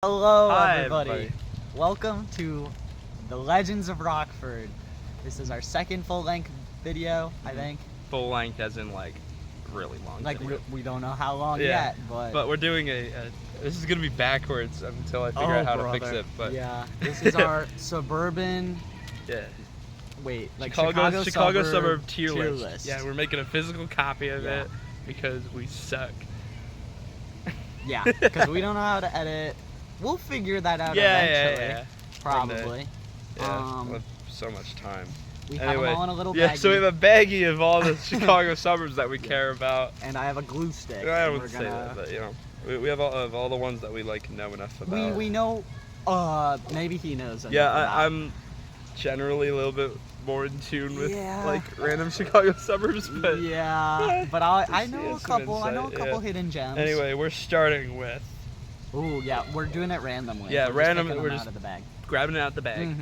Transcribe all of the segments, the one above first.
Hello, Hi, everybody. Welcome to the Legends of Rockford. This is our second full-length video, I think. Full length as in like really long. Like video. we don't know how long Yeah, yet, but we're doing this is gonna be backwards until I figure out how to fix it. But yeah, this is our suburban. Yeah. Wait, like Chicago suburb tier list. list. Yeah, we're making a physical copy of it because we suck. Yeah, because we don't know how to edit. We'll figure that out eventually. Yeah. Probably. Yeah, we'll have so much time. We have them all in a little baggie. Yeah, so we have a baggie of all the Chicago suburbs that we care about. And I have a glue stick. I wouldn't say that, but you know, we have all the ones that we like know enough about. We know. Maybe he knows. Yeah, I'm generally a little bit more in tune with like random Chicago suburbs, but but I know a couple. I know a couple hidden gems. Anyway, we're starting with. Oh yeah, we're doing it randomly. Yeah, randomly. We're just out of the bag. Grabbing it out the bag.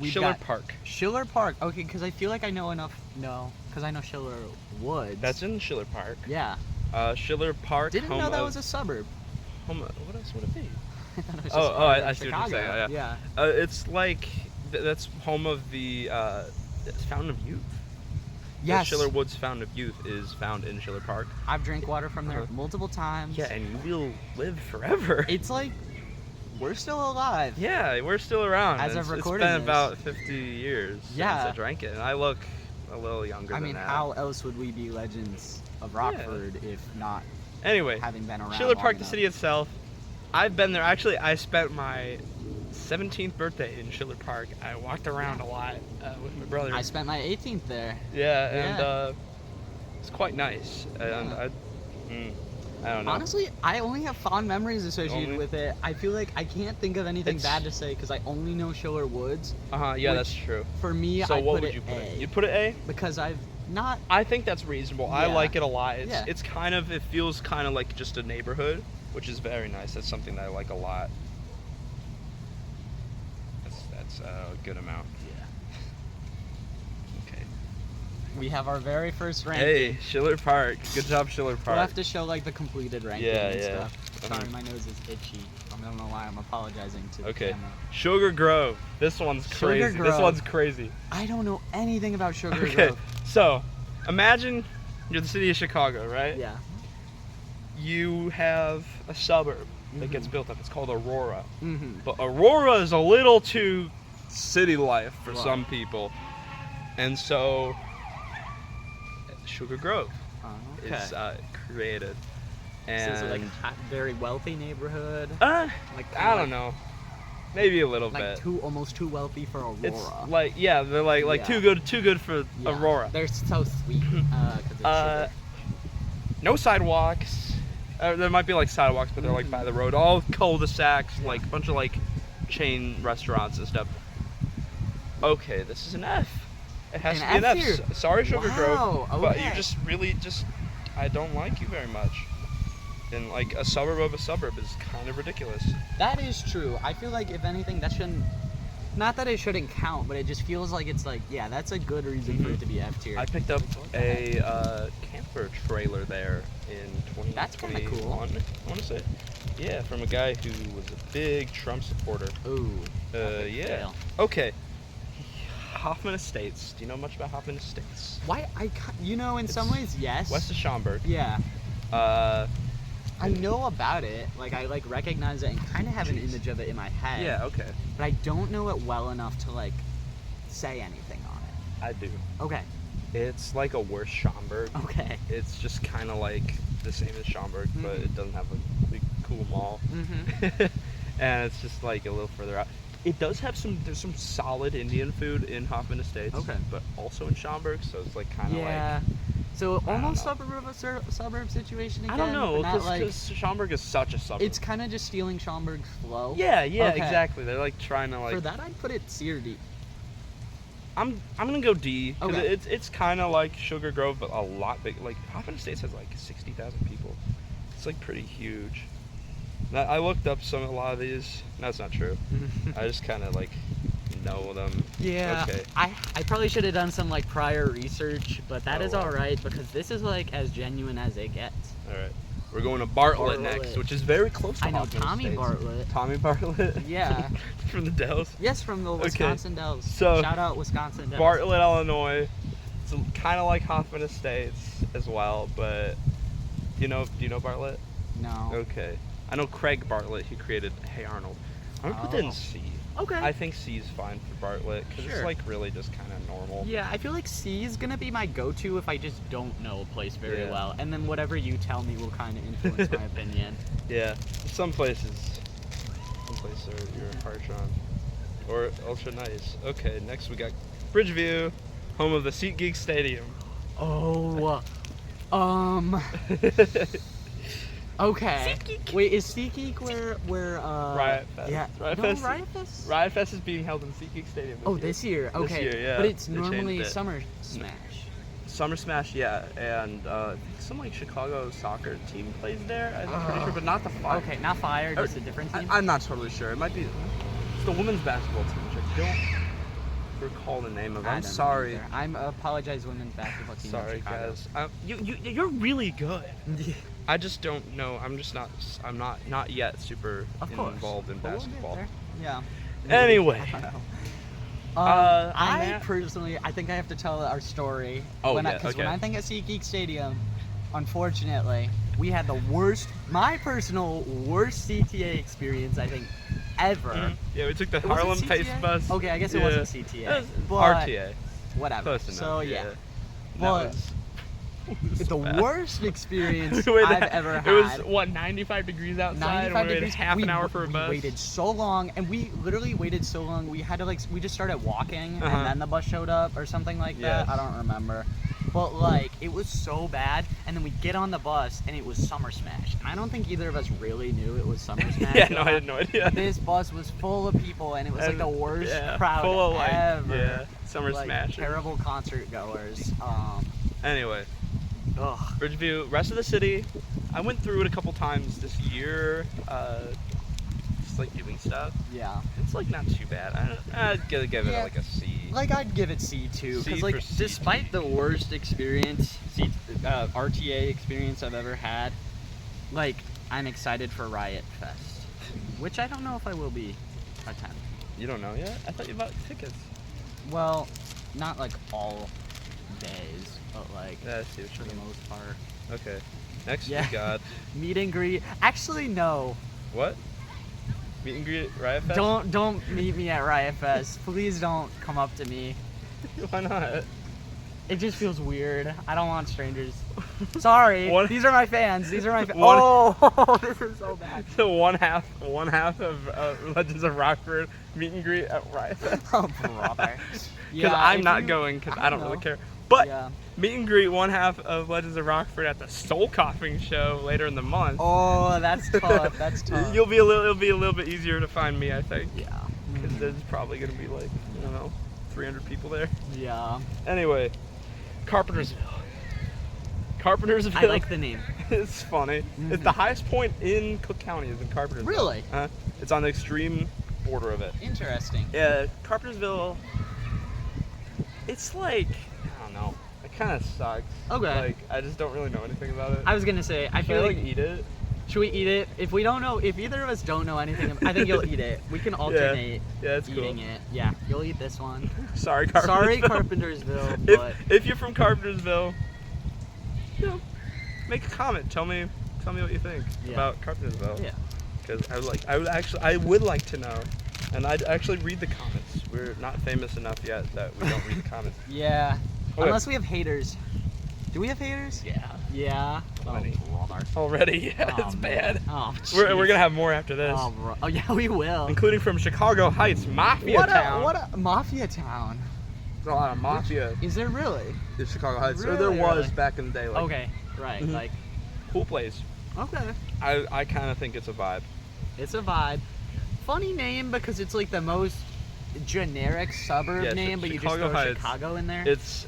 Schiller Park. Schiller Park. Okay, because I feel like I know enough. No, because I know Schiller Woods. That's in Schiller Park. Yeah. Schiller Park. Didn't know that was a suburb. What else would it be? I see what you're saying. Yeah. It's like that's home of the Fountain of Youth. Yes. The Schiller Woods Fountain of Youth is found in Schiller Park. I've drank water from there multiple times. Yeah, and we'll live forever. It's like we're still alive. Yeah, we're still around. As of recording It's been this. about 50 years since I drank it, and I look a little younger than that. I mean, how else would we be Legends of Rockford if not having been around Schiller Park, long the enough? city itself. I've been there. Actually, I spent my 17th birthday in Schiller Park. I walked around a lot with my brother. I spent my 18th there. Yeah, and it's quite nice. And I don't know. Honestly, I only have fond memories associated with it. I feel like I can't think of anything bad to say because I only know Schiller Woods. Yeah, that's true. For me, so I'd what put would it you put A. it? You'd put it A? Because I've not... I think that's reasonable. I like it a lot. Yeah. It's kind of, it feels kind of like just a neighborhood, which is very nice. That's something that I like a lot. That's a good amount. Yeah. Okay. We have our very first ranking. Hey, Schiller Park. Good job, Schiller Park. We'll have to show like the completed ranking and stuff. Uh-huh. Sorry, my nose is itchy. I don't know why I'm apologizing to the Okay. camera. Sugar Grove. This one's crazy. Sugar This Grove. one's crazy. I don't know anything about Sugar Okay. Grove. So, imagine you're the city of Chicago, right? Yeah. You have a suburb that gets built up. It's called Aurora. But Aurora is a little too city life for some people. And so Sugar Grove is created. And So is it like a very wealthy neighborhood? like I don't know. Maybe a little bit. Like almost too wealthy for Aurora. It's like they're like too good for Aurora. They're so sweet. 'Cause it's sugar. No sidewalks. There might be like sidewalks, but they're like by the road. All cul-de-sacs, like a bunch of like chain restaurants and stuff. Okay, this is an F. It has to be an F. Tier. Sorry, Sugar Grove, but you okay. just really I don't like you very much. And like a suburb of a suburb is kind of ridiculous. That is true. I feel like if anything, that shouldn't. Not that it shouldn't count, but it just feels like it's like, yeah, that's a good reason for it to be F tier. I picked up a camper trailer there in 2021. That's kind of cool. I want to say, yeah, from a guy who was a big Trump supporter. Ooh. Yeah. Fail. Okay. Hoffman Estates. Do you know much about Hoffman Estates? Why in some ways, yes. West of Schaumburg. Yeah. I know about it. Like I recognize it and kind of have an image of it in my head. Yeah. Okay. But I don't know it well enough to like say anything on it. I do. Okay. It's like a worse Schaumburg. Okay. It's just kind of like the same as Schaumburg, but it doesn't have a big cool mall. And it's just like a little further out. It does have there's some solid Indian food in Hoffman Estates. Okay. But also in Schaumburg, so it's like kind of like. So almost suburb situation again. I don't know, because because Schaumburg is such a suburb. It's kind of just stealing Schaumburg's flow. Yeah, Okay. exactly. They're like trying to like. For that, I'd put it C or D. I'm gonna go D. Okay. It's kind of like Sugar Grove, but a lot big. Like Hoffman Estates has like 60,000 people. It's like pretty huge. Now, I looked up a lot of these. That's not true. I just kind of like know them. Yeah. Okay. I probably should have done some like prior research, but that is well. all right because this is like as genuine as it gets. All right. We're going to Bartlett, Bartlett. next, which is very close to I know Hoffman Tommy Estates. Bartlett. Tommy Bartlett? Yeah. From the Dells? Yes, from the Wisconsin Dells. So, shout out Wisconsin Dells. Bartlett, Illinois. It's kind of like Hoffman Estates as well, but do you know Bartlett? No. Okay. I know Craig Bartlett. He created Hey Arnold. I'm gonna put that in C. Okay. I think C is fine for Bartlett because it's Sure. like really just kind of normal. Yeah, I feel like C is gonna be my go-to if I just don't know a place very Yeah. well, and then whatever you tell me will kind of influence my opinion. Yeah. Some places are you're harsh on, or ultra nice. Okay. Next we got Bridgeview, home of the SeatGeek Stadium. Oh. Okay. SeatGeek. Wait, is SeatGeek where Riot Fest. Yeah. Riot no, Fest. Riot Fest? Riot Fest is being held in SeatGeek Stadium. This year. Okay. This year, yeah. But it's They normally changed it. Summer Smash. Summer Smash, yeah, and some like Chicago soccer team plays there. I'm pretty sure, but not the Fire. Okay, not Fire, just a different team. I'm not totally sure. It might be it's the women's basketball team, which I don't recall the name of. I I'm don't know sorry. either. I'm apologize, women's basketball team. Sorry, in Chicago. guys. You're really good. I just don't know. I'm not yet super Of course. involved in But we'll get basketball. there. Yeah. Anyway. I don't know. On I that- personally, I think I have to tell our story. Oh, Because when okay. I think of SeatGeek Stadium, unfortunately, we had my personal worst CTA experience, I think, ever. Mhm. Yeah, we took the Was it Harlem Pace CTA? bus. Okay, I guess it Yeah. wasn't CTA. It was but RTA. Whatever. Close enough. So yeah. That But was it's the bad. worst experience We waited- I've ever had. It was what 95 degrees outside, 95 and we waited degrees. half an hour for a bus. We waited so long, and we literally waited so long. We had to we just started walking, Uh-huh. and then the bus showed up or something like that. Yes. I don't remember. But like, it was so bad, and then we get on the bus, and it was Summer Smash. And I don't think either of us really knew it was Summer Smash. Yeah, no, I had no idea. This bus was full of people, and it was like the worst crowd full of like, ever. yeah, Summer like, Smash. Terrible concert goers. Anyway, Ugh. Bridgeview, rest of the city. I went through it a couple times this year, just like doing stuff. Yeah. It's like not too bad. I'd give it Yeah. like a C. Like I'd give it C too, C because like for C. despite the worst experience, RTA experience I've ever had, like I'm excited for Riot Fest, which I don't know if I will be attending. You don't know yet? I thought you bought tickets. Well, not like all days, but like Yeah, I see what for you the mean. most part. Okay. Next Yeah. we got Meet and greet. Actually, no. what? Meet and greet at Riot Fest? Don't meet me at Riot Fest. Please don't come up to me. Why not? It just feels weird. I don't want strangers. Sorry. One- These are my fans. These are my fans. One- Oh, this is so bad. So one half of Legends of Rockford meet and greet at Riot Fest. Oh, brother. Because I'm not going because I don't really care. But Yeah. meet and greet one half of Legends of Rockford at the Soul Coughing show later in the month. Oh, that's tough. That's tough. It'll be a little bit easier to find me, I think. Yeah. Because there's probably gonna be like, I don't know, 300 people there. Yeah. Anyway, Carpentersville. Carpentersville. I like the name. It's funny. It's the highest point in Cook County is in Carpentersville. Really? It's on the extreme border of it. Interesting. Yeah, Carpentersville. It's like, I don't know. It kind of sucks. Okay. Like, I just don't really know anything about it. I was gonna say, I Should feel I like, eat it? should we eat it? If we don't know, if either of us don't know anything, I think you'll eat it. We can alternate Yeah, that's cool. eating it. Yeah, you'll eat this one. Sorry, Carpentersville. Sorry, Carpentersville, but If you're from Carpentersville, you know, make a comment. Tell me what you think Yeah. about Carpentersville. yeah. Because I would like to know, and I'd actually read the comments. We're not famous enough yet that we don't read the comments. Yeah. Okay. Unless we have haters. Do we have haters? Yeah. Yeah. Plenty. Oh, brother. Already, yeah, Oh, it's man. bad. Oh, We're jeez. gonna have more after this, Oh, bro. Oh, yeah, we will. including from Chicago Heights, Mafia Town. What a mafia town. There's a lot of mafia Is there really? in Chicago Heights, or there Really, was really? back in the day. Like, Okay. Right. Mhm. Like. cool place. Okay. I kind of think it's a vibe. It's a vibe. Funny name because it's like the most generic suburb Yeah, name, but you just Chicago throw Heights. Chicago in there. It's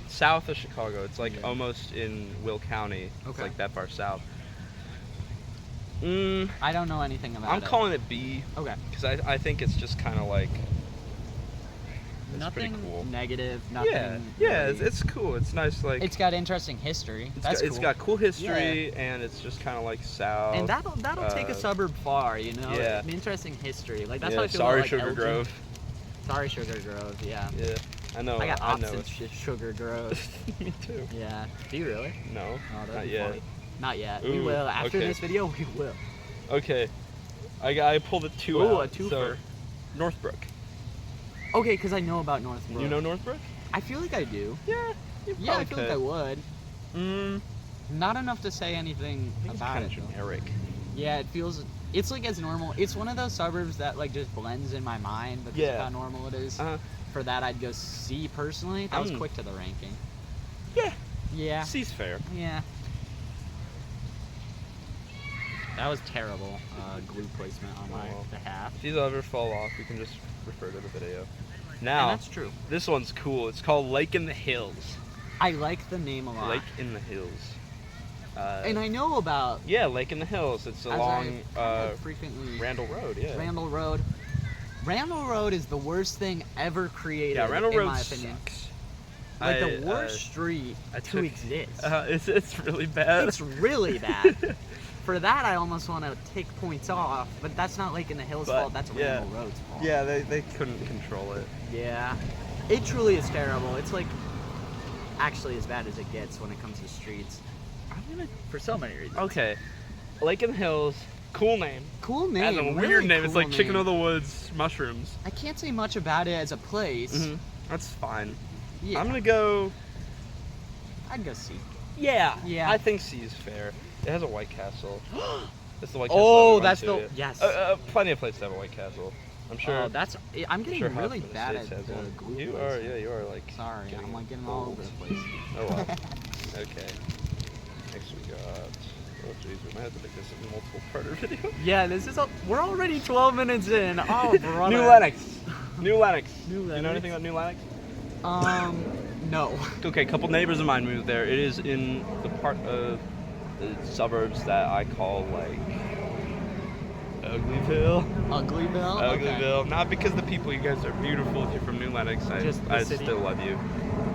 south of Chicago. It's like Yeah. almost in Will County. It's Okay. like that far south. I don't know anything about I'm it. calling it B Okay. because I think it's just kind of like It's nothing pretty cool. negative. Nothing. Yeah, really- it's cool. It's nice. Like It's got interesting history. That's it's cool. got cool history, and it's just kind of like south. And that'll take a suburb far, you know. Yeah. An interesting history. Like that's yeah, how I feel sorry, about, like, Sugar Elgin. Grove. Sorry, Sugar Grove. Yeah. Yeah, I know. I got I know. options to Sugar Grove. Me too. Yeah. Do you really? No, Oh, that'd not be yet. funny. Not yet. We Ooh, will. After okay. this video, we will. Okay, I pulled a two Ooh, out. a twofer. So, Northbrook. Okay, because I know about Northbrook. You know Northbrook? I feel like I do. Yeah. You Yeah, I probably feel like I would. Mm, Not enough to say anything I think it's about kind it. of though. generic. Yeah, it feels. It's like as normal. It's one of those suburbs that like just blends in my mind because Yeah. of how normal it is. Uh, For that, I'd go C personally. That was Mm. quick to the ranking. yeah. Yeah. C's fair. Yeah. That was terrible glue placement on my Oh. behalf. If these ever fall off, you can just refer to the video. And Now, that's true. this one's cool. It's called Lake in the Hills. I like the name a lot. Lake in the Hills. And I know about Yeah, Lake in the Hills. It's as along I kind of frequently Randall Road. Yeah. Randall Road. Randall Road is the worst thing ever created. Yeah, Randall in Road my opinion. sucks. Like I, the worst street I to took- exist. It's really bad. It's really bad. For that, I almost want to take points off, but that's not Lake in the Hills' But, fault. That's yeah. Randall Road's fault. Yeah, they couldn't control it. Yeah. It truly is terrible. It's like actually as bad as it gets when it comes to streets. For so many reasons. Okay, Lake in the Hills. Cool name. Cool name. Has a really weird name. Cool It's like Chicken name. of the Woods mushrooms. I can't say much about it as a place. That's fine. Yeah. I'm gonna go. I'd go C. Yeah. Yeah. I think C is fair. It has a White Castle. That's the White Castle. Oh, I went that's to. the yes. Plenty of places have a White Castle. I'm sure. Oh, that's. I'm getting sure half really of the bad at states the has one. glue. You placement. are. Yeah, you are like. Sorry, getting I'm like getting all over the place. Oh well. Okay. Next we got. Oh jeez, we might have to make this a multiple parter video. Yeah, this is. We're already 12 minutes in. Oh, brother. New Lennox. New Lennox. New You know Lennox? anything about New Lennox? No. Okay, a couple neighbors of mine moved there. It is in the part of the suburbs that I call like Uglyville. Uglyville. Okay. Uglyville. Not because the people, you guys are beautiful. If you're from New Lennox, Just the I city. still love you.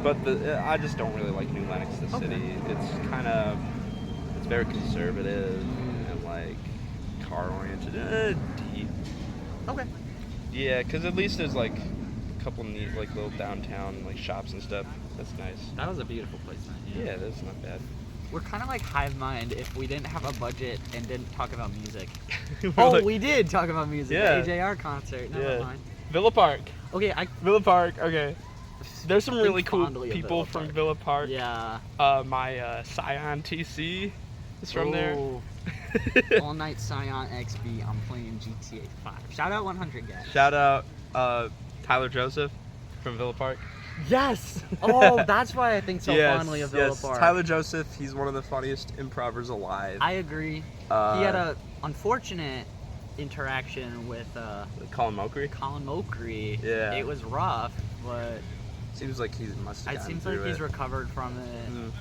But I just don't really like New Lennox, the Okay. city. It's very conservative and like car oriented. Deep. Okay. Yeah, because at least there's like a couple neat like little downtown like shops and stuff. That's nice. That was a beautiful place, man. Yeah, that's not bad. We're kind of like hive mind if we didn't have a budget and didn't talk about music. We're Oh, like- we did talk about music. Yeah. The AJR concert. Never Yeah. mind. Villa Park. Okay, Villa Park. Okay. There's some Think really cool fondly of people Villa from Park. Villa Park. Yeah. My Scion TC is from there. Oh. All night Scion XB. I'm playing GTA 5. Shout out 100 guys. Shout out Tyler Joseph from Villa Park. Yes. Oh, that's why I think so fondly of Villa yes. Park. Tyler Joseph, he's one of the funniest improvers alive. I agree. Uh, He had a unfortunate interaction with Colin Mokry. Colin Mokry. Yeah. It was rough, but Seems like he must have it gotten seems through like he's it. recovered from it. Mm.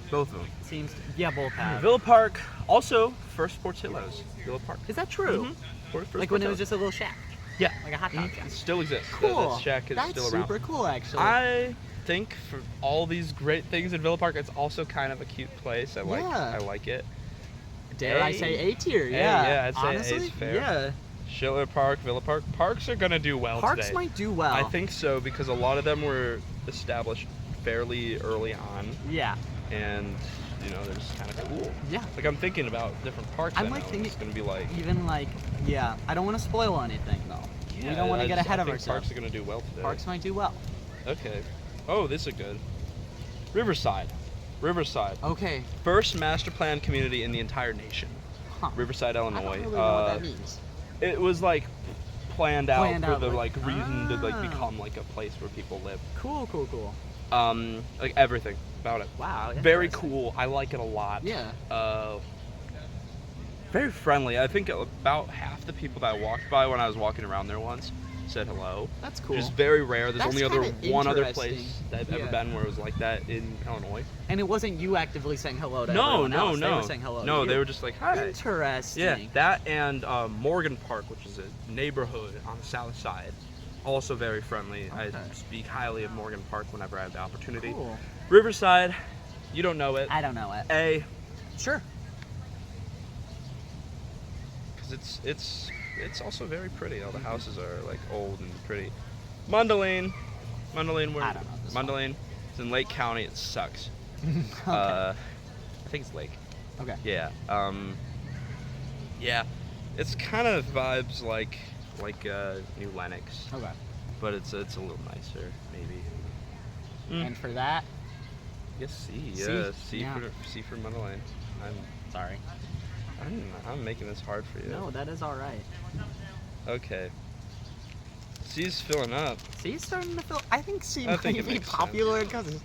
Both of them. Seems yeah, both have. Villa Park, also first Portillo's. Villa Park. Is that true? Mhm. First Like when it Portillo's. was just a little shack, Yeah. like a hot dog Mhm. shack. It still exists. Cool. That shack is That's still around. super cool, actually. I think for all these great things in Villa Park, it's also kind of a cute place. I like it. Dare I A. say A tier? A, Yeah. yeah, I'd say A is honestly, fair. yeah. Schiller Park, Villa Park. Parks are gonna do well Parks today. might do well. I think so because a lot of them were established fairly early on, Yeah. and you know they're just kind of cool. Yeah. Like I'm thinking about different parks. I'm I like know, thinking- it's gonna be like. Even like yeah. I don't want to spoil anything though. We don't want to get ahead of ourselves. Parks are gonna do well today. Parks might do well. Okay. Oh, this is good. Riverside. Riverside. Okay. First master plan community in the entire nation. Huh. Riverside, I Illinois. don't really know what that means. It was like planned out Planned for out, the like- like reason to like Ah. become like a place where people live. Cool, cool, cool. Like everything about it. Wow. Very interesting. cool. I like it a lot. Yeah. Very friendly. I think about half the people that I walked by when I was walking around there once said hello. That's cool. Which is very rare. There's That's only other kinda one other interesting. place that I've ever Yeah. been where it was like that in Illinois. And it wasn't you actively saying hello to No, everyone no, else. no. They were saying hello No, to they you. were just like, hi. Interesting. Yeah, that and Morgan Park, which is a neighborhood on the south side. also very friendly. I Okay. speak highly of Morgan Park whenever I have the opportunity. Cool. Riverside, you don't know it. I don't know it. A, Sure. because it's also very pretty. All the houses are like old and pretty. Mundelein, where I don't know this one. Mundelein. It's in Lake County. It sucks. Okay. I think it's Lake. Okay. Yeah. Yeah. It's kind of vibes like New Lenox, Okay. but it's a little nicer maybe. And for that, Yes, C. C? Yeah, Yeah. C for Mundelein. sorry. I'm making this hard for you. No, that is all right. Okay. C's filling up. C is starting to feel. I think C I might think it be makes popular because,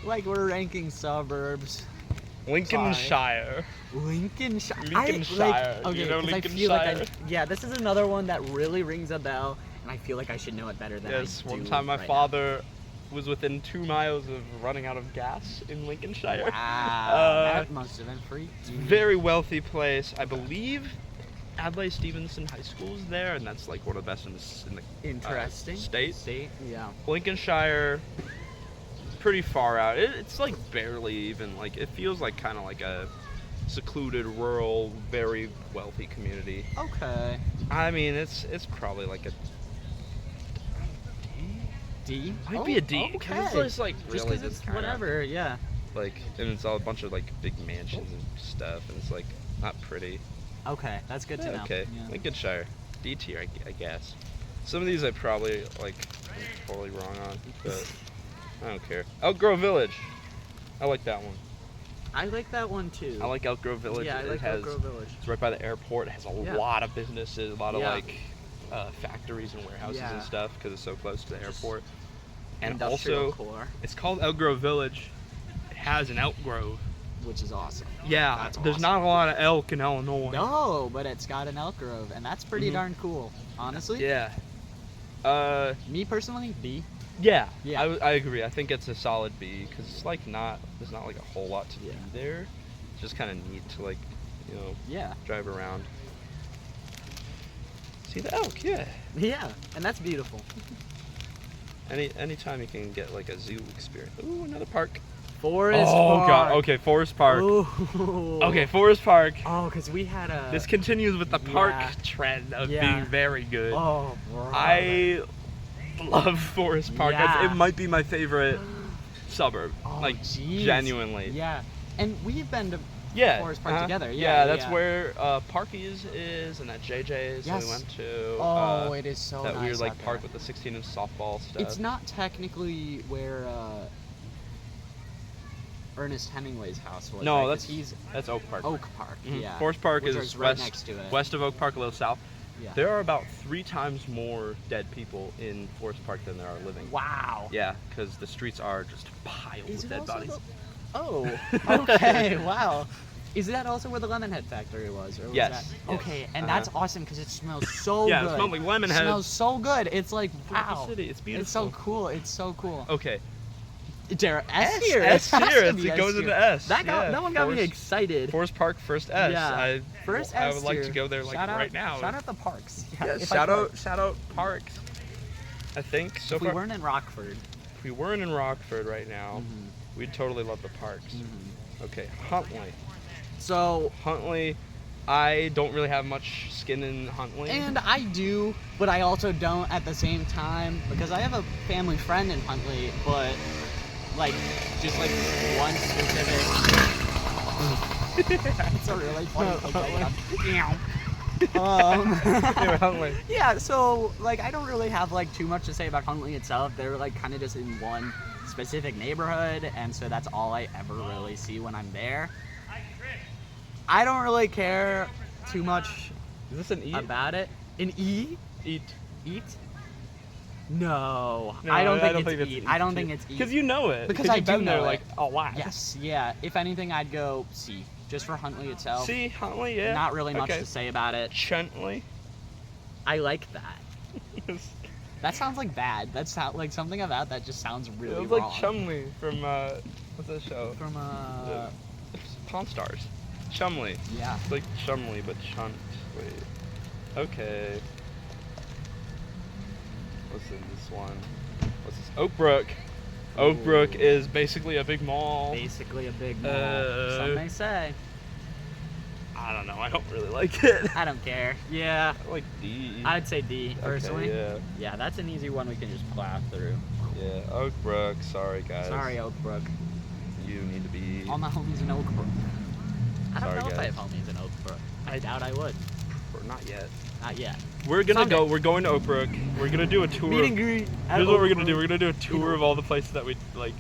like, we're ranking suburbs. Lincolnshire. Lincolnshire. Lincolnshire. Okay, You know 'cause I feel like Lincolnshire? this is another one that really rings a bell, and I feel like I should know it better than Yes, I do. one time my right father was within 2 miles of running out of gas in Lincolnshire. now. Wow, Uh, that must have been freaky. Very wealthy place. I believe Adlai Stevenson High School is there, and that's like one of the best in the Interesting. state. Yeah. Lincolnshire, pretty far out. It's like barely even like it feels like kind of like a secluded, rural, very wealthy community. Okay. I mean, it's probably like a D. might be a D because it's Okay. just like Just really 'cause it's just kinda, whatever. Yeah. like, and it's all a bunch of like big mansions and stuff, and it's like not pretty. Okay, that's good to Yeah, know. okay, Yeah. Lincolnshire, D tier, I guess. Some of these I probably like am totally wrong on, but I don't care. Elk Grove Village, I like that one. I like that one too. I like Elk Grove Village. Yeah, I It like has, Elk Grove Village. It's right by the airport. It has a Yeah. lot of businesses, a lot of Yeah. like factories and warehouses and Yeah. stuff because it's so close to the airport. And Industrial also, core, it's called Elk Grove Village. It has an elk grove. which is awesome. Yeah, That's there's awesome. not a lot of elk in Illinois. No, but it's got an elk grove, and that's pretty Mhm. darn cool. Honestly, Yeah. me personally, B. Yeah. Yeah. I agree. I think it's a solid B because it's like there's not like a whole lot to Yeah. do there. It's just kind of neat to like, Yeah, drive around. See the elk, yeah. yeah, and that's beautiful. Anytime you can get like a zoo experience. Ooh, another park. Forest oh Park. god. Okay, Forest Park. Ooh. Okay, Forest Park. Oh, because we had a. This continues with the park yeah. trend of Yeah. being very good. Oh, bro. I love Forest Park. Yeah. It might be my favorite suburb. Oh, like jeez. genuinely. Yeah, and we've been to Yeah. Forest Park uh-huh. together. Yeah, Yeah, that's yeah. where Parky's is and that JJ's that Yes. we went to. Oh, it is so that nice weird like out park there. with the 16-inch softball stuff. It's not technically where Ernest Hemingway's house was. No, right? 'Cause that's he's That's Oak Park. Oak Park. Mhm. Yeah. Forest Park Which is is right west, next to it. west of Oak Park, a little south. Yeah. There are about 3 times more dead people in Forest Park than there are living. Wow. Yeah, because the streets are just piled Is with it dead also bodies. Oh, okay, wow. Is that also where the Lemonhead factory was? Or was Yes, That... yes. Okay, and Uh-huh. that's awesome because it smells so Yeah, good. it smells like Lemonhead. It smells so good. It's like, Beautiful wow. city, it's It's so beautiful. cool. It's so cool. Okay. Dare S tier. S It has tier. to be It S goes tier. into S. That one got me Forest- excited. Forest Park first S. Yeah. First I S would like tier. to go there like Shout out, right now. Shout out the parks. Yeah, if I shout out parks. I think so If we far. weren't in Rockford. If we weren't in Rockford right now, Mhm. we'd totally love the parks. Mhm. Okay, Huntley. So, Huntley, I don't really have much skin in Huntley. and I do, but I also don't at the same time because I have a family friend in Huntley, but like just like one specific. It's a really funny thing. Anyway, Huntley. Yeah, so like I don't really have like too much to say about Huntley itself. They're like kind of just in one specific neighborhood, and so that's all I ever really see when I'm there. I don't really care too much Is this an E? about it. An E? Eat. Eat? No, No, I don't think think it's eat. I don't think it's eat. Because you know it. Because you've I do been there know like it. a lot. Yes, yeah. If anything, I'd go C, just for Huntley itself. See, Huntley, yeah. Not really much Okay. to say about it. Chuntley. I like that. That sounds like bad. That sound like something about that just sounds really it was wrong. like Chumley from what's that show? From Pawn Stars. Chumley. yeah. It's like Chumley, but Chuntley. Okay. What's in this one? What's this? Oak Brook. Oak Brook is basically a big mall. Basically a big mall. Some may say. I don't know. I don't really like it. I don't care. Yeah. I like D. I'd say D, personally. Okay, Yeah, that's an easy one we can just plow through. yeah. Oak Brook. Sorry, guys. Sorry, Oak Brook. You need to be. All my homies in Oak Brook. I don't Sorry, know if I guys. have homies in Oak Brook. I doubt I would. Or not yet. Not yet. We're gonna Someday. go. We're going to Oak Brook. We're gonna do a tour. Meet and greet. Here's what we're gonna do. We're gonna do a tour of all the places that we like.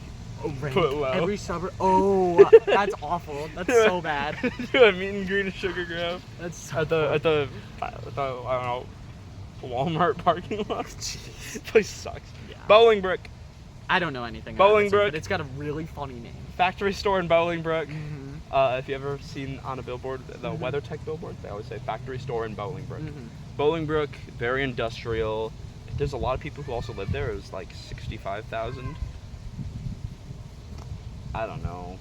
Rank Put low. every suburb. Oh, that's awful. That's so bad. Do a meet and greet at Sugar Grove That's so at the I don't know, Walmart parking lot. Jeez. This place sucks. Yeah. Bolingbrook I don't know anything about this, Bolingbrook. but it's got a really funny name. factory store in Bolingbrook. Mm-hmm. If you ever seen on a billboard, the WeatherTech billboard, they always say factory store in Bolingbrook. Mm-hmm. Bolingbrook, very industrial. There's a lot of people who also live there. It was like 65,000. I don't know.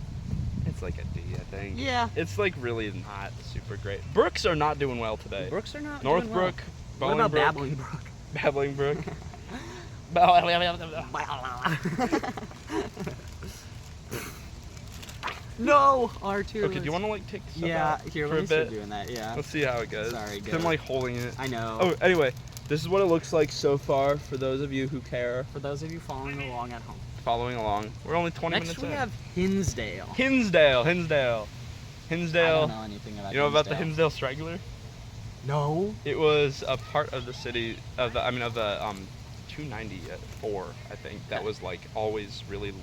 It's like a D, I think. Yeah. It's like really not super great. Brooks are not doing well today. Brooks are not. Northbrook, Doing well. What about Bolingbrook, Babbling Brook? Babblingbrook. No, R2. Okay, do you want to like take this Yeah, out here, for let a me start bit? doing that. Yeah. Let's see how it goes. Sorry, 'Cause I'm go. like holding it. I know. Oh, anyway, this is what it looks like so far for those of you who care, For those of you following along at home. following along. We're only 20 Next minutes we in. have Hinsdale. Hinsdale. I don't know anything about You know about the Hinsdale. Hinsdale Straggler? No. It was a part of the city of the 294, I think. That was like always really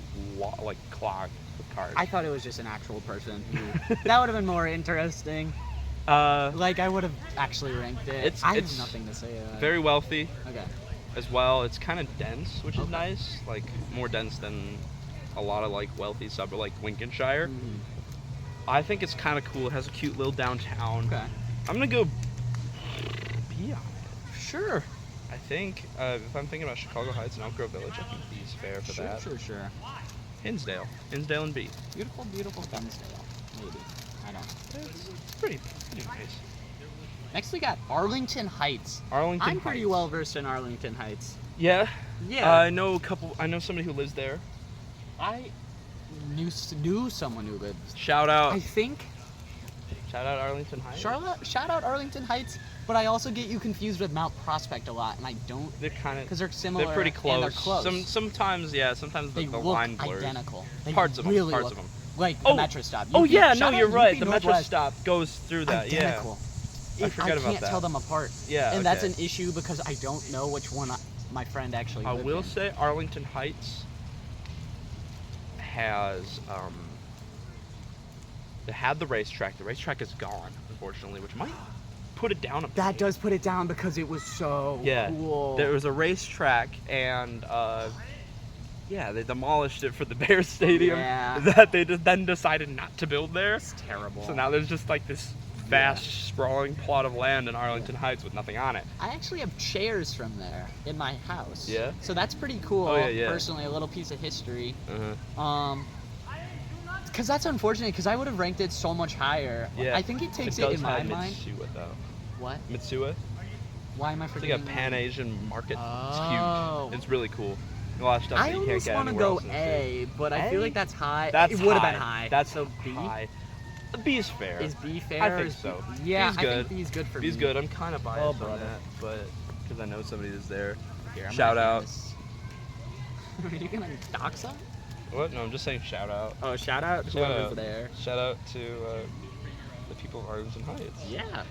like clogged with cars. I thought it was just an actual person. That would have been more interesting. Uh, Like, I would have actually ranked it. It's- I have it's nothing to say about it. very wealthy Okay. as well. It's kind of dense, which is Okay. nice. Like more dense than a lot of like wealthy suburbs like Lincolnshire. Mhm. I think it's kind of cool. It has a cute little downtown. Okay. I'm gonna go B on it. Sure. I think if I'm thinking about Chicago Heights and Elk Grove Village, I think B's fair for that. Sure. Hinsdale and B. Beautiful Hinsdale. Maybe. I don't know. It's pretty nice. Next we got Arlington Heights. Arlington I'm pretty Heights. well versed in Arlington Heights. Yeah. Yeah. I know somebody who lives there. I knew someone who lives. Shout out. I think Shout out Arlington Heights. shout out Arlington Heights, but I also get you confused with Mount Prospect a lot, and I don't, They're kind of. because they're similar. They're pretty close. And they're close. Sometimes they the look line blurs. identical. They Parts of them. really Parts look of them. like Oh. the Metro stop. Oh UP yeah, shout no, out you're right. UP The Metro Northwest. stop goes through that. Identical. I forget about can't that. tell them apart. Yeah. And that's okay. an issue because I don't know which one my friend actually I lived will in. say Arlington Heights has it had the racetrack. The racetrack is gone, unfortunately, which might put it down a bit. That does put it down because it was so cool. There was a racetrack and they demolished it for the Bears Stadium Yeah. that they then decided not to build there. It's terrible. So now there's just like this vast sprawling plot of land in Arlington Heights with nothing on it. I actually have chairs from there in my house. Yeah? So that's pretty cool. Oh, yeah. Personally, a little piece of history. Uh-huh. Because that's unfortunate because I would have ranked it so much higher. Yeah. I think it takes it, does in my have mind. Mitsuwa though. What? Mitsuwa. Why am I It's forgetting? like a Pan-Asian market. Oh. It's huge. It's really cool. A lot of stuff I that you can't almost get want to anywhere go else in the city. A, but I feel A? like that's high. That's it would have been high. That's so B. high. A B is fair. Is B fair? I think Is B- so. Yeah, B's I good. think B's good for me. B's good. I'm kind of biased on brother. that, but because I know somebody that's there. Here, I'm Shout gonna out. this. Are you gonna dox them? What? No, I'm just saying shout out. Oh, shout out to Shout whoever's out. there. Shout out to the people of Arlington Heights. Yeah.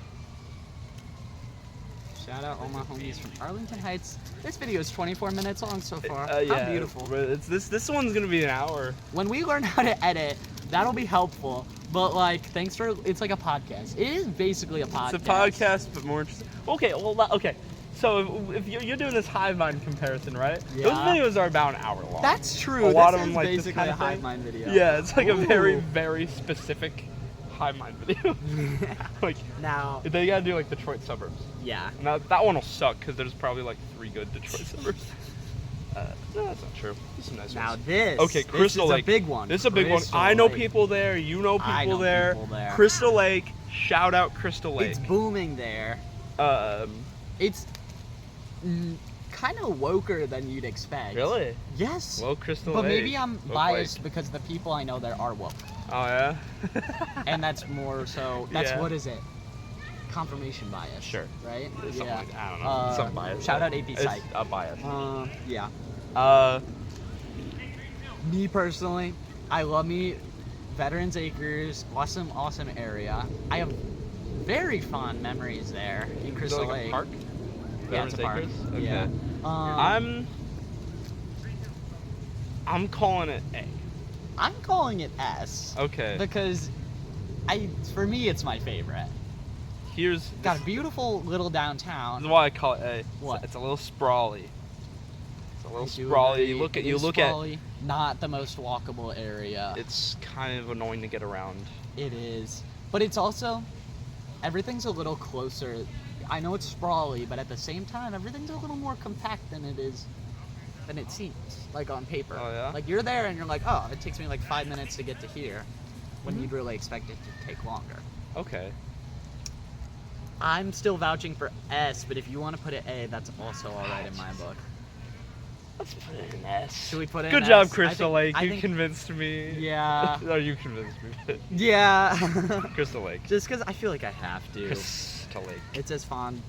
Shout out all my homies from Arlington Heights. This video is 24 minutes long so far. Yeah, How beautiful. But it's this one's gonna be an hour. When we learn how to edit, that'll be helpful. But like, thanks for, it's like a podcast. It is basically a podcast. It's a podcast, but more interesting. Okay, well, okay. So if you're doing this hive mind comparison, right? Yeah. Those videos are about an hour long. That's true. A lot This of them is like this basically kind a of thing. hive mind video. Yeah, it's like a very, Ooh. very specific hive mind video. Like Now, they gotta do like Detroit suburbs. yeah. Now that one will suck because there's probably like 3 good Detroit suburbs. No, that's not true. There's some nice Now ones. this. Okay, Crystal this is Lake. a big one. This is a big Crystal one. I know Lake. people there. You know people, I know there. people there. Crystal Lake. Shout out Crystal Lake. It's booming there. Um, It's kind of woker than you'd expect. Really? Yes. Well, Crystal But Lake. maybe I'm Woke biased Lake. because the people I know there are woke. Oh yeah. And that's more so. That's Yeah. what is it? Confirmation bias. Sure. Right? Something Yeah. like that. I don't know. Some bias. Shout but out AP it's Psych. a bias. Yeah. Me personally, I love me Veterans Acres, awesome area. I have very fond memories there in Crystal like Lake. a park? Yeah, it's a park. Acres? Okay. Yeah. I'm calling it A. I'm calling it S. Okay. Because for me it's my favorite. Here's Got a beautiful little downtown. This is why I call it A. What? It's a little sprawly. It's a little I do sprawly. agree. You look at It you is look sprawly, not the most walkable area. at. It's kind of annoying to get around. It is. But it's also everything's a little closer. I know it's sprawly, but at the same time everything's a little more compact than it seems, like on paper. Oh, yeah? Like you're there and you're like, oh, it takes me like 5 minutes to get to here, when Mm-hmm. you'd really expect it to take longer. Okay. I'm still vouching for S, but if you want to put it A, that's also alright in my book. Let's put it in S. Should we put it Good in job, S? Crystal Lake. I You think- convinced me. Yeah. No, you convinced me. Yeah. Crystal Lake. Just because I feel like I have to. Crystal Lake. It's as fond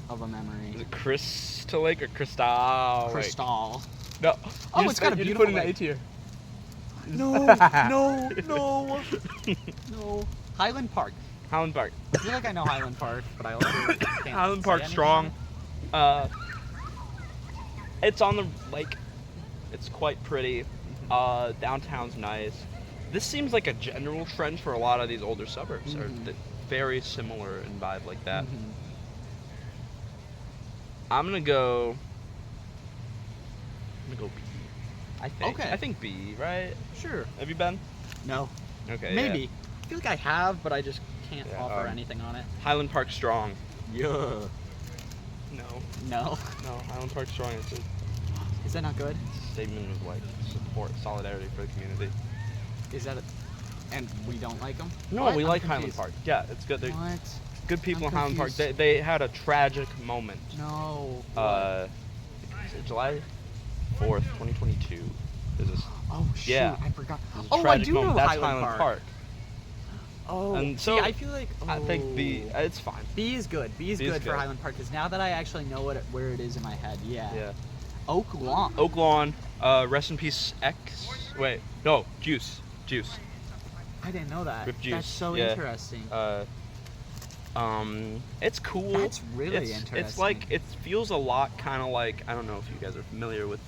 of a Is memory. it Crystal Lake or Crystal Lake? Crystal. No. Oh, You it's just got a you just beautiful put in the A lake. tier. No. No. Highland Park. Highland Park. I feel like I know Highland Park, but I also can't Highland say Park anything strong. about it. It's on the lake. It's quite pretty. Downtown's nice. This seems like a general trend for a lot of these older suburbs. Are very similar in vibe like that. Mhm. I'm gonna go B. I think. Okay. I think B. Right? Sure. Have you been? No. Okay. Maybe. yeah. I feel like I have, but I just can't Yeah, offer anything on it. Highland Park strong. Yeah. No. No. No. Highland Park strong. It's a Is that not good? statement of like support, solidarity for the community. Is that and we don't like them? No, we like Highland Park. Yeah, it's good. They're What? good people I'm in Highland Park. confused. They had a tragic moment. No. Is it July 4th, 2022. Is this? Oh shoot! yeah. I forgot. It was a Oh, I tragic do moment. know That's Highland Park. Oh, And see, so, I feel like I think B. oh. It's fine. B is good. B is B is good for good. Highland Park because now that I actually know where it is in my head, yeah. Yeah. Oak Lawn. Oak Lawn. Rest in peace. X. Wait. No. Juice. I didn't know that. Rip Juice. That's so yeah. interesting. It's cool. That's really It's interesting. like it feels a lot kind of like I don't know if you guys are familiar with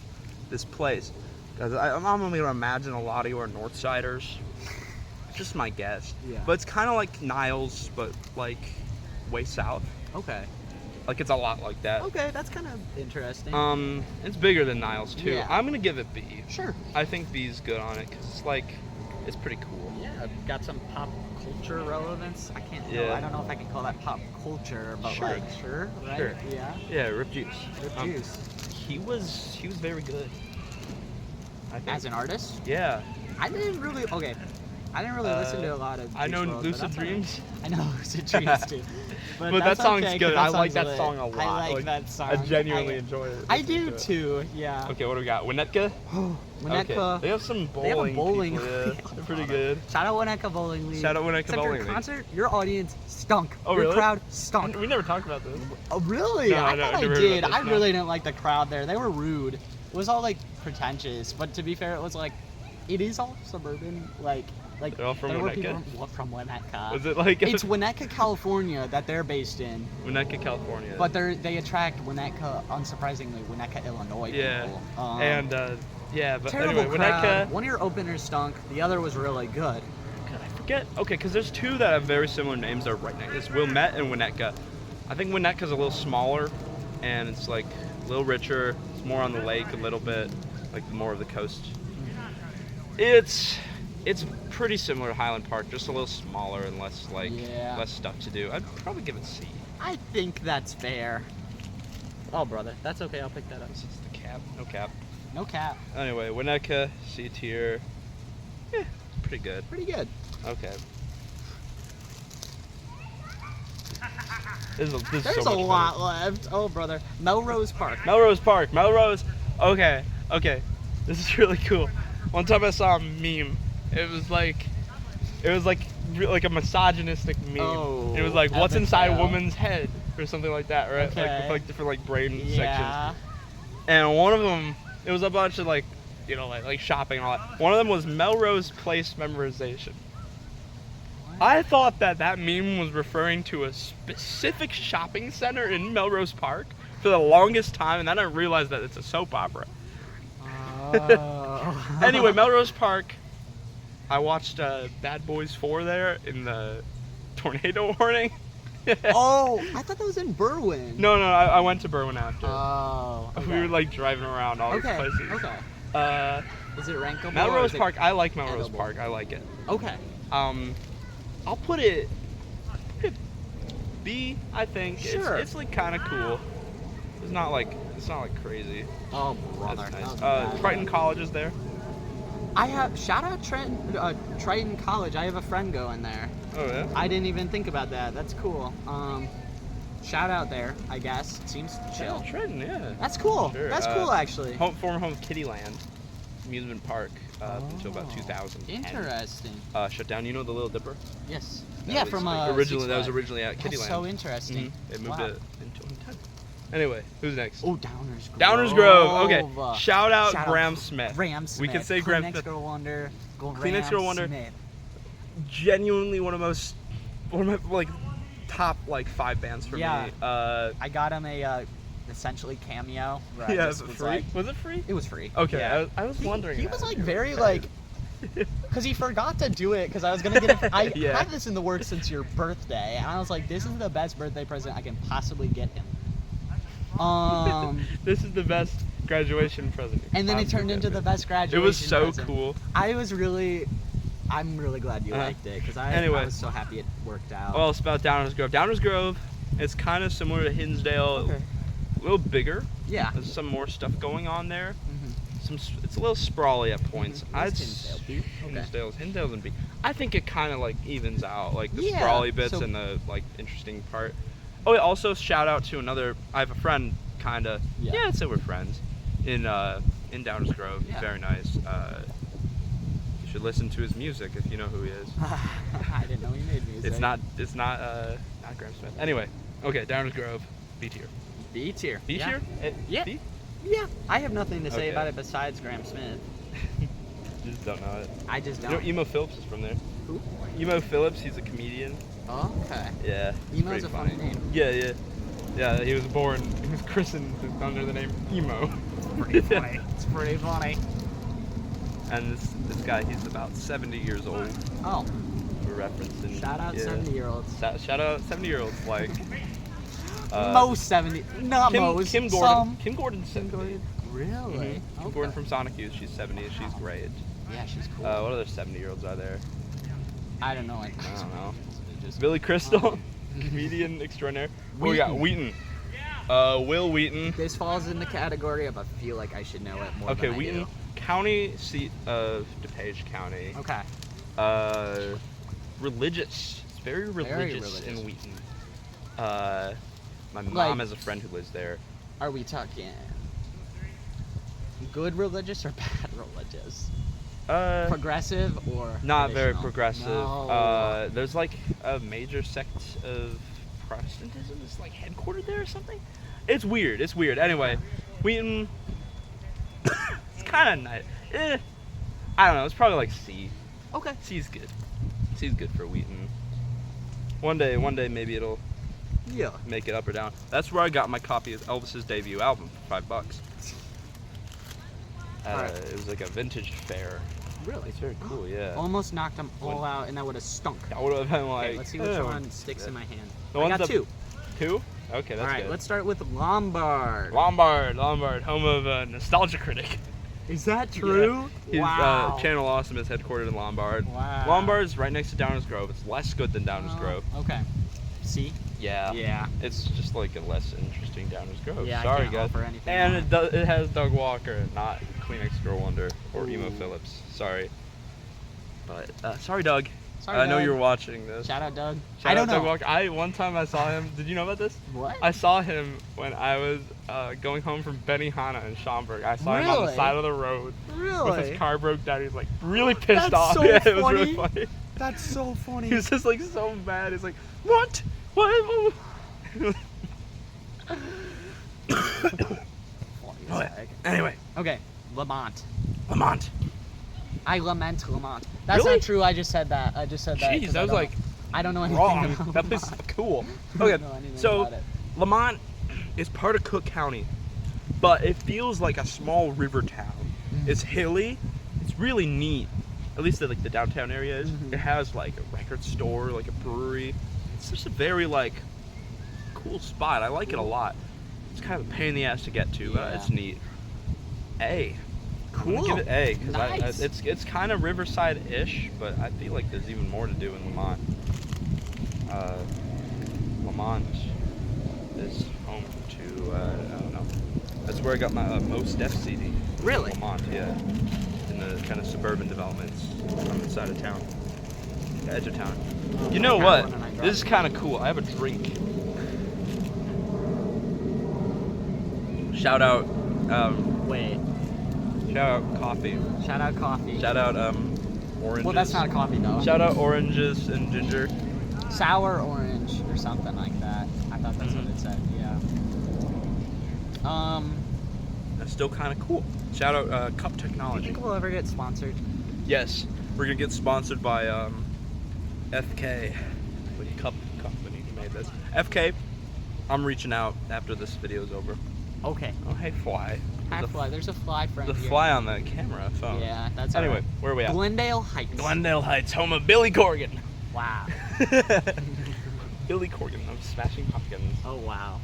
this place because I'm only gonna imagine a lot of you are Northsiders. Just my guess. Yeah. But it's kind of like Niles, but like way south. Okay. Like it's a lot like that. Okay, that's kind of interesting. It's bigger than Niles too. Yeah. I'm gonna give it B. Sure. I think B's good on it because it's like it's pretty cool. Yeah, got some pop culture relevance. I can't. Yeah. No, I don't know if I can call that pop culture, but Sure. like, sure, right? Sure. Yeah. Yeah, Rip Juice. Rip Um, Juice. He was very good. I think. As an artist, Yeah. I didn't really. Okay. I didn't really listen to a lot of. I know Juice WRLD, but Lucid that's all right. Dreams. I know Lucid Dreams too. But that's that song's okay, 'cause good. that I like song's that lit. song a lot. I like that song. I genuinely enjoy it. I do too. Yeah. Okay, what do we got? Winnetka? Winnetka. Okay. They have some They have a bowling. bowling. People, yeah. They're pretty good. Shout out Winnetka Bowling League. Shout out Winnetka Except Bowling your League. concert, your audience stunk. Oh, your really? crowd stunk. We never talked about this. Oh, really? No, I no, thought I I never heard did. about this, I no. really didn't like the crowd there. They were rude. It was all like pretentious, but to be fair, it was like, it is all suburban. Like They're all from there were Winnetka? people from Winnetka. Was it like It's Winnetka, California that they're based in, Winnetka, California? but they attract Winnetka, unsurprisingly, Winnetka, illinois yeah. people. Yeah, but Terrible anyway, crowd. Winnetka. One of your openers stunk. The other was really good. God, I forget. Okay, because there's two that have very similar names that are right next. It's Wilmette and Winnetka. I think Winnetka's a little smaller, and it's like a little richer. It's more on the lake a little bit, like more of the coast. It's pretty similar to Highland Park, just a little smaller and less Yeah. less stuff to do. I'd probably give it C. I think that's fair. Oh, brother, that's okay. I'll pick that up. This is the cap. No cap. No cap. Anyway, Winnetka, C tier. Yeah, pretty good. Pretty good. Okay. There's There's so a much lot left. Oh, brother. Melrose Park. Melrose Park. Melrose. Okay. This is really cool. One time I saw a meme. It was like a misogynistic meme. Oh, It was like, what's epic inside a fail. woman's head or something like that, right? Like Okay. with like different like brain Yeah. sections. And one of them, it was a bunch of like, you know, like shopping and all that. One of them was Melrose Place memorization. I thought that meme was referring to a specific shopping center in Melrose Park for the longest time, and then I realized that it's a soap opera. Oh. Anyway, Melrose Park. I watched Bad Boys 4 there in the tornado warning. Oh, I thought that was in Berwyn. No, I went to Berwyn after. Oh. Okay. We were like driving around all these places. Okay. Is it rankable? or Melrose is it Park. I like Melrose edible? Park. I like it. Okay. I'll put it B. I think Sure. it's like kind of cool. It's not like crazy. Oh, brother. That's that was nice. bad. Triton College is there. I have shout out Triton College. I have a friend going there. Oh yeah. I didn't even think about that. That's cool. Shout out there. I guess it seems chill. Yeah, Triton, yeah. That's cool. Sure, That's cool, actually. Former home of Kittyland amusement park until about 2000. Interesting. Shut down. You know the Little Dipper? Yes. That Yeah, was, from like, originally that was Six Flags. originally at Kittyland. That's so interesting. They moved Wow. it in 2010. Anyway, who's next? Oh, Downers Grove. Downers Grove. Okay. Shout out Graham Smith. Graham Smith. We can say Graham Kleenex Smith. Girl Wonder. Kleenex Girl Wonder. Smith. Genuinely one of my like top like 5 bands for Yeah. me. I got him a essentially cameo. Where I Yeah, just was it was free? like- Was it free? It was free. Okay, Yeah. I was wondering. He that. was like very like, because he forgot to do it. Because I was gonna get him. I Yeah. had this in the works since your birthday, and I was like, this is the best birthday present I can possibly get him. This is the best graduation present. And then it turned into the best It graduation. was so present. cool. I'm really glad you Yeah. liked it because Anyway. I was so happy it worked out. Well, it's about Downers Grove. Downers Grove, it's kind of similar to Hinsdale, Okay. a little bigger. Yeah. There's some more stuff going on there. Mhm. It's a little sprawly at points. What's Hinsdale? B? Okay. Hinsdale's and B. I think it kind of like evens out, like the Yeah, sprawly bits so- and the like interesting part. Oh, yeah, also shout out to another. I have a friend, kind of. Yeah. Yeah, I'd say we're friends. In Downers Grove. Yeah. Very nice. You should listen to his music if you know who he is. I didn't know he made music. It's not Graham Smith. Anyway, okay, Downers Grove, B tier. B tier. B Yeah. tier? Yeah. B? Yeah. I have nothing to say Okay. about it besides Graham Smith. Just don't know it. I just You know, don't. Emo Phillips is from there. Who? Emo Phillips, he's a comedian. Oh, okay. Yeah. Emo's pretty a funny name. Yeah. Yeah, he was christened under the name Emo. Pretty funny. It's pretty funny. And this guy, he's about 70 years old. Oh, For referencing. shout out yeah. 70-year-olds. Shout out 70-year-olds like. Most 70. Not most. Kim Gordon. Some. Kim Gordon's 70. Really? Mhm. Kim Okay. Gordon from Sonic Youth. She's 70. She's great. Yeah, she's cool. What other 70-year-olds are there? I don't know. I don't know. Just, Billy Crystal, comedian extraordinaire. Oh, we got Wheaton. Will Wheaton. This falls in the category of I feel like I should know it more Okay, than I Wheaton, do. county seat of DuPage County. Okay. Religious. It's very religious in religious. Wheaton. My mom Like- has a friend who lives there. Are we talking good religious or bad religious? Progressive or Not very traditional? progressive. No. There's like a major sect of Protestantism is like headquartered there or something. It's weird. Anyway, Wheaton. It's kind of nice. I don't know. It's probably like C. Okay. C's good. C's good for Wheaton. One day maybe it'll Yeah. make it up or down. That's where I got my copy of Elvis's debut album for $5. Alright. It was like a vintage fair. Really? It's very cool, yeah. Almost knocked them all out, and that would have stunk. That would have been like. Okay, let's see which one sticks in my hand. The I ones got that- 2. 2? Okay, that's All right, good. let's start with Lombard. Lombard, home of Nostalgia Critic. Is that true? His Wow. Channel Awesome is headquartered in Lombard. Wow. Lombard's right next to Downers Grove. It's less good than Downers Oh, Grove. Okay. See? Yeah. Yeah. It's just like a less interesting Downers Grove. Yeah, I Sorry, can't guys. offer anything And more. it has Doug Walker, not Kleenex Girl Wonder or Emo Ooh. Phillips. Sorry. But sorry, Doug. Sorry, I know Doug. you're watching this. Shout out, Doug. Shout I out don't Doug know. Walker. One time I saw him. Did you know about this? What? I saw him when I was going home from Benihana in Schaumburg. I saw him on the Really? side of the road. Really? With his car broke down. He's like really pissed That's off. so Yeah, it was really funny. funny. That's so funny. He was just like so mad. He's like, what? What? Anyway, Okay, Lamont. Lamont. I lament Lamont. That's Really? not true. I just said that. I just said that. Jeez, 'cause that was like I don't know anything wrong. about That place is Lamont. cool. I don't Okay, know anything so about it. Lamont is part of Cook County, but it feels like a small river town. It's hilly. It's really neat. At least like the downtown area is. Mhm. It has like a record store, like a brewery. It's just a very like cool spot. I like it a lot. It's kind of a pain in the ass to get to, but Yeah. it's neat. A. I'm gonna Cool. give it A because Nice. it's kind of Riverside-ish, but I feel like there's even more to do in Lamont. Lamont is home to I don't know. That's where I got my Most Def CD. Really? Lamont, yeah. In the kind of suburban developments on the side of town, the edge of town. You know kinda what? wanna night drive. This is kind of cool. I have a drink. Shout out. Wait. Shout out coffee. Shout out coffee. Shout out oranges. Well, that's not a coffee though. Shout out oranges and ginger. Sour orange or something like that. I thought that's Mhm. what it said. Yeah. That's still kind of cool. Shout out Cup Do you Technology. think we'll ever get sponsored? Yes, we're gonna get sponsored by FK, the cup company who made this. FK, I'm reaching out after this video is over. Okay. Oh hey fly. Hi, There's a- fly. There's a fly friend The here. fly on the camera phone. Yeah, that's Anyway, alright. where are we at? Glendale Heights. Glendale Heights, home of Billy Corgan. Wow. Billy Corgan of Smashing Pumpkins. Oh wow.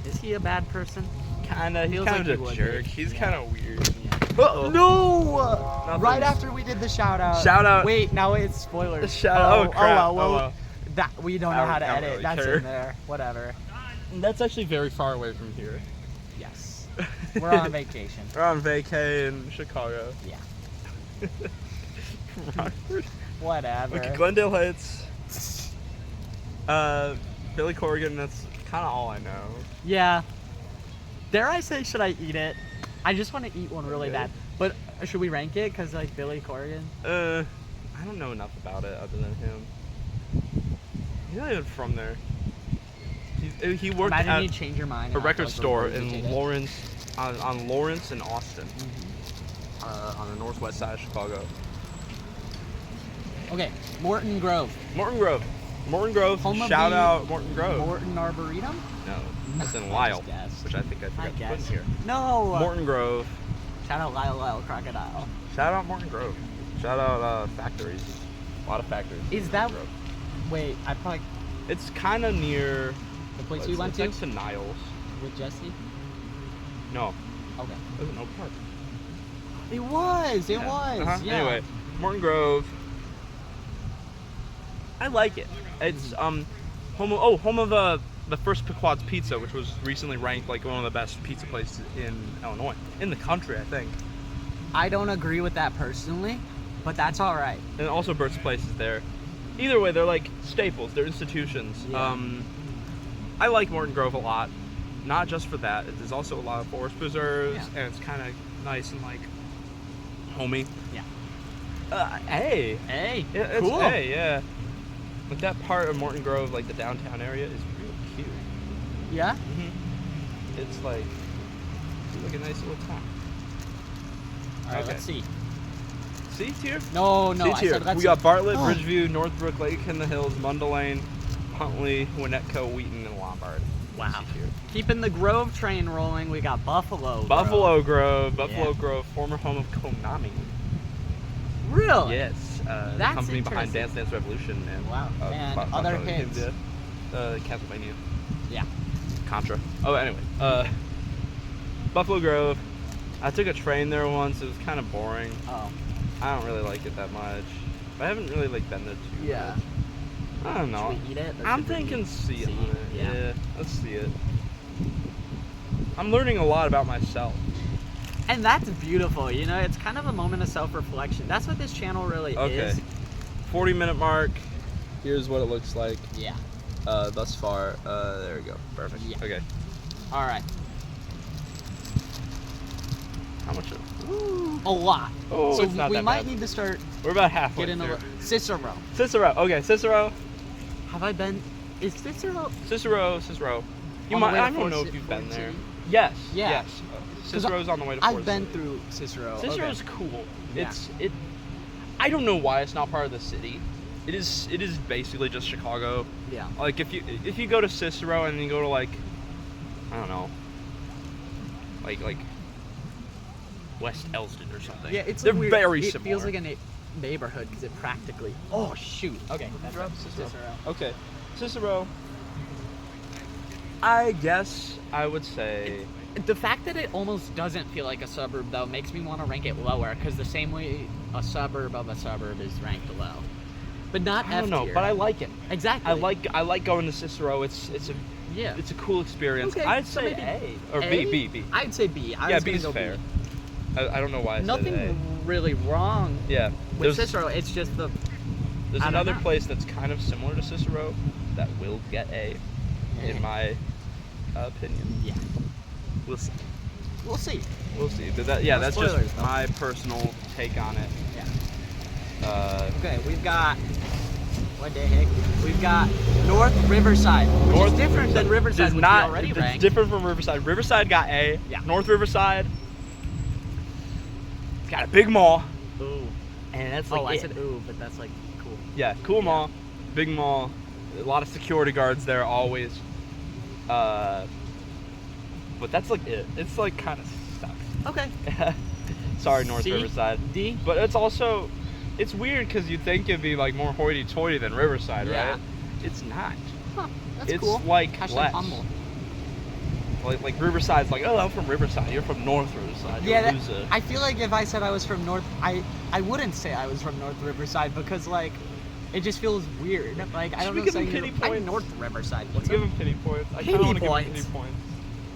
Is he a bad person? Kinda. He's Feels kind like of he a would jerk. be. He's Yeah. kind of weird. Yeah. Uh-oh. No! Nothing. Right after we did the shout out. Shout out. Wait, now it's spoilers. Oh crap. well, Oh, well. that we don't know I how to don't edit. really That's care. in there. Whatever. That's actually very far away from here. Yes. We're on vacation. We're on vacay in Chicago. Yeah. Rockford. Whatever. Okay, Glendale Heights. Billy Corgan. That's kind of all I know. Yeah. Dare I say, should I eat it? I just want to eat one really Okay. bad. But should we rank it? Because, like, Billy Corgan? I don't know enough about it other than him. He's not even from there. He worked Imagine at you change your mind. a and record also store regurgitate in it. Lawrence, on Lawrence and Austin, Mhm. on the northwest side of Chicago. Okay, Morton Grove. Morton Grove. Morton Grove. Home of Shout the out Morton Grove. Morton Arboretum? No, that's in I Lyle, just guessed. which I think I I forgot to put guess. in here. No! Morton Grove. Shout out Lyle Crocodile. Shout out Morton Grove. Shout out factories. A lot of factories. in Is that- Morton Grove. Wait, I probably. It's kind of near. The place it's- we went it's to? next to Niles. With Jesse? No, Okay. it was an Oak Park. It was! It Yeah. was! Uh-huh. Yeah. Anyway, Morton Grove. I like it. It's home of the first Pequod's Pizza, which was recently ranked like one of the best pizza places in Illinois, in the country, I think. I don't agree with that personally, but that's alright. And also Bert's Place is there. Either way, they're like staples. They're institutions. Yeah. I like Morton Grove a lot, not just for that. There's also a lot of forest preserves, Yeah. and it's kind of nice and like homey. Yeah. Hey. Hey! Yeah, it's cool! hey, yeah. Like that part of Morton Grove, like the downtown area, is real cute. Yeah? It's like a nice little town. Alright, Okay. let's see. C tier? No, C I tier. said let's We got see. Bartlett, Oh. Bridgeview, Northbrook, Lake in the Hills, Mundelein, Huntley, Winnetka, Wheaton, and Lombard. Wow. C tier. Keeping the Grove train rolling, we got Buffalo. Buffalo Grove. Buffalo Yeah. Grove, former home of Konami. Really? Yes. The That's company behind interesting. Dance Dance Revolution and Wow. And bunch other of hits. games, yeah. Castlevania. Yeah. Contra. Oh, anyway. Buffalo Grove. I took a train there once. It was kind of boring. Oh. I don't really like it that much. I haven't really like been there too Yeah. much. I don't know. Should we eat it? Or I'm should we thinking see it see? on it. Yeah. Yeah, let's see it. I'm learning a lot about myself. And that's beautiful, you know, it's kind of a moment of self-reflection. That's what this channel really Okay. is. 40-minute mark. Here's what it looks like Yeah. thus far. There we go. Perfect. Yeah. Okay. All right. How much? A lot. Oh, so it's not we that might bad. need to start We're about halfway getting through. Cicero. Cicero. Okay, Cicero. Have I been? Is Cicero? Cicero. You On the might. way to I don't Fort know if Ci- you've Fort been there. City? Yes. Yeah. Yes. Cicero's on the way to Fort I've been City. through Cicero. Cicero's Okay. cool. Yeah. It. I don't know why it's not part of the city. It is basically just Chicago. Yeah. Like if you go to Cicero and then you go to like, I don't know, like West Elston or something. Yeah, it's they're weird. very It similar. feels like a neighborhood because it practically. Oh shoot. Okay. That's right. Cicero. Okay, Cicero. I guess I would say The fact that it almost doesn't feel like a suburb though makes me want to rank it lower because the same way a suburb of a suburb is ranked low, but not I don't F know, tier. but I like it. Exactly. I like going to Cicero. It's Yeah. a cool experience. Okay, I'd so say maybe A or A? B. I'd say B. I Yeah, was gonna B's go fair. B. I don't know why I Nothing said really wrong A. Yeah. with Cicero. It's just the. There's I don't another know. place that's kind of similar to Cicero that will get A, in my opinion. Yeah. We'll see. We'll see. We'll see. But that's spoilers, just though. my personal take on it. Yeah. Okay, we've got. What the heck? We've got North Riverside, which is different than Riverside, Does which not, we already it's ranked. different from Riverside. Riverside got A. Yeah. North Riverside. It's got a big mall. Ooh. And that's like Oh, I it. said ooh, but that's like cool. Yeah, cool mall, big mall, a lot of security guards there always. But that's like it. It's like kind of sucks. Okay. Sorry, North C? Riverside. D. But it's also, it's weird because you'd think it'd be like more hoity-toity than Riverside, Yeah. right? It's not. Huh, that's It's cool. like Hashtag less. humble. Like Riverside's like, oh, I'm from Riverside. You're from North Riverside. You're Yeah, a loser. I feel like if I said I was from North, I wouldn't say I was from North Riverside because like, it just feels weird. Like I Should don't we know give him saying pity I'm points? North Riverside. Let's What's give up? him pity points. I Pity kind of want to give him points? pity points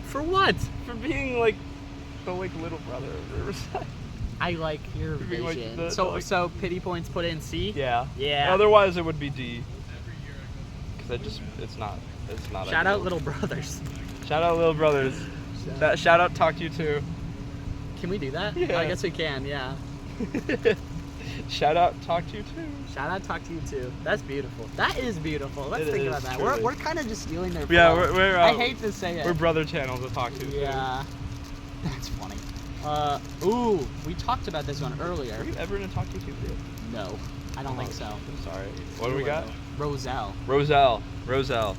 For what? for being like the little brother of Riverside. I like your Being, like, vision. the- so like- so pity points put in C. Yeah. Yeah. Otherwise, it would be D. Because it's not. Shout ideal. out Little Brothers. Shout out Little Brothers. Shout out Talk to You Too. Can we do that? Yeah. I guess we can. Yeah. Shout out Talk to You Too. Shout out Talk to You Too. That's beautiful. That is beautiful. Let's It think is, about that. truly. We're kind of just stealing their. Yeah, flow. we're I hate to say it. We're brother channels to Talk to You Too. Yeah. That's funny. Ooh, we talked about this one earlier. Are you ever in a Talk to You Too video? No, I don't think so. I'm sorry. What do we got? Roselle. Roselle.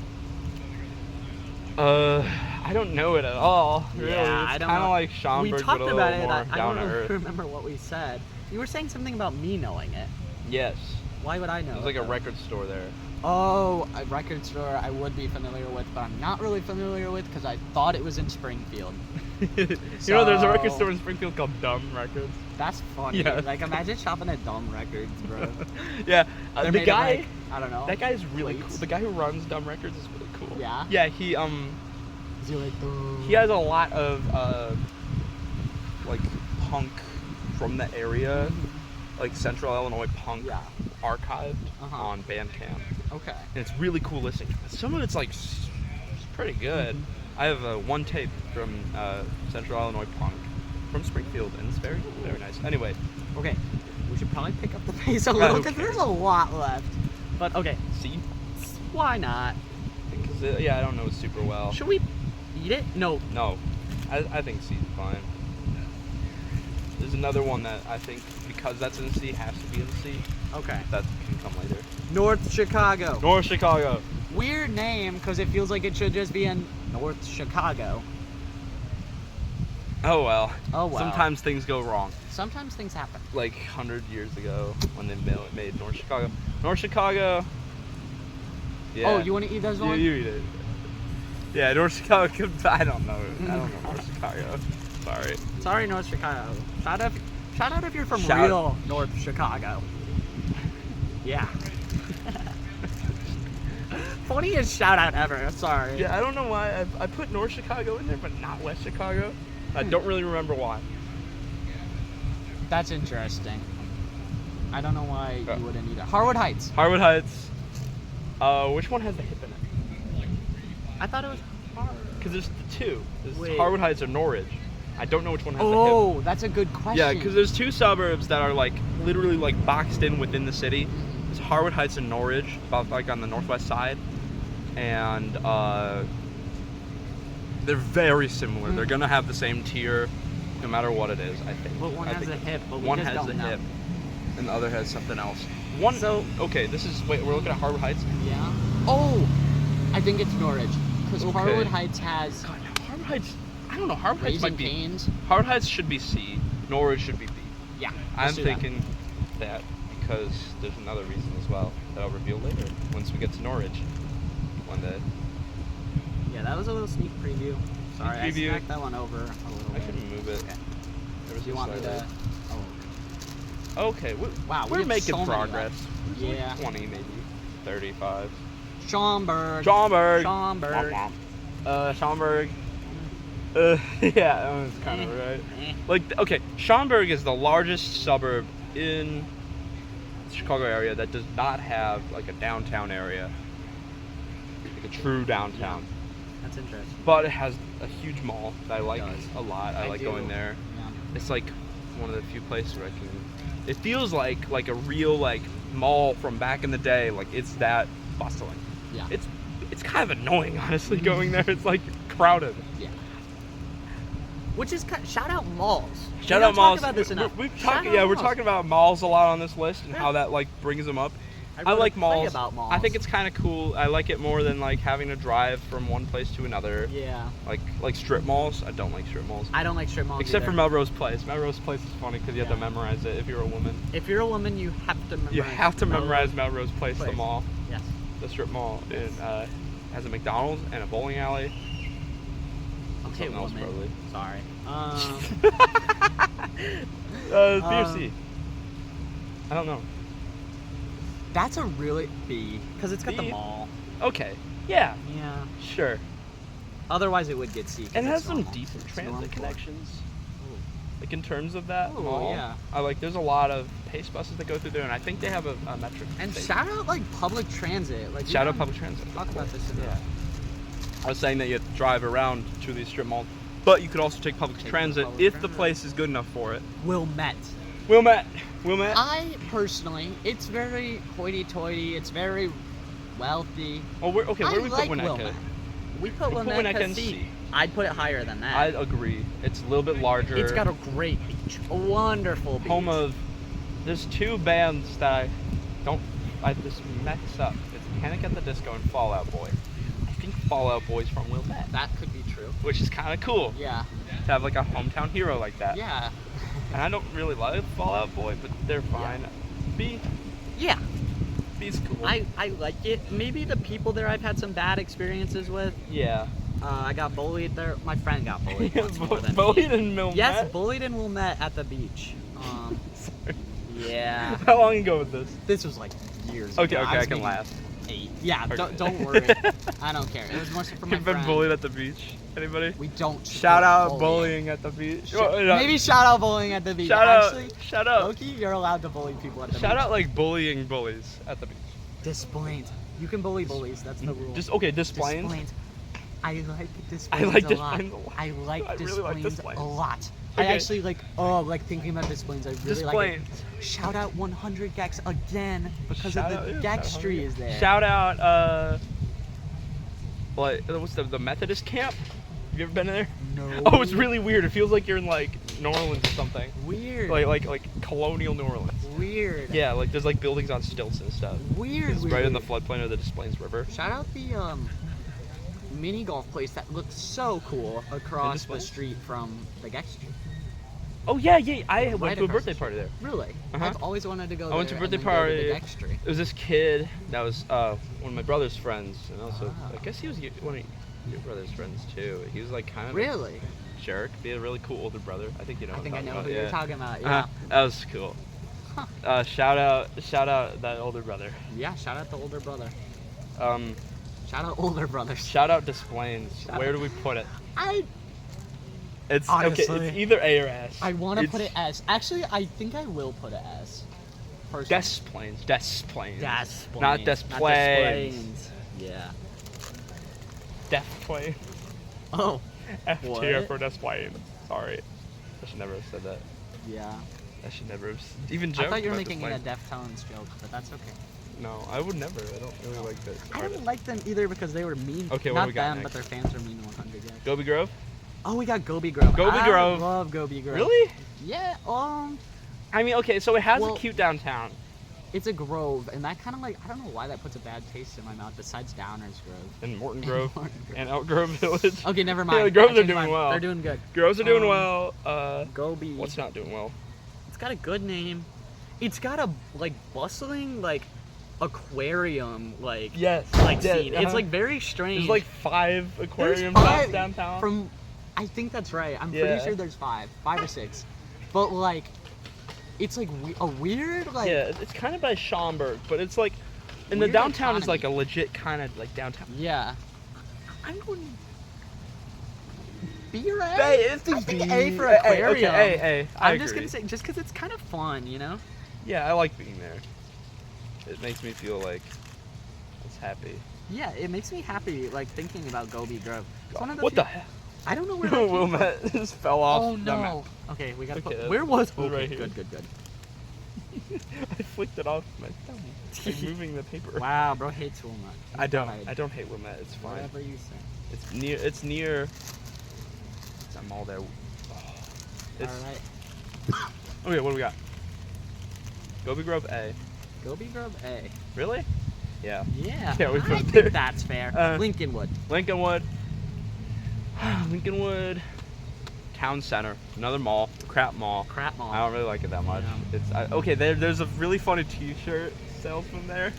I don't know it at all. Really. Yeah, I It's don't kind of know. like Schaumburg, We but talked a about little it. more I down don't to really earth. remember what we said. You were saying something about me knowing it. Yes. Why would I know? There's like it, a though? record store there. Oh, a record store I would be familiar with, but I'm not really familiar with because I thought it was in Springfield. You know, there's a record So- store in Springfield called Dumb Records. That's funny. Yeah. Like, imagine shopping at Dumb Records, bro. Yeah, They're the made of, guy. like, I don't know. That guy is really cool. plates. The guy who runs Dumb Records is really cool. Yeah? Yeah, Is he like, he has a lot of like punk from the area, like Central Illinois punk Yeah. archived Uh-huh. on Bandcamp, Okay. and it's really cool listening. Some of it's like pretty good. I have one tape from Central Illinois punk from Springfield, and it's very very nice. Anyway, Okay. We should probably pick up the pace a who little because cares? there's a lot left. But okay, see, why not? because I don't know it super well. Should we eat it? No. No, I think C's fine. There's another one that I think, because that's in C, has to be in C. Okay. That can come later. North Chicago. North Chicago. Weird name because it feels like it should just be in North Chicago. Oh well. Oh well. Sometimes things go wrong. Sometimes things happen. Like 100 years ago when they made North Chicago. North Chicago. Yeah. Oh, you want to eat those ones? You eat it. Yeah, North Chicago. I don't know. North Chicago. Sorry. Sorry, North Chicago. Shout out if you're from Shout- real North Chicago. Yeah. Funniest shout out ever. Sorry. Yeah, I don't know why I put North Chicago in there, but not West Chicago. I don't really remember why. That's interesting. I don't know why Oh. you wouldn't either. Harwood Heights. Harwood Heights. Which one has the hip in it? I thought it was Harwood. Because there's the two. There's Wait. Harwood Heights or Norwich. I don't know which one has the hip. Oh, that's a good question. Yeah, because there's two suburbs that are like literally like boxed in within the city. There's Harwood Heights and Norwich, about like on the northwest side, and they're very similar. They're gonna have the same tier, no matter what it is. I think. But one I has think a hip, but we one just has don't the know. hip, and the other has something else. One. So- okay, this is wait. We're looking at Harwood Heights. Yeah. Oh, I think it's Norwich because Okay. Harwood Heights has God, Harwood Heights. I don't know. Harwood Heights Raising might be. Cane's. Harwood Heights should be C. Norwich should be B. Yeah. I'm let's do that. thinking that because there's another reason as well that I'll reveal later once we get to Norwich one day. Yeah, that was a little sneak preview. Sorry, I preview. smacked that one over a little I bit. can move it. Okay. Ever Do you so want me slightly. to? Oh. Okay, Wow, we we're have making so many progress. left. There's Yeah. like 20 maybe, 35. Schaumburg. Schaumburg. Schaumburg. Schaumburg. Yeah, that one's kind of right. Eh. Like, okay, Schaumburg is the largest suburb in the Chicago area that does not have like a downtown area, like a true downtown. That's interesting. But it has a huge mall that I like does. a lot. I like do. going there. Yeah. It's like one of the few places where I can. It feels like a real like mall from back in the day. Like it's that bustling. Yeah. It's kind of annoying, honestly, going there. It's like crowded. Yeah. Which is shout out malls. Shout We out don't malls. Talk about this enough. We're Shout talking, out yeah, we're malls. talking about malls a lot on this list and how that like brings them up. I wrote a like play malls. about malls. I think it's kind of cool. I like it more than like having to drive from one place to another. Yeah. Like strip malls. I don't like strip malls. I don't like strip malls Except for either. Melrose Place. Melrose Place is funny because you have to Yeah. memorize it if you're a woman. If you're a woman, you have to memorize. You have to memorize Melrose Place, the mall, Yes. the strip mall. It has a McDonald's and a bowling alley. Okay, Something else, woman. probably. Sorry. B or C? I don't know. That's a really B because it's got the B? mall. Okay. Yeah. Yeah. Sure. Otherwise, it would get C. 'cause And it has it's some normal. decent It's transit normal. connections. Ooh. Like in terms of that Ooh, mall. yeah. I like. There's a lot of pace buses that go through there, and I think they have a metric. And station. shout out like public transit. Like we Shout out don't public transit. Talk about this Yeah. enough. I was saying that you have to drive around to these strip malls, but you could also take public Take the transit public if the transit. place is good enough for it. Wilmette. Wilmette. Wilmette. I personally, it's very hoity-toity. It's very wealthy. Oh, where do we I put like Winnetka? Wilmette. We put We put Wilmette Winnetka at in C. C. I'd put it higher than that. I agree. It's a little bit larger. It's got a great beach, a wonderful beach. home of. There's two bands that I just mix up. It's Panic at the Disco and Fall Out Boy. I think Fall Out Boy's from Wilmette, That could be true. which is kind of cool Yeah. to have like a hometown hero like that. Yeah. And I don't really love Fall Out Boy, but they're fine. B. Yeah. B's cool. I like it. Maybe the people there I've had some bad experiences with. Yeah. I got bullied there. My friend got bullied once more than Bullied me. in Wilmette? Yes, bullied in Wilmette at the beach. Sorry. Yeah. How long ago was this? This was like years Okay, ago. okay, I was can maybe laugh. 8. Yeah, Okay. don't worry. I don't care. It was mostly for my You've been friend. bullied at the beach? Anybody? We don't Shout support out bullying at the beach. Oh, no. Maybe shout out bullying at the beach. Shout Actually, out. Shout out. Loki, you're allowed to bully people at the beach. Shout out like bullying bullies at the beach. Displays. You can bully bullies. That's the rule. Just okay, displays. Displays. I like displays. I like a lot. displays a lot. I like I really displays like displays. a lot. I Okay. actually like thinking about displays. I really like it. Displays. Shout out 100 Gex again because Shout of out- the yeah, Gex shout out tree 100. is there. Shout out what's the Methodist camp? Have you ever been there? No. Oh, it's really weird. It feels like you're in like New Orleans or something. Weird. Like colonial New Orleans. Weird. Yeah, like there's like buildings on stilts and stuff. Weird. It's weird, right in the weird. floodplain of the Des Plaines River. Shout out the mini golf place that looks so cool across the Plaines? street from the Gex tree. Oh yeah, I went Right to a across birthday the party there. Really? Uh-huh. I've always wanted to go there. I went to a birthday and then go to party. the Gex tree. It was this kid that was one of my brother's friends, and also Ah. I guess he was one of your brother's friends too. He was like kind of Really? a jerk, be a really cool older brother. I think you know. I what think I I'm know talking who about, you're yeah. talking about. Yeah. That was cool. Huh. Shout out that older brother. Yeah. Shout out the older brother. Shout Shout out older brothers. out Des Plaines. Shout Where out- do we put it? It's okay. Honestly, It's either A or S. I want to It's- put it as. Actually, I think I will put it as. person. Des Plaines. Des Plaines. Des Not Des Plaines. Plaines. Yeah. Des Plaines. Oh. F What? tier for Des Plaines. Sorry. I should never have said that. Yeah. I should never have even joked I thought you were about making Des it a Plaines. Deftones joke, but that's okay. No, I would never. I don't really like this. I don't like them either because they were mean. Okay, what Not do we got them, next? but their fans are mean to 100. Yeah. Gobi Grove? Oh, we got Gobi Grove. Gobi Grove. I love Gobi Grove. Really? Yeah. I mean, okay, so it has Well- a cute downtown. It's a grove, and that kind of like I don't know why that puts a bad taste in my mouth. Besides Downers Grove. And Morton Grove Morton Grove. and Elk Grove Village. Okay, never mind. Yeah, the Groves I are changed doing mine. well. They're doing good. Groves are doing Um, well. Gobi. What's not doing well? It's got a good name. It's got a like bustling like aquarium like Yes. scene. It's like very strange. There's like 5 There's aquarium 5 shops downtown. From, I think that's right. I'm Yeah. pretty sure there's 5 or 6. But like, it's like a weird like. Yeah, it's kind of by Schaumburg, but it's like, and the Weird downtown is economy. like a legit kind of like downtown. Yeah. I'm going. B or A? Hey, it's I think B. A for Hey, aquarium. okay, hey, I I'm just agree. gonna say just because it's kind of fun, you know. Yeah, I like being there. It makes me feel like it's happy. Yeah, it makes me happy like thinking about Gobi Grove. It's one of What few- the heck? I don't know where that came from. Wilmette just fell off Oh the map. no. Okay, we gotta Okay, put. Where was? it was Okay, right here. good. I flicked it off my thumb. Like moving the paper. Wow, bro hates Wilmot. I don't hate Wilmette. It's fine. Whatever you say. It's near. I'm all there. Oh, it's, All right. Okay, what do we got? Gobi Grove A. Gobi Grove A. Really? Yeah. Yeah. Yeah, we I put it think there. that's fair. Lincolnwood. Lincolnwood. Lincolnwood. Town Center. Another mall. Crap mall. Crap mall. I don't really like it that much. Yeah. It's okay. There's a really funny T-shirt salesman there,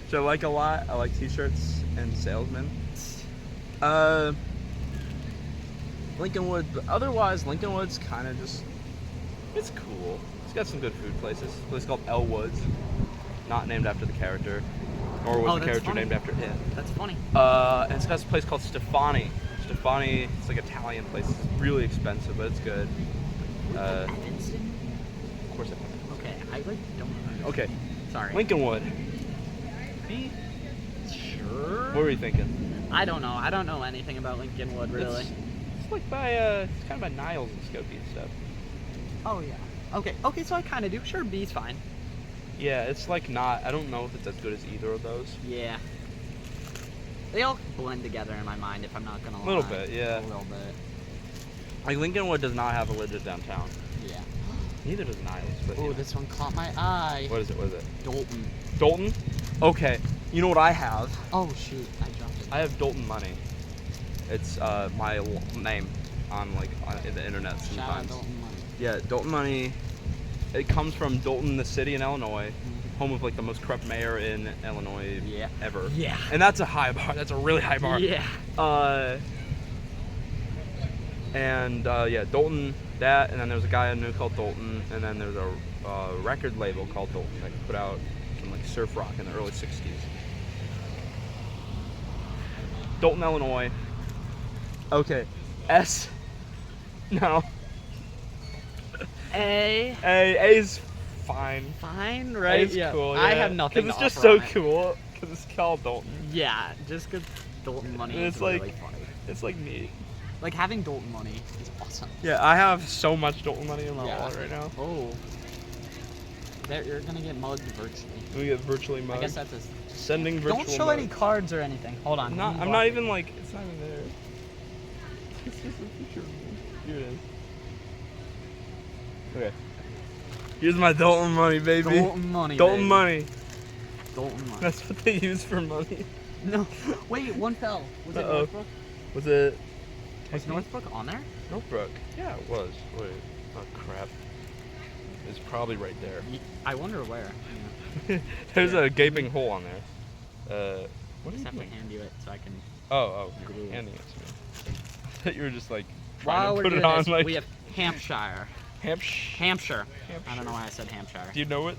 which I like a lot. I like T-shirts and salesmen. Lincolnwood, but otherwise Lincolnwood's kind of just, it's cool. It's got some good food places. A place called Elwood's, not named after the character, or was the that's character funny. named after it. That's funny. And it's got this place called Stefani. Stefani, it's like Italian place. It's really expensive, but it's good. Evanston? Of course I Okay, I like don't know. Okay, Sorry. Lincolnwood. B? Sure. What were you thinking? I don't know. I don't know anything about Lincolnwood really. It's like by, it's kind of by Niles and Skokie and stuff. Oh yeah. Okay, so I kind of do. Sure, B's fine. Yeah, it's like not, I don't know if it's as good as either of those. Yeah. They all blend together in my mind, if I'm not gonna lie. A little bit, yeah. A little bit. Like Lincolnwood does not have a legit downtown. Yeah. Neither does Niles. But, Oh, you know. this one caught my eye. What is it? What is it? Dalton. Dalton? Okay. You know what I have? Oh shoot, I dropped it. I have Dalton money. It's my name on in the internet Shout out sometimes. Dalton Money. Yeah, Dalton money. It comes from Dalton, the city in Illinois, home of like the most corrupt mayor in Illinois Yeah. ever. Yeah. And that's a high bar. That's a really high bar. Yeah. Yeah, Dalton, that, and then there's a guy I knew called Dalton, and then there's a record label called Dalton that put out some like surf rock in the early 60s. Dalton, Illinois. Okay. S. No. A's fine. Fine, right? A's yeah. cool. I yeah. have nothing. Because to it's just offer so on it. cool. Because it's called Dalton. Yeah, just because Dalton Money And is it's like- really funny. It's like neat. Like having Dalton Money is awesome. Yeah, I have so much Dalton money in my Yeah. wallet right now. Oh. You're gonna get mugged virtually. We get virtually mugged. I guess that's a. Sending virtual Don't show mug. any cards or anything. Hold on. I'm not even like, it's not even there. It's just a picture of me. Here it is. Okay. Here's my Dalton money, baby. Dalton Money. Dalton baby. money. Dalton Money. That's what they use for money. No. Wait, one fell. Was it Uh-oh. Northbrook? Was it? Was Northbrook on there? Northbrook. Yeah, it was. Wait. Oh, crap. It's probably right there. I wonder where. There's Yeah. a gaping hole on there. What I is just have to doing? hand you it so I can. Oh, Glue. you're handing it to me. I thought you were just like While trying we're to put doing it on this, like we have Hampshire. Hampshire. I don't know why I said Hampshire. Do you know it?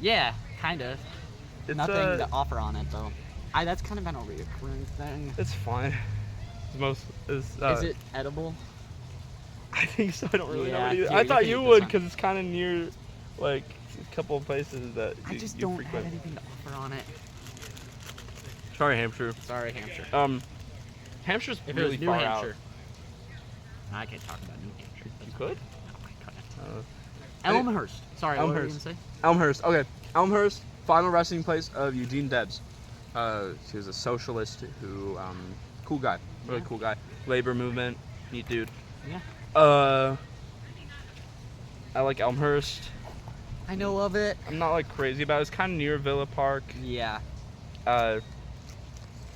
Yeah, kind of. It's Nothing to offer on it though. That's kind of been a recurring thing. It's fine. Is it edible? I think so. I don't really know. Yeah, What either. here, I you thought can you eat this would one. because it's kind of near, like a couple of places that I just you don't frequent. have anything to offer on it. Sorry, Hampshire. Sorry, Hampshire. Hampshire's If really it was New far Hampshire. I can't talk about New Hampshire. You could? No, I couldn't. Uh, Elmhurst. Sorry, what were you Elmhurst. going to say? Elmhurst. Okay, Elmhurst, final resting place of Eugene Debs. He was a socialist who, cool guy, really Yeah. cool guy. Labor movement, neat dude. Yeah. I like Elmhurst. I know of it. I'm not like crazy about it. It's kind of near Villa Park. Yeah. Uh,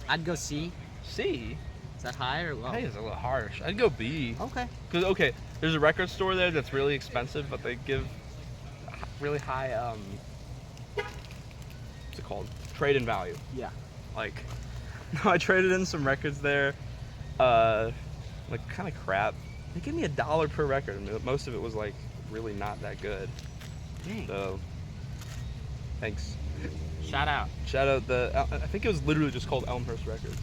I'd go C. C. Is that high or low? I think it's a little harsh. I'd go B. Okay. Cause okay, there's a record store there that's really expensive, but they give really high what's it called? Trade-in value. Yeah. Like, no, I traded in some records there, like kind of crap. They gave me $1 per record, and most of it was like really not that good. Dang. So, thanks. Shout out. Shout out I think it was literally just called Elmhurst Records.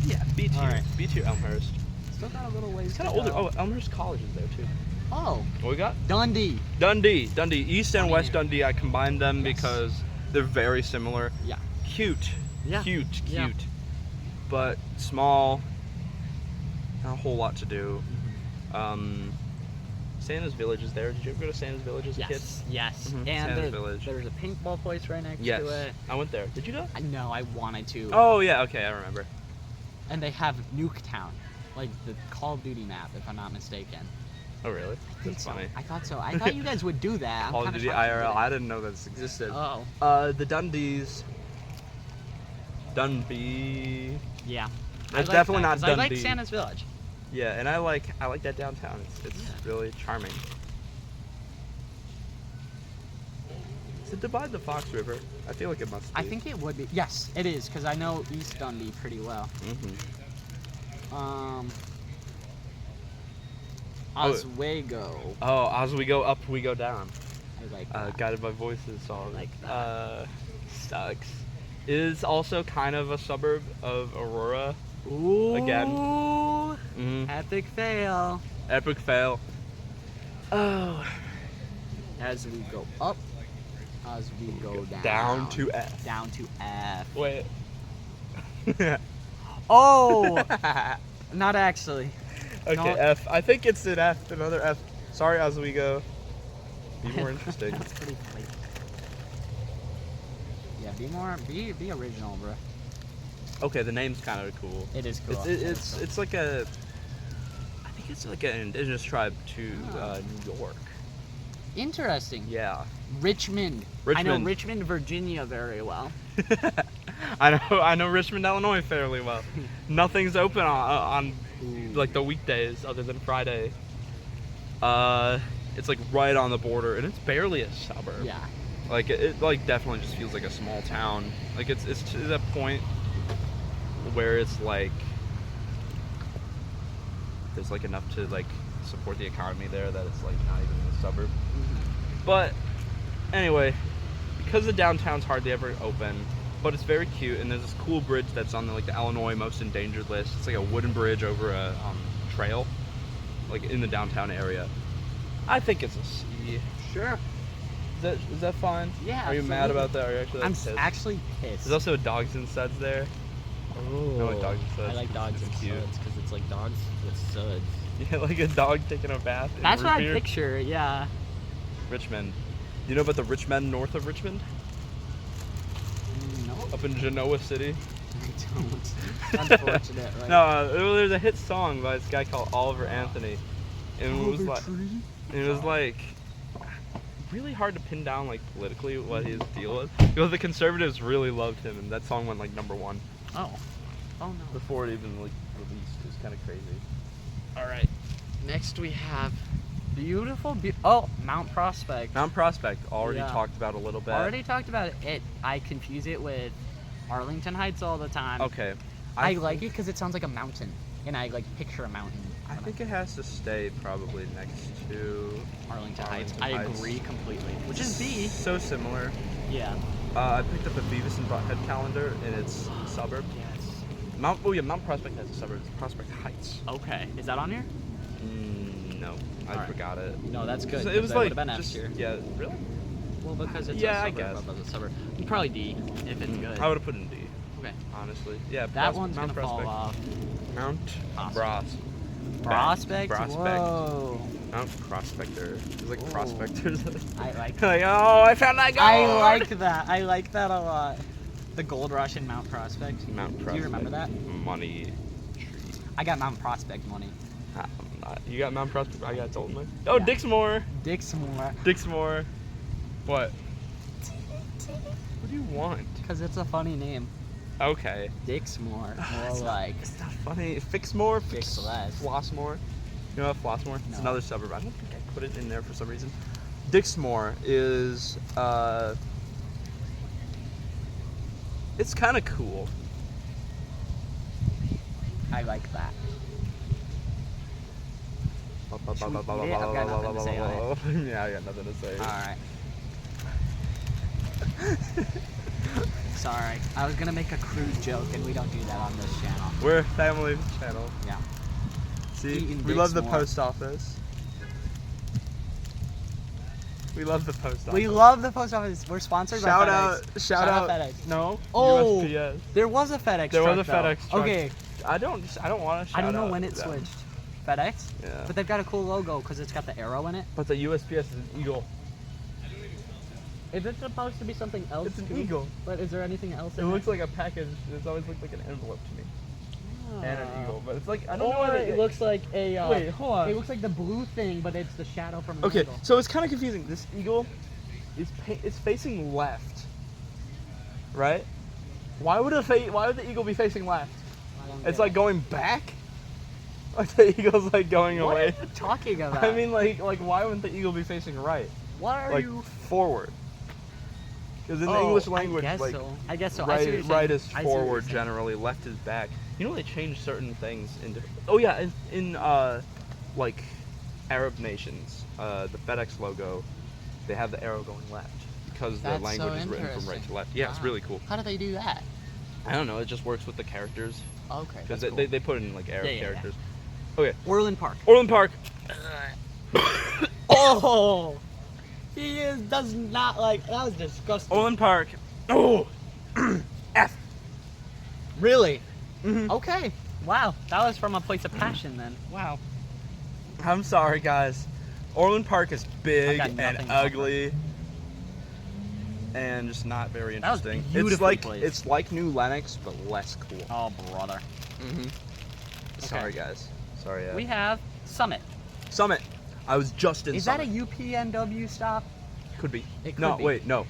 Yeah, B tier. All right. B tier Elmhurst. Still got a little ways. It's kind of older. Oh, Elmhurst College is there too. Oh. What we got? Dundee. Dundee. East and Funny West name. Dundee. I combined them Yes. because they're very similar. Yeah. Cute. Yeah. Cute. Yeah. But small. Not a whole lot to do. Santa's Village is there. Did you ever go to Santa's Village as a kid? Yes. Yes. Mhm. And Santa's Village. there's a paintball place right next Yes. to it. I went there. Did you go? I know. I wanted to. Oh yeah. Okay, I remember. And they have Nuketown, like the Call of Duty map, if I'm not mistaken. Oh really? I think That's so. funny. I thought so. I thought you guys would do that. I'm Call of kinda Duty shocked you IRL. didn't. I didn't know this existed. Oh. The Dundees. Dundee. Yeah. That's I like definitely that, not 'cause I like Dundee. Santa's Village. Yeah, and I like that downtown. It's Yeah. really charming. Does it divide the Fox River? I feel like it must be. I think it would be. Yes, it is, because I know East Dundee pretty well. Mm-hmm. Oh. Oswego. Oh, as we go up, we go down. I like that. Guided by Voices song. Like that. Sucks. Is also kind of a suburb of Aurora. Ooh. again. Mm. Epic fail. Epic fail. Oh. As we go up, as we go down. Down to F. Down to F. Wait. Oh! Not actually. Okay, No. F. I think it's an F. Another F. Sorry, as we go. Be more interesting. That's pretty funny. Yeah, be original, bro. Okay, the name's kind of cool. It is cool. It's like a. I think it's like an indigenous tribe to Oh. New York. Interesting. Yeah. Richmond. I know Richmond. Richmond, Virginia very well. I know Richmond, Illinois fairly well. Nothing's open on Ooh. like the weekdays other than Friday. It's like right on the border, and it's barely a suburb. Yeah. Like it like definitely just feels like a small town. Like it's to that point where it's like there's like enough to like support the economy there that it's like not even a suburb. But anyway, because the downtown's hardly ever open, but it's very cute, and there's this cool bridge that's on the Illinois most endangered list. It's like a wooden bridge over a trail, like in the downtown area. I think it's a C. Sure. Is that fine? Yeah. Are you mad absolutely. about that? Are you actually? I'm pissed? actually pissed. There's also dogs and suds there. Oh. I like dogs and suds. I like dogs It's and cute. suds because it's like dogs with suds. Yeah, like a dog taking a bath. in That's root what I beer. picture. Yeah. Richmond. Do you know about the rich men north of Richmond? No. Up in Genoa City? I don't. Unfortunate, right? No, there's a hit song by this guy called Oliver Anthony, and it was like really hard to pin down like politically what his deal was. Because the conservatives really loved him, and that song went like #1 Oh. Oh no. before it even like released. It was kind of crazy. All right. Next we have beautiful. Oh, Mount Prospect. Mount Prospect already Yeah. talked about a little bit. Already talked about it. I confuse it with Arlington Heights all the time. Okay. I like it because it sounds like a mountain, and I like picture a mountain. I think it has to stay probably next to Arlington Heights. Arlington I Heights. agree completely. Which is B. So similar. Yeah. I picked up a Beavis and Butthead calendar, and it's suburb. Yes. Mount Prospect has a suburb. It's Prospect Heights. Okay. Is that on here? No, I Alright. forgot it. No, that's good. It was that like would've been F just tier. yeah, really. Well, because it's Yeah, a I suburb guess. above the suburb. Probably D if it's good. I would have put in D, Okay. honestly. Yeah, That one's Mount gonna fall Prospect. off. Mount Prospect. Prospect. Prospect. Prospect. Whoa. Mount Prospector. There's like Whoa. prospectors. I like. Like, oh, I found that gold. I like that. I like that a lot. The gold rush in Mount Prospect. Mount Prospect. Do you remember that? Money tree. I got Mount Prospect money. I'm not. You got Mount Prospect. I got Dolman. Oh, Yeah. Dixmoor. Dixmoor. Dixmoor. What? What do you want? Because it's a funny name. Okay. Dixmoor. It's More not- like. It's not funny. Fixmore. Fix less. Flossmore. You know what Flossmore? It's No. another suburb. I don't think I put it in there for some reason. Dixmoor is it's kind of cool. I like that. Should we eat it? I've got nothing to say on Yeah, I got nothing to say. Alright. Sorry. I was gonna make a crude joke and we don't do that on this channel. We're a family channel. Yeah. See, Eating we love the Dixmoor. post office. We love the post office. We love the post office. We're sponsored by FedEx. Shout out. FedEx. No. Oh, USPS. there was a FedEx There truck, was a though. FedEx truck. Okay, I don't want to shout I don't know out when it them. switched. FedEx? Yeah. But they've got a cool logo because it's got the arrow in it. But the USPS is an eagle. Is it supposed to be something else? It's an too? eagle. But is there anything else It in looks like a package. It's always looked like an envelope to me. And an eagle, but it's like I don't know Or what it looks like a. Wait, hold on. It looks like the blue thing, but it's the shadow from an Okay, eagle. so it's kind of confusing. This eagle is it's facing left, right? Why would the eagle be facing left? I don't It's get like it. going back. Like the eagle's like going What away. are you talking about? I mean, like why wouldn't the eagle be facing right? why are Like you? forward. Because in the Oh, English language, I guess like so. I guess so. I see what you're right saying. is I see what you're forward saying. generally, left is back. You know they change certain things into. Oh yeah, in like Arab nations, the FedEx logo, they have the arrow going left because the That's language so is written from right interesting. to left. Yeah, it's Wow. really cool. How do they do that? I don't know. It just works with the characters Okay. because That's they cool. put in like Arab Yeah, yeah, yeah. characters. Okay, Orland Park. Orland Park. Oh, does not like. That was disgusting. Orland Park. Oh, F. Really? Mhm. Okay. Wow. That was from a place of passion then. Wow. I'm sorry, guys. Orland Park is big got and nothing to ugly, and just not very That was interesting. It's beautifully like placed. it's like New Lenox, but less cool. Oh, brother. Mm-hmm. Sorry, guys. Sorry. We have Summit. Summit. I was just in. Is Summit. that a UPNW stop? Could be. It could no, be. wait, no.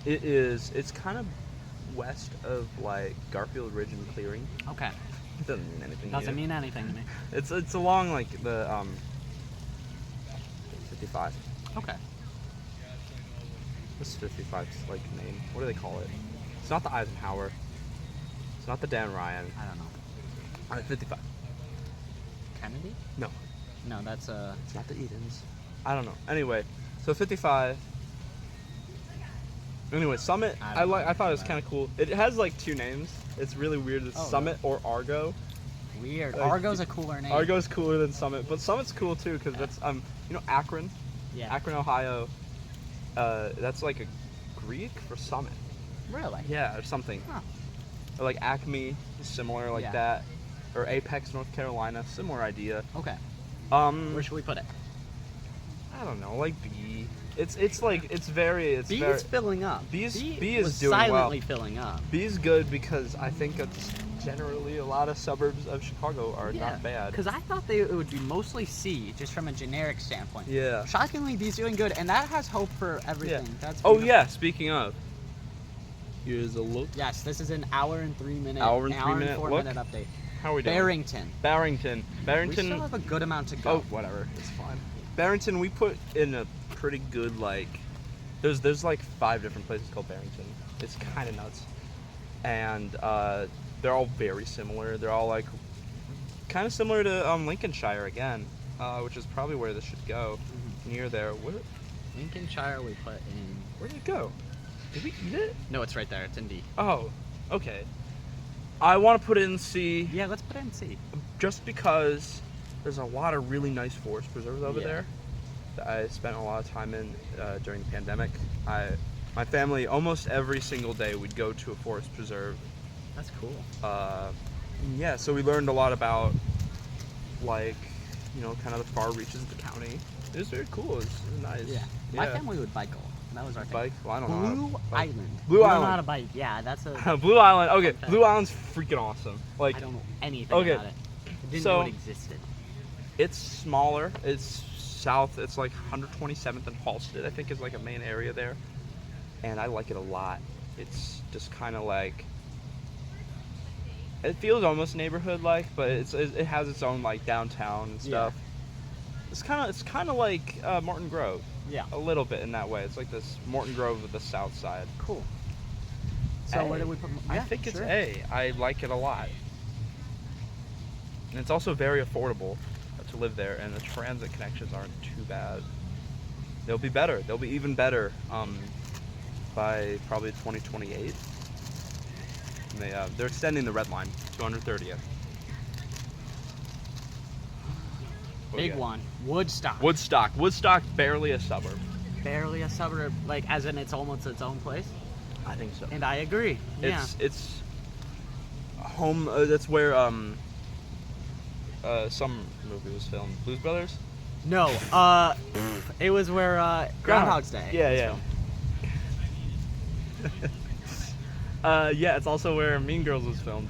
It is. It's kind of west of like Garfield Ridge and Clearing. Okay. It doesn't mean anything. Doesn't either. mean anything to me. It's along like the 55. Okay. What's 55's like name? What do they call it? It's not the Eisenhower. It's not the Dan Ryan. I don't know. 55. Kennedy? No, No, that's it's not the Edens. I don't know. Anyway, so 55. Anyway, Summit. I I don't know like. I thought it was anything kind of cool. It has like two names. It's really weird. It's Oh, Summit or Argo. weird. Like, Argo's a cooler name. Argo's cooler than Summit, but Summit's cool too because that's you know Akron, Yeah. Akron, Ohio. That's like a Greek for Summit. Really? Yeah, or something. Huh. Or like Acme, similar like Yeah. that. Or Apex, North Carolina, similar idea. Okay. Where should we put it? I don't know, like B. It's like it's very B very is filling up. B is was doing well. silently filling up. B is good because I think it's generally a lot of suburbs of Chicago are not bad. Because I thought it would be mostly C, just from a generic standpoint. Yeah. Shockingly, B's doing good, and that has hope for everything. Yeah. That's Oh beautiful. yeah, speaking of. Here's a look. Yes, this is an hour and 3 minute. Hour and 3 minute 4 look? minute update. How are we doing? Barrington. Barrington. We Barrington. still have a good amount to go. Oh, whatever. It's fine. Barrington, we put in a pretty good like. There's like 5 different places called Barrington. It's kind of nuts, and they're all very similar. They're all like kind of similar to Lincolnshire again, which is probably where this should go. Near there. Lincolnshire we put in. Where did it go? Did we eat it? No, it's right there. It's in D. Oh, okay. I want to put it in C Yeah, let's put it in C. just because there's a lot of really nice forest preserves over Yeah. there that I spent a lot of time in during the pandemic. My family, almost every single day, we'd go to a forest preserve. That's cool. Yeah, so we learned a lot about, like, kind of the far reaches of the county. It was very cool. It was nice. Yeah. My family would bike all. That was our thing. Bike? Well, I don't know. how to Blue bike. Island. Blue You don't Island. know how to bike. Yeah, that's a. Blue Island. Okay, Fun fact. Blue Island's freaking awesome. Like, I don't know anything Okay, about it. I didn't so- know it existed. it's smaller. It's south. It's like 127th and Halsted, I think, is like a main area there. And I like it a lot. It's just kind of like, it feels almost neighborhood-like, but it has its own like downtown and stuff. It's kind of like Morton Grove, Yeah. a little bit in that way. It's like this Morton Grove of the south side. Cool. So A. where did we put? I Yeah, think it's sure. A. I like it a lot. And it's also very affordable to live there, and the transit connections aren't too bad. They'll be better. They'll be even better by probably 2028. And they're extending the red line to 130th. What do you Big got? one. Woodstock. Woodstock, barely a suburb. Barely a suburb, like as in it's almost its own place. I think so. And I agree. Yeah. It's home. That's where some movie was filmed. Blues Brothers. No. It was where Groundhog's Day. Yeah. Yeah, it's also where Mean Girls was filmed.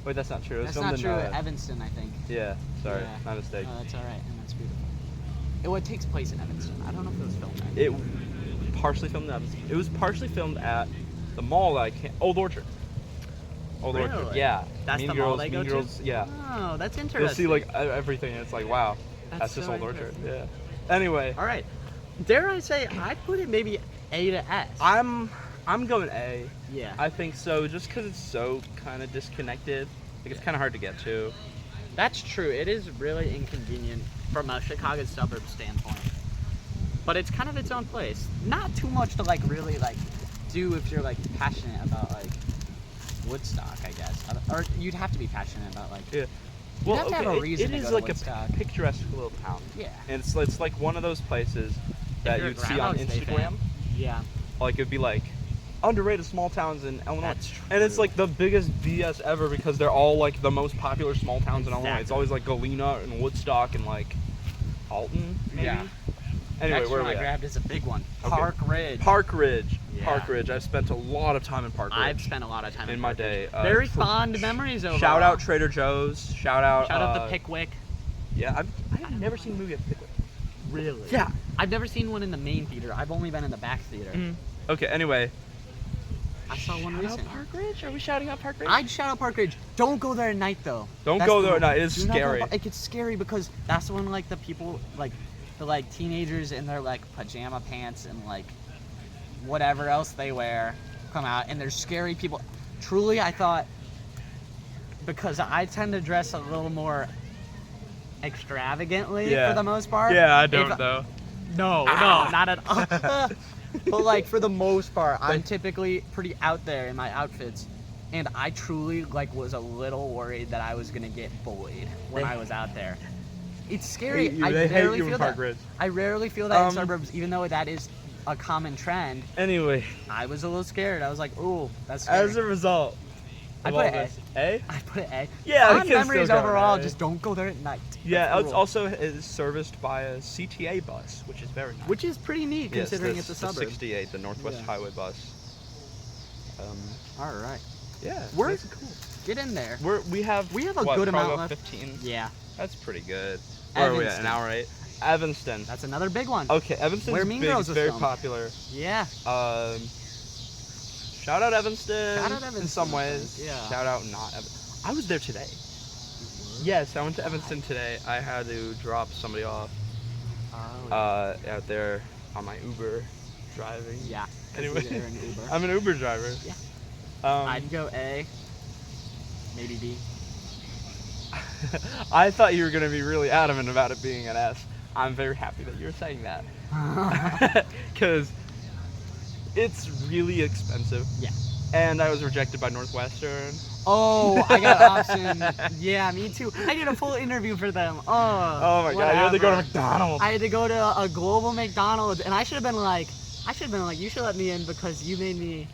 Wait, that's not true. It was That's filmed not in, true. Evanston, I think. Yeah, sorry, Yeah. my mistake. Oh, that's all right, and that's beautiful. It takes place in Evanston. I don't know if it was filmed there. It partially filmed at. It was partially filmed at the mall that Old Orchard. Old Orchard. Really? Yeah. That's Mean the Girls, mall they go Mean to? Girls, yeah. Oh, that's interesting. You'll see like everything, and it's like, wow, that's so just Old Orchard. interesting. Yeah. Anyway, All right. Dare I say I'd put it maybe A to S. I'm going A. Yeah. I think so, just because it's so kind of disconnected. Like it's kind of hard to get to. That's true. It is really inconvenient from a Chicago suburb standpoint. But it's kind of its own place. Not too much to like really like do if you're like passionate about like Woodstock, I guess. Or you'd have to be passionate about like Yeah. You'd have to have a reason it to is go to like Woodstock. a picturesque little town. Yeah. And it's like one of those places that you're a you'd see on Groundhog's Day Instagram. fan. Yeah. Like it'd be like underrated small towns in Illinois. That's And it's true. like the biggest BS ever because they're all like the most popular small towns in Illinois. It's Exactly. always like Galena and Woodstock and like Alton, maybe. Yeah. Anyway, Next where one are I we at? grabbed is a big one. Okay. Park Ridge. Park Ridge. Yeah. Park Ridge. I've spent a lot of time in Park Ridge. I've spent a lot of time in Park my Ridge. day. Very fond memories overall. Shout out Trader Joe's. Shout out. Shout out the Pickwick. Yeah, I've never seen a movie at Pickwick. Really? Yeah. I've never seen one in the main theater. I've only been in the back theater. Okay. Anyway. I saw one Shout out recently. Park Ridge? Are we shouting out Park Ridge? I'd shout out Park Ridge. Don't go there at night though. Don't That's go the there at rule. night. It's Do not go scary. It gets scary because that's when like the people like the like teenagers in their like pajama pants and like whatever else they wear come out and there's scary people. Truly, I thought because I tend to dress a little more extravagantly Yeah. for the most part. Yeah, I If- don't though. No, not at all. But like for the most part, I'm typically pretty out there in my outfits, and I truly like was a little worried that I was gonna get bullied when I was out there. It's scary. Hate you. I They hate rarely you in feel Park that. Ridge. I rarely feel that in Um, suburbs, even though that is a common trend. Anyway, I was a little scared. I was like, "Ooh, that's scary." as a result I of put all it A. this, A? I put it A. Yeah, we Fond can memories still go overall. A. Just don't go there at night. Yeah, That's the it's rule. also is serviced by a CTA bus, which is very nice. Which is pretty neat Yes, considering this- it's a the suburb. 68, the Northwest Yeah. Highway bus. All right, Yeah, We're- that's cool. get in there. We have We have a what, good probably amount about left. 15. Yeah, That's pretty good. Where are we at? Evanston. An hour 8. Evanston. that's another big one. Okay, Evanston's Where Mean big. Girls It's was very filmed. popular. Yeah. Shout out Evanston. Shout out In Evanston, some I ways. think, yeah. Shout out not Evanston. I was there today. Yes, I went to Evanston today. I had to drop somebody off out there on my Uber driving. yeah. 'cause Anyway, you're an Uber. I'm an Uber driver. Yeah. I'd go A, maybe B. I thought you were going to be really adamant about it being an S. I'm very happy that you're saying that. Because it's really expensive. Yeah. And I was rejected by Northwestern. Oh, I got Austin. Yeah, me too. I did a full interview for them. Oh my god, you had to go to McDonald's. I had to go to a global McDonald's, and I should have been like, you should let me in because you made me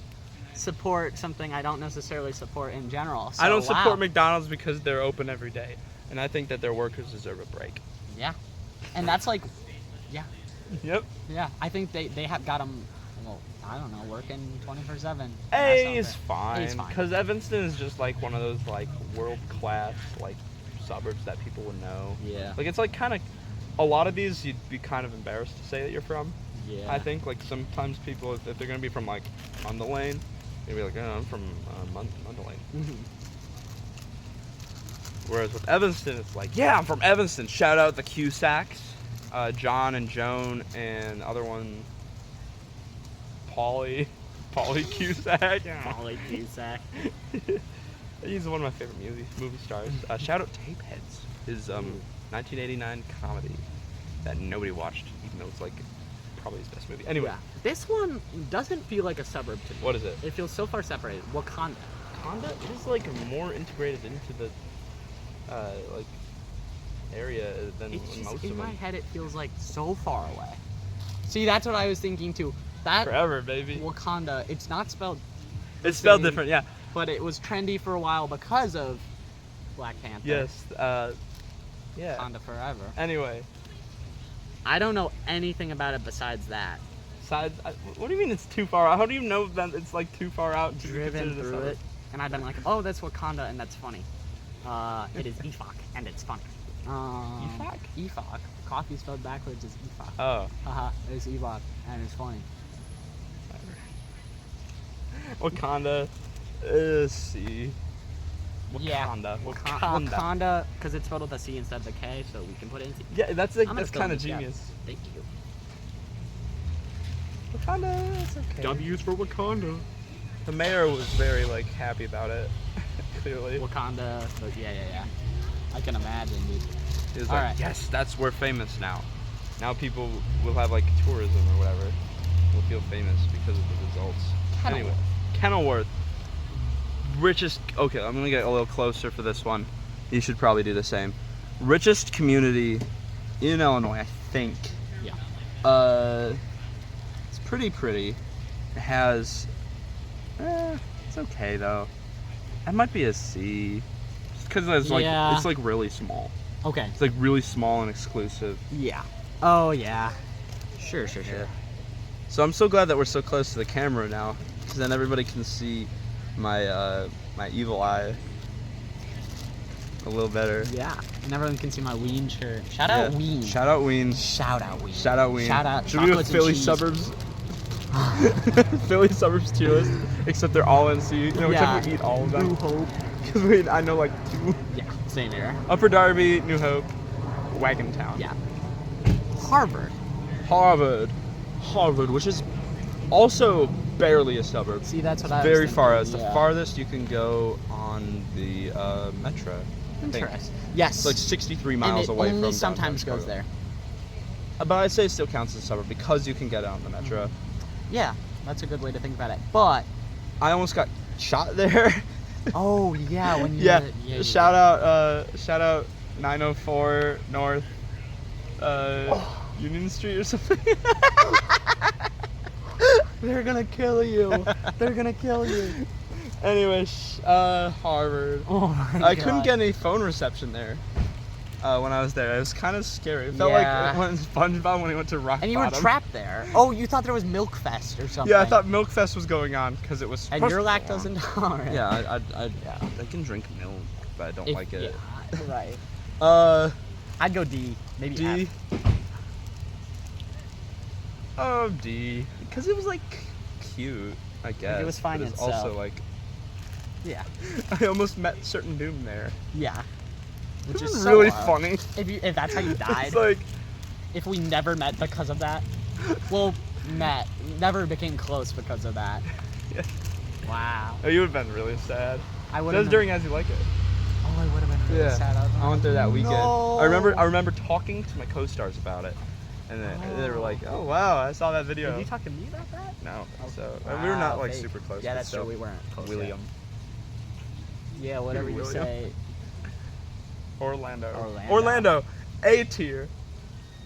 support something I don't necessarily support in general. So, I don't support wow. McDonald's because they're open every day, and I think that their workers deserve a break. Yeah, and that's like, yeah, Yep. yeah. I think they have got them. Well, I don't know, working 24/7. A is A is fine, fine. because Evanston is just like one of those like world class like suburbs that people would know. Yeah. Like it's like kind of a lot of these you'd be kind of embarrassed to say that you're from. Yeah. I think like sometimes people if they're gonna be from like Mundelein, they'd be like, oh, I'm from Mundelein. Mhm. Whereas with Evanston, it's like, yeah, I'm from Evanston. Shout out the Cusacks, John and Joan, and other one, Paulie Cusack. Molly Cusack. He's one of my favorite movie stars. Shout out Tapeheads, his 1989 comedy that nobody watched, even though it's like probably his best movie. Anyway, Yeah. This one doesn't feel like a suburb to me. what is it? It feels so far separated. Wakanda. Wakanda is like more integrated into the like area than It's just most in of my them. head. It feels like so far away. See, that's what I was thinking too. That Forever, baby. Wakanda. It's not spelled, It's spelled same. different, yeah. but it was trendy for a while because of Black Panther. Yes. Yeah. Wakanda forever. Anyway, I don't know anything about it besides that. what do you mean it's too far out? How do you know that it's like too far out? To be Driven considered a through suburb? it, and I've been like, oh, that's Wakanda, and that's funny. It is Efok, and it's funny. Efok? Efok. Coffee spelled backwards is Efok. Oh. Haha, it's Efok, and it's funny. Wakanda. C. Yeah. Wakanda. Wakanda, because it's spelled with a C instead of a K, so we can put it in C. Yeah, that's like I'm gonna that's fill kind of this gap. genius. Thank you. Wakanda, it's okay. W's for Wakanda. The mayor was very like happy about it. Clearly, Wakanda, but yeah. I can imagine, dude. he was All like, right. yes, we're famous now. Now people will have like tourism or whatever. Will feel famous because of the results. Kenilworth. Anyway, Kenilworth, richest. Okay, I'm gonna get a little closer for this one. You should probably do the same. Richest community in Illinois, I think. Yeah. It's pretty. It has. It's okay though. It might be a C, because it's like Yeah. it's like really small. Okay. It's like really small and exclusive. Yeah. Oh, yeah. Sure. Yeah. So I'm so glad that we're so close to the camera now, because then everybody can see my my evil eye a little better. Yeah. And everyone can see my Ween shirt. Shout out Yeah. Ween. Shout out Ween. Shout out Ween. Shout out Ween. Shout out Should we do a chocolates and Philly cheese. suburbs? Philly suburbs tier list, except they're all in C. You know, Yeah. except we eat all of New them. Hope. Because I know like two. Yeah. Same here. Upper Darby, New Hope, Wagon Town. Yeah. Harvard. Harvard, which is also barely a suburb. See, that's what I was Very thinking. far out. It's Yeah. the farthest you can go on the metro. I think. Interesting. Yes. It's like 63 and miles it away only from sometimes downtown goes Chicago. there. But I'd say it still counts as a suburb because you can get on the metro. Yeah. That's a good way to think about it. But I almost got shot there. oh yeah, when you yeah. Shout out 904 North Union Street or something. They're gonna kill you. They're gonna kill you. Anyway, Harvard. Oh my I God. couldn't get any phone reception there when I was there. It was kind of scary. It felt Yeah. like when SpongeBob when he went to Rock And you were Bottom. trapped there. Oh, you thought there was Milk Fest or something. Yeah, I thought Milk Fest was going on because it was. And supposed you're to go lactose on. intolerant. Yeah, I can drink milk, but I don't like it. Yeah, right. I'd go D. Maybe D. F. Oh, D. Because it was like cute, I guess. was fine but it's itself. also like Yeah. I almost met certain doom there. Yeah. Which Which is is so really wild. funny. If that's how you died, It's like if we never met because of that, well, never became close because of that. Yeah. Wow. Oh, you would have been really sad. I would That was during As You Like It. Oh, I would have been really sad. I went there that weekend. No. I remember talking to my co-stars about it, And then they were like, "Oh wow, I saw that video." Did you talk to me about that? No, Oh, so we were not like fake. super close. Yeah, but that's still. true. We weren't close. William. Yet. Yeah, whatever you William. say. Orlando. A tier.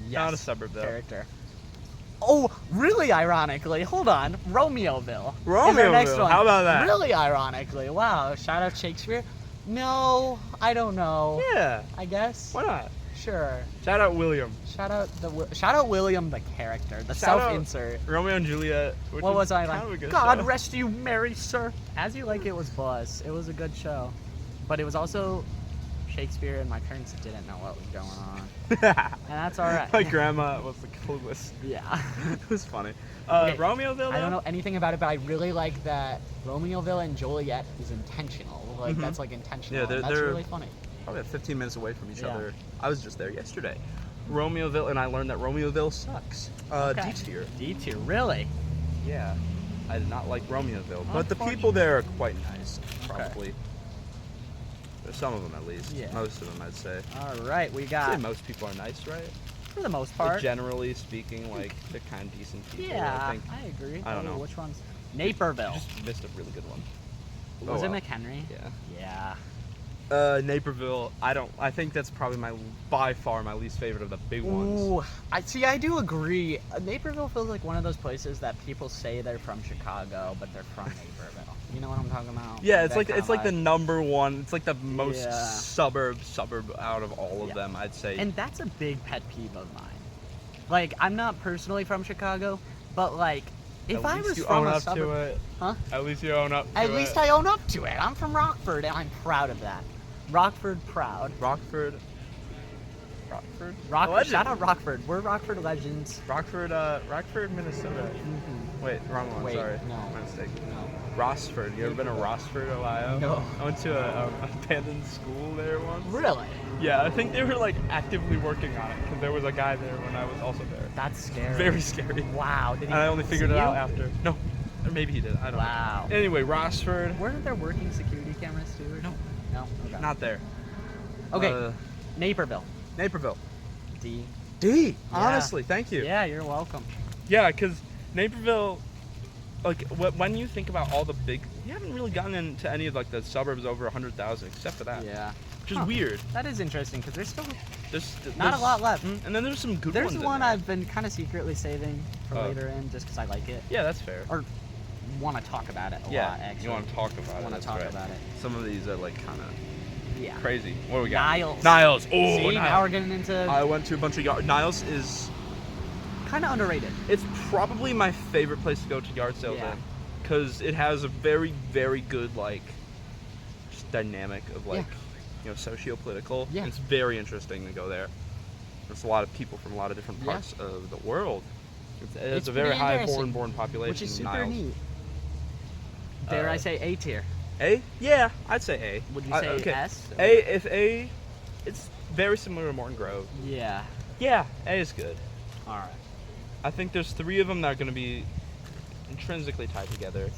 Yes. Not a suburb though. Character. Oh, really ironically, hold on, Romeoville. Is our next Romeoville. one. How about that? Really ironically, wow. Shout out Shakespeare. No, I don't know. Yeah. I guess. Why not? Sure. Shout out William. Shout out William the character, the Shout out self-insert. Romeo and Juliet. Which What was I kind of a like? good God show. rest you, merry sir. As You Like It was Buzz. It was a good show, but it was also Shakespeare, and my parents didn't know what was going on, and that's all right. My grandma was clueless. Yeah. It was funny. Okay, Romeoville. Though? I don't know anything about it, but I really like that Romeoville and Juliet is intentional. Like that's like intentional. Yeah, and that's they're- really funny. Probably 15 minutes away from each Yeah. other. I was just there yesterday. Romeoville, and I learned that Romeoville sucks. Okay. D tier. D tier, really? Yeah. I did not like Romeoville, but the people there are quite nice. Okay. Probably. There's some of them at least. Yeah. Most of them, I'd say. All right, we I'd say got most people are nice, right? for the most But part. generally speaking, like they're kind of decent people. Yeah, I think. I agree. I don't Oh, know. which one's Naperville. Just missed a really good one. Was Oh, it wow. McHenry? Yeah. Yeah. Naperville. I think that's probably by far my least favorite of the big ones. Ooh, I do agree. Naperville feels like one of those places that people say they're from Chicago, but they're from Naperville. You know what I'm talking about? Yeah, it's That like kinda it's like the vibe. number one. It's like the most Yeah. suburb out of all of Yeah. them, I'd say. And that's a big pet peeve of mine. Like, I'm not personally from Chicago, but like, if I was from a suburb, it. huh? At least you own up to At least I own up to it. I'm from Rockford, and I'm proud of that. Rockford proud. Rockford. Rockford. Legend. Shout out Rockford. We're Rockford legends. Rockford, Minnesota. Wait, wrong one. Wait, sorry, no. my mistake. No. Rossford. You ever been to Rossford, Ohio? No. I went to a abandoned school there once. Really? Yeah, I think they were like actively working on it because there was a guy there when I was also there. That's scary. Very scary. Wow. Did he And I only figured see it out you? after. No, or maybe he did. I don't Wow. know. Anyway, Rossford. Weren't there working security cameras too? Or No. No. Okay. Not there. Okay. Naperville. Naperville. D. D. Yeah. Honestly, thank you. Yeah, you're welcome. Yeah, because Naperville, like when you think about all the big, you haven't really gotten into any of like the suburbs over 100,000 except for that. Yeah. Which is Huh. weird. That is interesting because there's still There's not a lot left. And then there's some good There's ones. in one there. I've been kind of secretly saving for Oh. later in just because I like it Yeah, that's fair. or want to talk about it a Yeah, lot. Actually, you want to talk about it. want to that's talk right. about it. Some of these are like kind of Yeah. crazy. What do we got? Niles. Niles. Oh, See, Niles. now we're getting into I went to a bunch of yard. Niles is. kind of underrated. It's probably my favorite place to go to yard sales Yeah. in, because it has a very, very good like just dynamic of like you know socio-political. Yeah. It's very interesting to go there. There's a lot of people from a lot of different Yeah. parts of the world. It's It's a very pretty high interesting, foreign-born population. Which is in super Niles. neat. Dare I Uh, say A tier? A? Yeah, I'd say A. Would you say okay. S? A, it's very similar to Morton Grove. Yeah. Yeah, A is good. All right. I think there's 3 of them that are going to be intrinsically tied together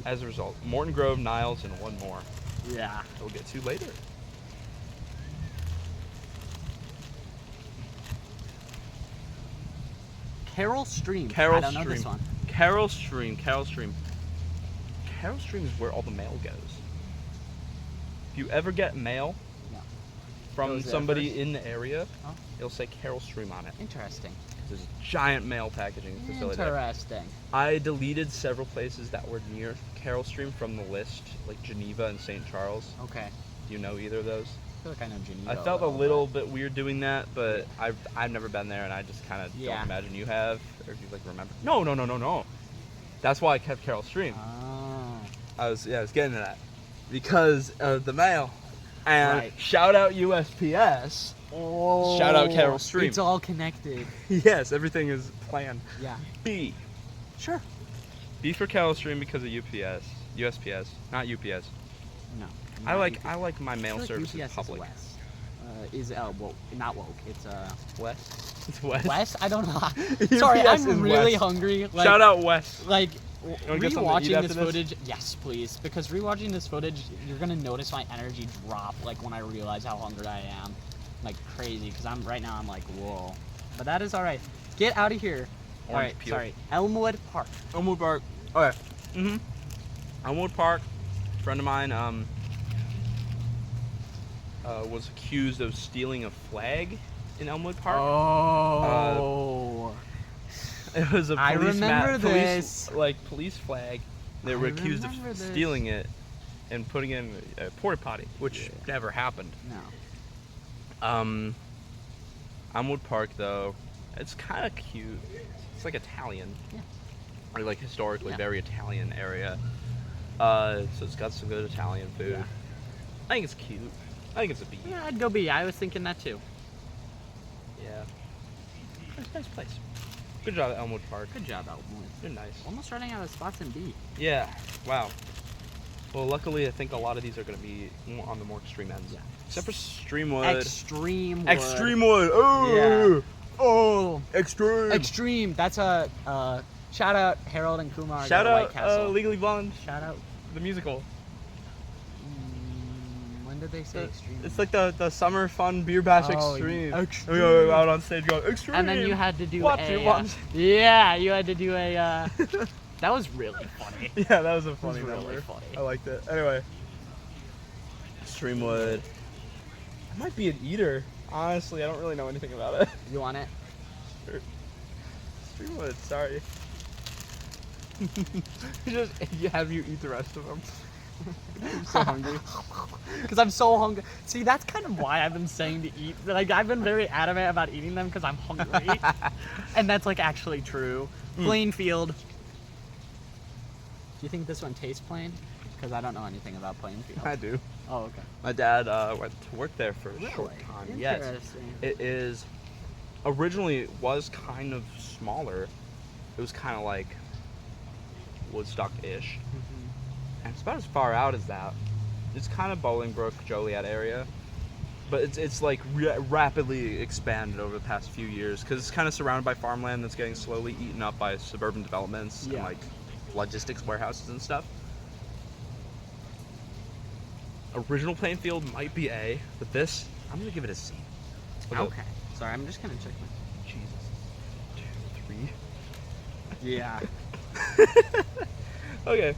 as a result. Morton Grove, Niles, and one more Yeah. that we'll get to later. Carol Stream. Carol I don't know this Stream. one. Carol Stream. Carol Stream is where all the mail goes. If you ever get mail No. from Goes there somebody first? in the area, Oh. it'll say Carol Stream on it. Interesting. There's a giant mail packaging facility there. Interesting. I deleted several places that were near Carol Stream from the list, like Geneva and St. Charles. Okay. Do you know either of those? I feel like I know Geneva. I felt a little bit weird doing that, but I've never been there, and I just kind of Yeah. don't imagine you have, or if you like remember. No. That's why I kept Carol Stream. Oh. I was getting to that because of the mail, and Right. shout out USPS. Oh. Shout out Carol Stream. It's all connected. Yes, everything is planned. Yeah. B. Sure. B for Carol Stream because of USPS, not UPS. No. I not like UPS. my I mail feel like service UPS is public. Is woke, not woke. It's West. It's West. West. I don't know. Sorry, UPS is I'm really West. hungry. Like, Shout out West. Like wanna get something to eat rewatching after this this? footage. Yes, please. Because rewatching this footage, you're gonna notice my energy drop. Like when I realize how hungry I am, like crazy. Because right now I'm like, whoa. But that is all right. Get out of here. Orange All right, peel. sorry. Elmwood Park. Elmwood Park. Okay. Elmwood Park. A friend of mine was accused of stealing a flag in Elmwood Park. Oh. It was a I remember this. police flag. They I were accused of remember this. stealing it and putting it in a porta potty, which never happened. No. Elmwood Park though, it's kind of cute. It's like Italian. Yeah. Or like historically Yeah. very Italian area. So it's got some good Italian food. Yeah. I think it's cute. I think it's a B. Yeah, I'd go B. I was thinking that too. Yeah. Nice place. Good job at Elmwood Park. Good job, Elmwood. You're nice. Almost running out of spots in B. Yeah. Wow. Well, luckily, I think a lot of these are going to be on the more extreme ends. Yeah. Except for Streamwood. Extreme Wood. Extreme Wood. Oh. Yeah. Oh. Extreme. Extreme. That's a shout out Harold and Kumar. Shout go to out White Castle. Legally Blonde, Shout out. the musical. When did they say extreme? It's like the summer fun beer bash Oh, extreme. Extreme. We go out on stage going extreme. And then you had to do Watch a. it, watch. Yeah, you had to do a. That was really funny. Yeah, that was a It was funny really number. funny. I liked it. Anyway, Streamwood. It might be an eater. Honestly, I don't really know anything about it. You want it? Streamwood, sorry. Have you eat the rest of them? I'm so hungry. Because I'm so hungry. See, that's kind of why I've been saying to eat. Like, I've been very adamant about eating them because I'm hungry. And that's, like, actually true. Plainfield. Do you think this one tastes plain? Because I don't know anything about Plainfield. I do. Oh, okay. My dad went to work there for a short time. Yes. Interesting. It is. Originally, it was kind of smaller. It was kind of like Woodstock-ish. And it's about as far out as that. It's kind of Bolingbrook, Joliet area. But it's like rapidly expanded over the past few years because it's kind of surrounded by farmland that's getting slowly eaten up by suburban developments and like logistics warehouses and stuff. Original Plainfield might be A, but this, I'm going to give it a C. Okay. Sorry, I'm just going to check my... Jesus. 2, 3. Yeah. Okay.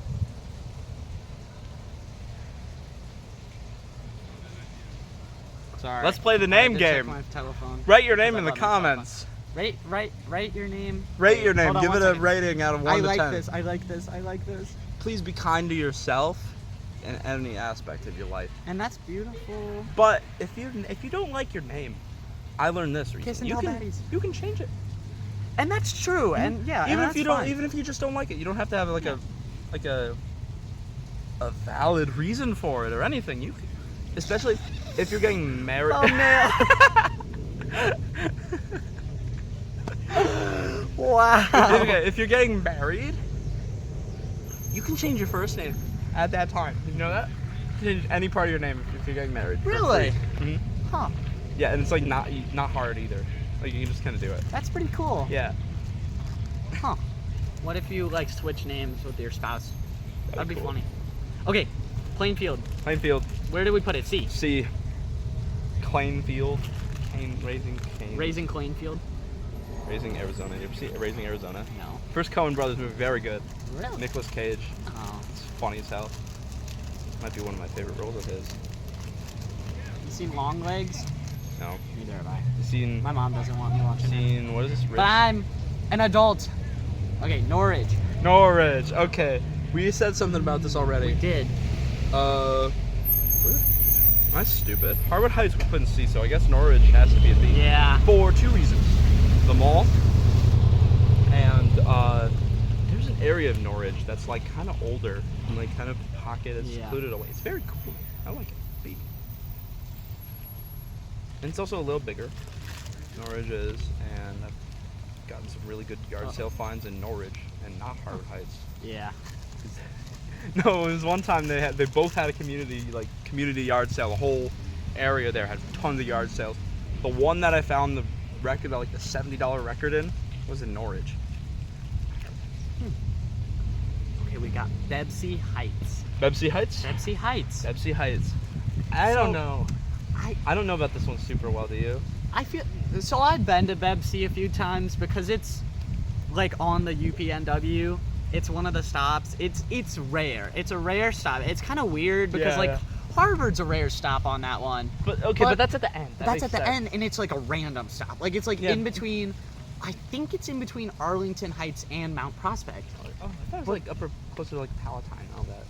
Sorry. Let's play the I had name to check game. my telephone. Write your name I in the love my cell phone. comments. Rate your name. Rate your name. Hold on Give one it a second. rating out of 1 I to like 10. this. I like this. I like this. Please be kind to yourself in any aspect of your life. And that's beautiful. But if you don't like your name, I learned this recently. Kiss and You tell can, baddies. you can change it. And that's true. And yeah, Even and if you that's don't, fine. even if you just don't like it, you don't have to have like a valid reason for it or anything. You, especially if you're getting married. Oh man. Wow. If you're getting married, you can change your first name at that time. Did you know that? Change any part of your name if you're getting married. Really? Mm-hmm. Huh. Yeah, and it's like not hard either. Like you can just kind of do it. That's pretty cool. Yeah. Huh. What if you like switch names with your spouse? That'd be cool. funny. Okay. Plainfield. Plainfield. Where do we put it? C. C. Plainfield. Raising Plainfield. Raising Arizona. You ever see Raising Arizona? No. First Coen Brothers movie, very good. Really? Nicolas Cage. Oh. It's funny as hell. Might be one of my favorite roles of his. You seen Long Legs? No. Neither have I. You seen? My mom doesn't want me watching it. Seen what is this? But I'm an adult. Okay, Norwich. Norwich. Okay. We said something about this We already. did. That's stupid. Harwood Heights we put in C, so I guess Norwich has to be a B. Yeah. For 2 reasons. The mall, and there's an area of Norwich that's like kind of older and like kind of pocketed, secluded away. It's very cool. I like it. B. And it's also a little bigger. Norwich is, and I've gotten some really good yard sale finds in Norwich and not Harwood Heights. Yeah. No, it was one time they both had a community yard sale. The whole area there had tons of yard sales. The one that I found the record, like the $70 record in, was in Norwich. Okay, we got Bebsy Heights. Bebsy Heights? Bebsy Heights. Bebsy Heights. I don't know. I don't know about this one super well, do you? I feel so. I've been to Bebsy a few times because it's like on the UPNW. It's one of the stops. It's rare. It's a rare stop. It's kind of weird because Harvard's a rare stop on that one. But okay, but that's at the end. That's at the end, and it's like a random stop. Like it's like in between. I think it's in between Arlington Heights and Mount Prospect. Oh, I thought it was like closer to like Palatine and all that.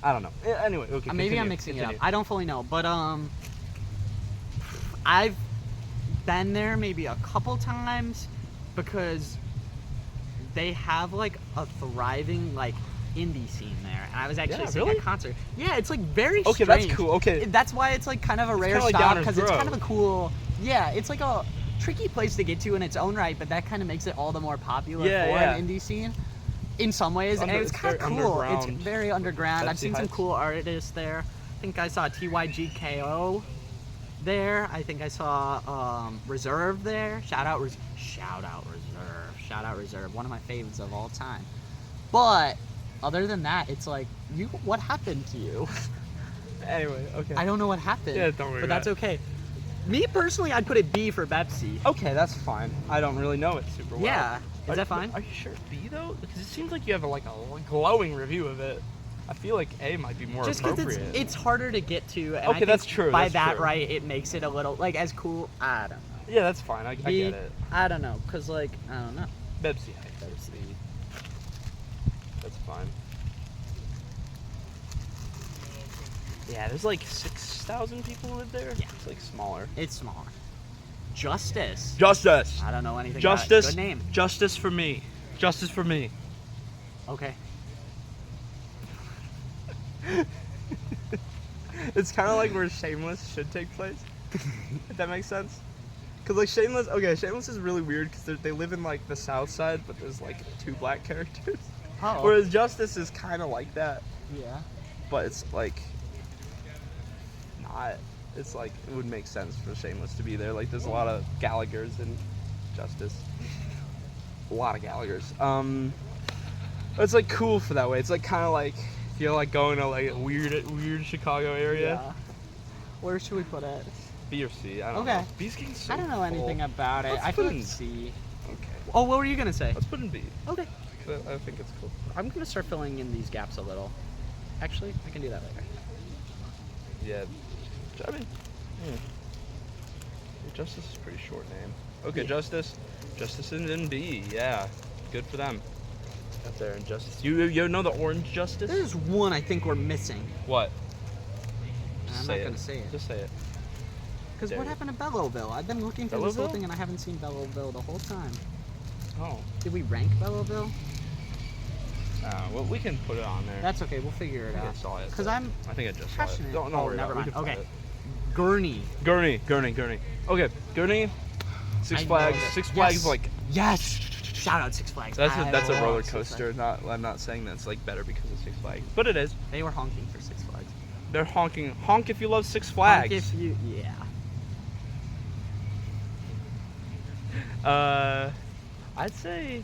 I don't know. Anyway, okay. Maybe I'm mixing it up. I don't fully know, but I've been there maybe a couple times because they have like a thriving like indie scene there, and I was actually seeing a concert. Yeah, it's like very strange. That's cool. Okay, that's why it's like kind of a rare stop because it's kind of a cool. Yeah, it's like a tricky place to get to in its own right, but that kind of makes it all the more popular for an indie scene. In some ways, and it's kind of cool. It's very underground. I've seen some cool artists there. I think I saw TYGKO there. I think I saw Reserve there. Shout out Reserve. One of my favorites of all time. But other than that, it's like what happened to you? Anyway, okay. I don't know what happened. Yeah, don't worry. But that's okay. Me personally, I'd put it B for Bebsy. Okay, that's fine. I don't really know it super well. Yeah. Is that fine? Are you sure B though? Because it seems like you have a glowing review of it. I feel like A might be more appropriate. Just because it's harder to get to. And okay, that's true. By that right, it makes it a little like as cool. I don't know. Yeah, that's fine. I get it. I don't know, cause like I don't know. Bebsy. That's fine. Yeah, there's like 6,000 people live there. Yeah, it's like smaller. It's smaller. Justice. I don't know anything about it. Good name. Justice for me. Justice for me. Okay. It's kind of like where Shameless should take place. If that makes sense. Cause like Shameless is really weird because they live in like the South Side, but there's like 2 black characters. Oh. Whereas Justice is kind of like that. Yeah. But it's like not. It's like it would make sense for Shameless to be there. Like there's a lot of Gallaghers in Justice. A lot of Gallaghers. It's like cool for that way. It's like kind of like if you're like going to like a weird Chicago area. Yeah. Where should we put it? B or C? I don't know. B's getting so I don't know anything about it. I put in C. Okay. Oh, what were you gonna say? Let's put in B. Okay. I think it's cool. I'm gonna start filling in these gaps a little. Actually, I can do that later. Yeah. I mean, Justice is a pretty short name. Okay, yeah. Justice is in B. Yeah, good for them. Up there in Justice. You know the Orange Justice? There's one I think we're missing. What? I'm not gonna say it. Just say it. Because what happened to Belleville? I've been looking through this whole thing and I haven't seen Belleville the whole time. Oh. Did we rank Belleville? Well, we can put it on there. That's okay. We'll figure it out. Because I think I just passionate. saw it. Don't worry never about it. mind. Okay. Gurney. Okay, Gurney. Six Flags. Six Flags, like. Yes. Shout out Six Flags. That's a roller coaster. I'm not saying that's like better because of Six Flags, but it is. They were honking for Six Flags. They're honking. Honk if you love Six Flags. Honk if you, yeah. I'd say.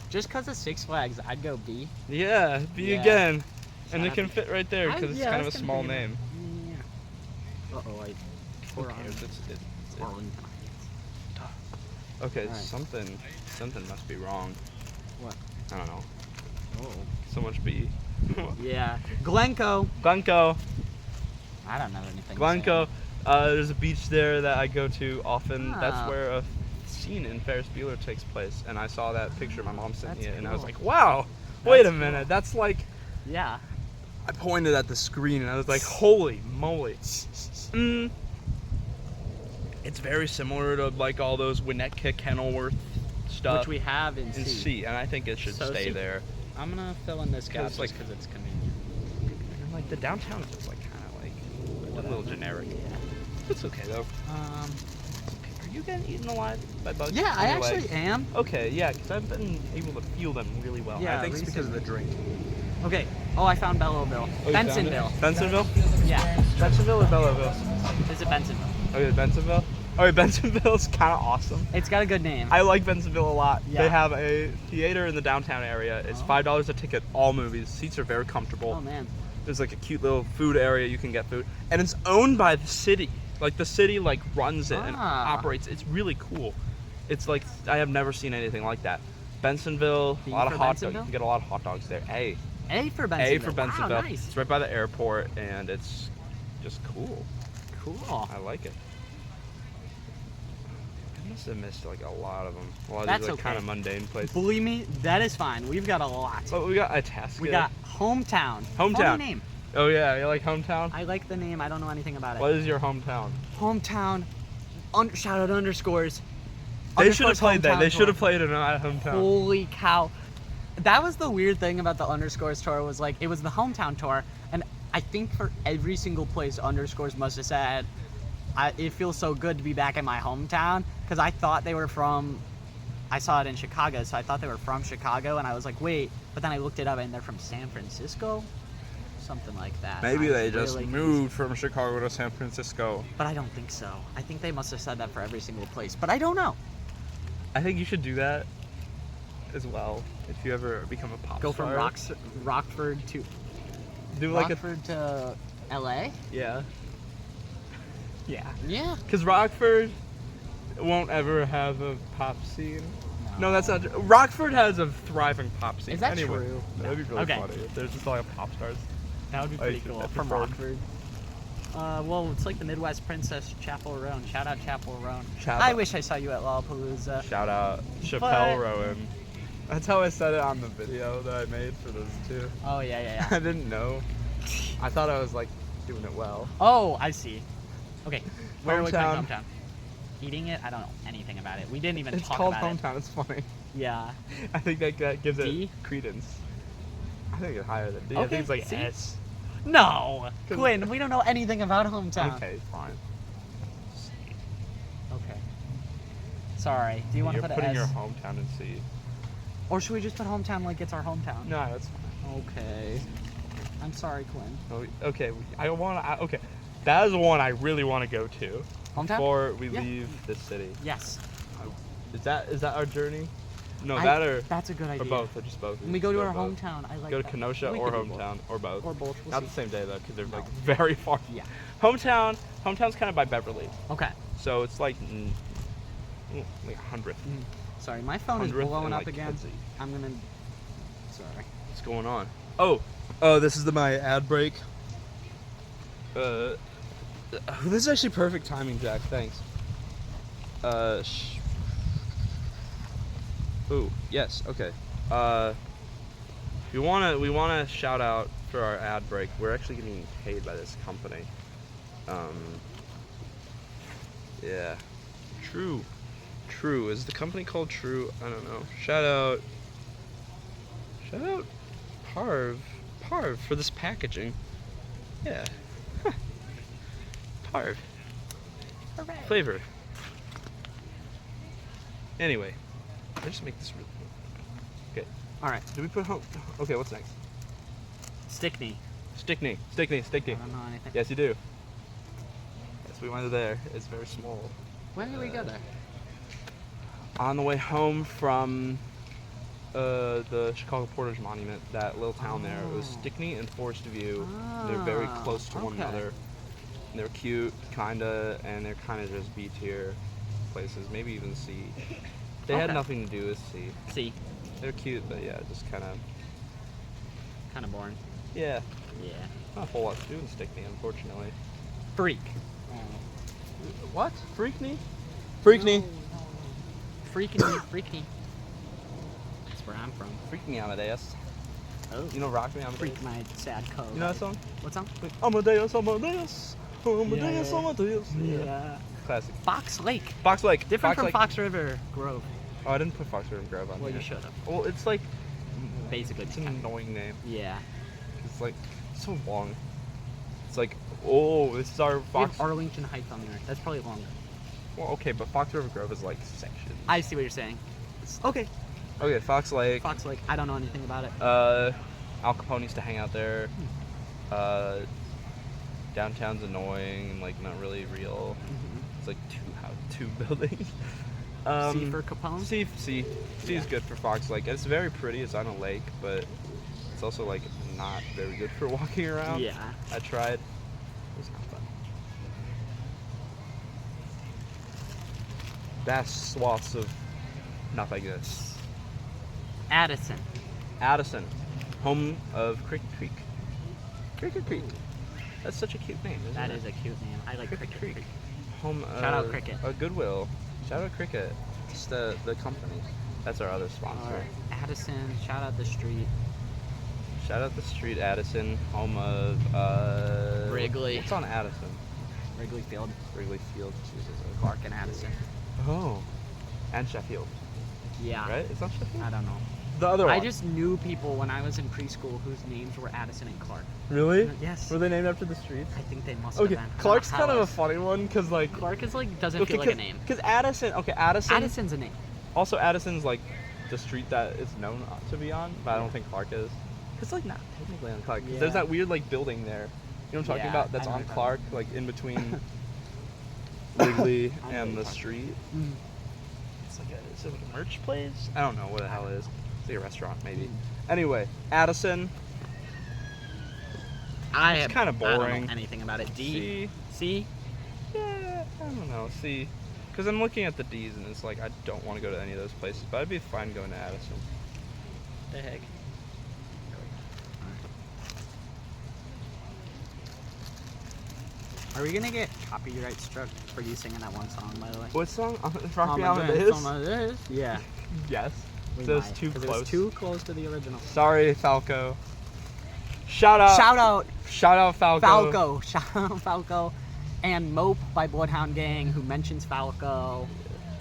Just because of Six Flags, I'd go B. Yeah, B again. And it can fit right there because it's kind of a small name. Yeah. Uh-oh, Who cares? Okay, right. Something must be wrong. What? I don't know. Oh. So much B. Yeah. Glencoe. I don't know anything. Glencoe. There's a beach there that I go to often. Oh. That's where a scene in Ferris Bueller takes place. And I saw that picture my mom sent me it, and I was like, wow, wait a minute. Cool. That's like... Yeah. I pointed at the screen, and I was like, holy moly. It's very similar to like all those Winnetka, Kenilworth stuff. Which we have in C. And I think it should stay there. I'm going to fill in this gap because it's convenient. And like the downtown is just like kind of like a little generic. Yeah. It's okay though. Are you getting eaten alive by bugs? Yeah, I actually am. Okay, yeah, because I've been able to feel them really well. Yeah, I think it's because of the drink. Okay. Oh, I found Belleville. Oh, Bensonville. Bensonville? Yeah. Bensonville or Belleville? Is it Bensonville? Okay, Bensonville. Okay, Bensonville's kind of awesome. It's got a good name. I like Bensonville a lot. Yeah. They have a theater in the downtown area. It's $5 a ticket, all movies. Seats are very comfortable. Oh, man. There's like a cute little food area you can get food, and it's owned by the city. Like the city like runs it and operates. It's really cool. It's like I have never seen anything like that. Bensonville, B a lot of for hot dogs. Bensonville? You can get a lot of hot dogs there. A for Bensonville. A for Bensonville. Wow, nice. It's right by the airport, and it's just cool. Cool. I like it. I must have missed like a lot of them. A lot of That's these like okay. kind of mundane places. Believe me, that is fine. We've got a lot. But we got Itasca. We got Hometown. Hometown. Funny name. Oh yeah, you like Hometown? I like the name. I don't know anything about it. What is your hometown? Hometown. Shout out underscores. They should have Underscores played that. Hometown They should have tour. played it at Hometown. Holy cow. That was the weird thing about the underscores tour was like it was the hometown tour, and I think for every single place underscores must have said, it feels so good to be back in my hometown, because I thought they were from, I saw it in Chicago, so I thought they were from Chicago, and I was like, wait, but then I looked it up and they're from San Francisco, something like that. Maybe I they was just really moved from Chicago to San Francisco. But I don't think so. I think they must have said that for every single place, but I don't know. I think you should do that as well if you ever become a pop Go star. from Rockford to Do like Rockford to LA? yeah. Yeah. Because Rockford won't ever have a pop scene. No, that's not true. Rockford has a thriving pop scene. Is that anyway, true? That'd be really Okay. funny if there's just like a pop stars. That would be pretty should cool. have From preferred- Rockford. Well, it's like the Midwest Princess, Chapel Roan. Shout out Chapel Roan. Shout I out. wish I saw you at Lollapalooza. Shout out Chappelle But- Rowan. That's how I said it on the video that I made for those two. Oh, yeah. I didn't know. I thought I was like doing it well. Oh, I see. Okay, where are we putting Hometown. Hometown? Eating it? I don't know anything about it. We didn't even It's talk called about Hometown. It's funny. it. Yeah. I think that gives D? it credence. I think it's higher than D. I Okay, think it's like C? S. No! 'Cause- Quinn, we don't know anything about Hometown. Okay, fine. Okay. Sorry. Do you want to You're put putting an your S? hometown in C. Or should we just put Hometown like it's our hometown? No, that's fine. Okay. I'm sorry, Quinn. Oh, okay, okay. That is one I really want to go to Hometown? before we Yeah. leave this city. Yes. Is that our journey? No, That's a good idea. or both, or just both. When we go to our both. hometown, I like Go to that. Kenosha We or could do both. hometown or both. Or both. We'll Not see. the same day though, because they're No. like very far. Yeah. Hometown's kind of by Beverly, Okay. so it's like like 100th. Sorry, my phone is 100th blowing and, up like, again. Kedzie. I'm gonna. Sorry. What's going on? Oh, this is my ad break. This is actually perfect timing, Jack. Thanks. Ooh, yes. Okay. We wanna shout out for our ad break. We're actually getting paid by this company. Yeah. True. Is the company called True? I don't know. Shout out Parv for this packaging. Yeah. Parv. Hooray. Flavor. Anyway, I just make this really okay. All right. Did we put home? Okay, what's next? Stickney. Stickney. I don't know anything. Yes, you do. Yes, we went there. It's very small. When did we go there? On the way home from the Chicago Portage Monument, that little town there. It was Oh. Stickney and Forest View. They're very close to one okay. another. And they're cute, kinda, and they're kind of just B tier places, maybe even C. They had Okay. nothing to do with C. See, They're cute, but yeah, just kind of, kind of boring. yeah, Yeah. not a whole lot to do in Stickney, unfortunately. Freak. What? Freakney? Freakney. Freaky. That's where I'm from. Freak me, Amadeus. Oh. You know Rock Me, Amadeus? Freak my sad code. You know that song? What song? Amadeus. Yeah. Yeah. Classic. Fox Lake. Fox Lake. Different from Lake. Fox River Grove. Oh, I didn't put Fox River Grove on Well, there. you should have. Well, it's like, Basically, it's an annoying name. Yeah. It's like so long. It's like, oh, this is our We Fox. have Arlington Heights on there. That's probably longer. Well, okay, but Fox River Grove is like section. I see what you're saying. Okay. Okay, Fox Lake. Fox Lake. I don't know anything about it. Al Capone used to hang out there. Downtown's annoying and like not really real. It's like two buildings. C for Capone? C is good for Fox Lake. It's very pretty. It's on a lake, but it's also like not very good for walking around. Yeah. I tried. It was not fun. Vast swaths of nothingness. Addison. Addison, home of Cricket Creek. Cricket Creek. That's such a cute name, isn't That it? is a cute name. I like Cricket Cricket Creek. Creek. Home of Shout out Cricket. Goodwill. Shout out Cricket. It's the company. That's our other sponsor. Addison. Shout out the street. Shout out the street, Addison, home of Wrigley. What's on Addison? Wrigley Field. Wrigley Field. Jesus. Clark and Addison. Oh. And Sheffield. Yeah. Right? It's not Sheffield? I don't know. The other one. I just knew people when I was in preschool whose names were Addison and Clark. Really? Yes. Were they named after the streets? I think they must Okay, have been. Clark's How kind of a else? funny one because like Clark is like doesn't feel like a name. Because Addison. Okay, Addison. Addison's a name. Also, Addison's like the street that it's known to be on, but I don't think Clark is. It's like not technically on Clark. 'Cause Yeah. There's that weird like building there. You know what I'm talking Yeah, about? That's I know on what you're Clark, like in between Wrigley I know and what the you're street. Mm. It's like is it like a merch place? I don't know what the hell it is. It's like a restaurant maybe. Anyway, Addison. It's kinda I don't boring. know anything about it. D. C. C. Yeah, I don't know. C. Because I'm looking at the D's and it's like I don't want to go to any of those places, but I'd be fine going to Addison. The heck. Are we gonna get copyright struck for you singing that one song, by the way? What song? Rock Me Amadeus? Yeah. Yes. We So it's might, too 'cause close. It was too close to the original. Sorry, Falco. Shout out. Shout out Shout out Falco. Falco. Shout out Falco. And Mope by Bloodhound Gang, who mentions Falco.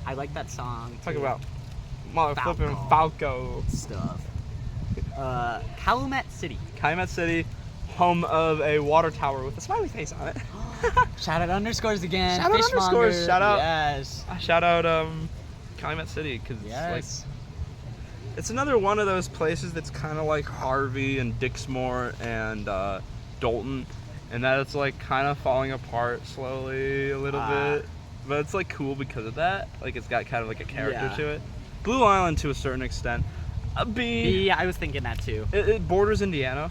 I like that song. Talk too. about mother flipping Falco. Stuff. Calumet City. Calumet City, home of a water tower with a smiley face on it. Shout out underscores again. Shout out underscores. Fishmonger. Shout out. Yes. Shout out Calumet City because Yes. it's another one of those places that's kind of like Harvey and Dixmoor and Dalton, and that it's like kind of falling apart slowly a little bit, but it's like cool because of that. Like it's got kind of like a character Yeah. to it. Blue Island to a certain extent. A B. B, I was thinking that too. It borders Indiana,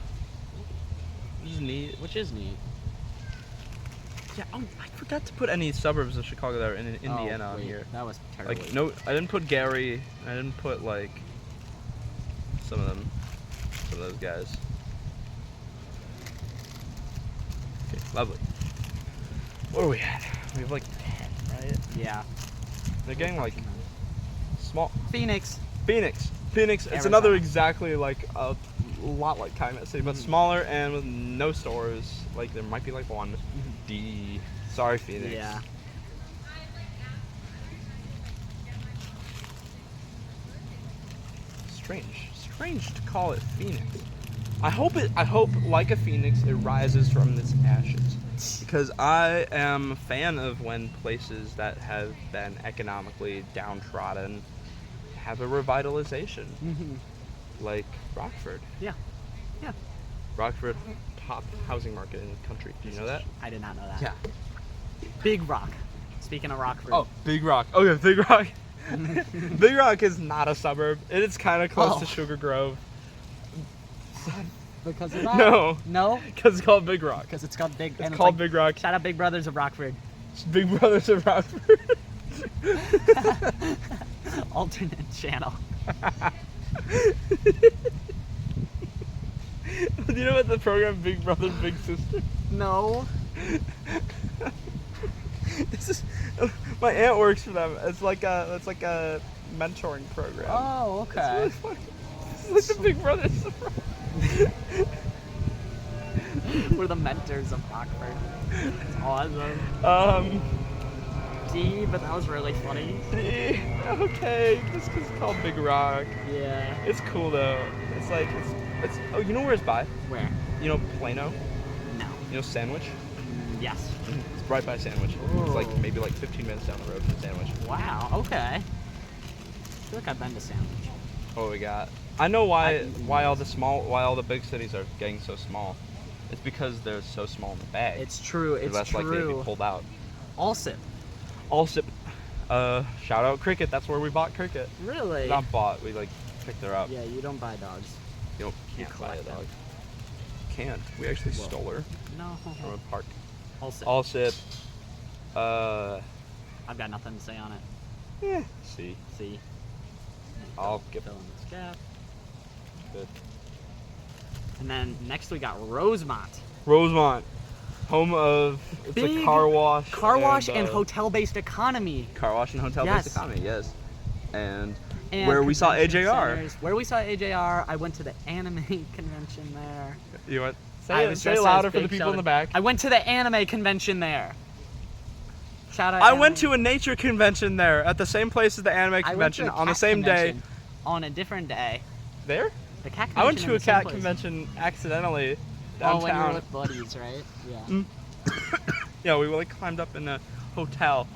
which is neat. Which is neat. Yeah, I forgot to put any suburbs of Chicago that are in Indiana Oh, on wait, here. That was terrible. Like no, I didn't put Gary. I didn't put like some of those guys. Okay, lovely. What are we at? We have like 10, right? Yeah. They're getting like small. Phoenix. Phoenix. It's Arizona. another exactly like a lot like Calumet City, but Mhm. smaller and with no stores. Like there might be like one. D. Sorry, Phoenix. Yeah. Strange to call it Phoenix. I hope like a phoenix it rises from its ashes. Because I am a fan of when places that have been economically downtrodden have a revitalization. Mm-hmm. Like Rockford. Yeah. Yeah. Rockford, top housing market in the country. Do you know that? I did not know that. Yeah. Big Rock. Speaking of Rockford. Oh, Big Rock. Oh yeah, Big Rock. Big Rock is not a suburb. It's kind of close to Sugar Grove. Because of that? No. No? Because it's called Big Rock. Because it's called Big. It's called Big Rock. Shout out Big Brothers of Rockford. Big Brothers of Rockford. Alternate channel. Do you know what the program Big Brother Big Sister? No. This is my aunt works for them. It's like a mentoring program. Oh, It's okay. really funny. It's like the Big Brothers of Rockford. We're the mentors of Rockford. It's awesome. D, but that was really funny. Okay, just 'cause it's called Big Rock. Yeah. It's cool though. It's like it's. Oh, you know where it's by? Where? You know Plano? No. You know Sandwich? Yes. It's right by Sandwich. It's like Ooh. maybe like 15 minutes down the road from Sandwich. Wow. Okay. I feel like I've been to Sandwich. What we got? I know why I've eaten all those. the big cities are getting so small. It's because they're so small in the bag. It's true. They're It's less likely to true. be pulled out. Also, Also, shout out Cricket. That's where we bought Cricket. really? Not bought. We like picked her up. Yeah, you don't buy dogs. You You can't buy a collect them. dog. can't. We actually Whoa. stole her No. from a park. I'll sit. All sip. I've got nothing to say on it. Yeah. See. See. I'll give Fill in this gap. Good. And then next we got Rosemont. Rosemont, home of it's Big a car wash. Car wash and hotel-based economy. Car wash and hotel-based Yes. economy, yes. And And where we saw convention AJR. centers. Where we saw AJR, I went to the anime convention there. You want I was say dressed louder as for the Big people in Sheldon. the back. I went to the anime convention there. Shout out. I anime. went to a nature convention there at the same place as the anime I went to convention a on the cat same day. convention On a different day. There? The cat convention I went in to the a same cat place. convention accidentally Oh, when you were downtown. with buddies, right? Yeah. Mm. Yeah, we like climbed up in a hotel.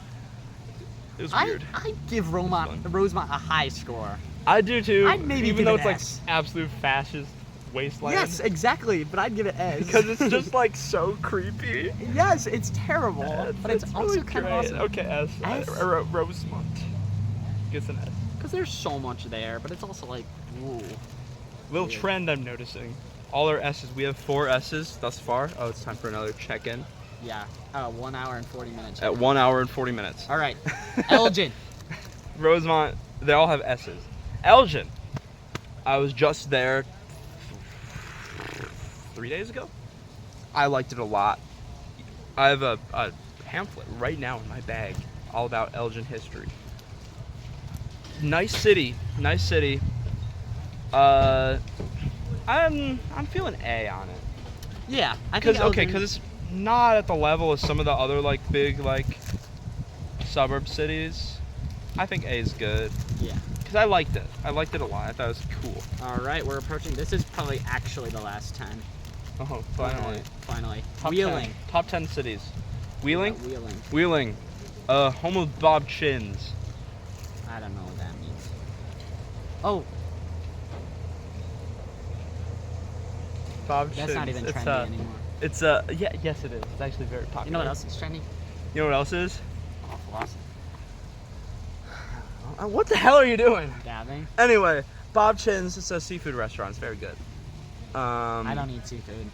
It was weird. I'd give Rosemont a high score. I do too. I'd maybe even give though it it's like S. absolute fascist wasteland. Yes, exactly. But I'd give it S. Because it's just like so creepy. Yes, it's terrible, but it's also really kind of great. awesome. Okay, S. S? Rosemont. Gets an S. Because there's so much there, but it's also like, whoa. Little Weird. trend I'm noticing. All our S's. We have 4 S's thus far. Oh, it's time for another check-in. Yeah. 1 hour and 40 minutes. At 1 hour and 40 minutes. All right. Elgin. Rosemont, they all have S's. Elgin. I was just there 3 days ago. I liked it a lot. I have a pamphlet right now in my bag all about Elgin history. Nice city. Nice city. I'm feeling A on it. Yeah, I think Because it's not at the level of some of the other like big like suburb cities. I think A is good. Yeah. Because I liked it. I liked it a lot. I thought it was cool. All right, we're approaching. This is probably actually the last 10. Oh, finally. Finally. Top Wheeling. 10. Top 10 cities. Wheeling? Yeah, Wheeling. Wheeling. Home of Bob Chins. I don't know what that means. Oh, Bob that's Chins. not even It's, trendy anymore. It's yeah, yes it is. It's actually very popular. You know what else is trendy? You know what else is? Oh, philosophy. What the hell are you doing? Dabbing. Anyway, Bob Chins. It's a seafood restaurant. It's very good. I don't eat seafood.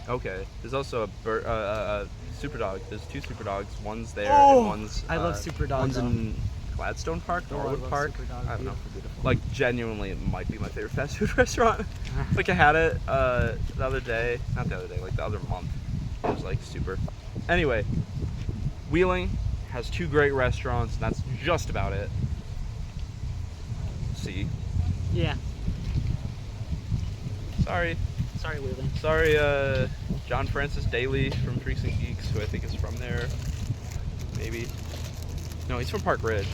Okay. There's also a Super Dog. There's 2 Super Dogs. One's there Oh, and one's. I love Super Dog, One's though. in Gladstone Park, Oh, I Norwood love Park. Super Dog. I don't know. Beautiful, beautiful. Like genuinely, it might be my favorite fast food restaurant. Like I had it the other day. Not the other day. Like the other month. It was like super. Anyway, Wheeling has 2 great restaurants. And that's just about it. See. Yeah. Sorry. Sorry, Wheeling. Sorry, John Francis Daly from Freaks and Geeks, who I think is from there. Maybe. No, he's from Park Ridge.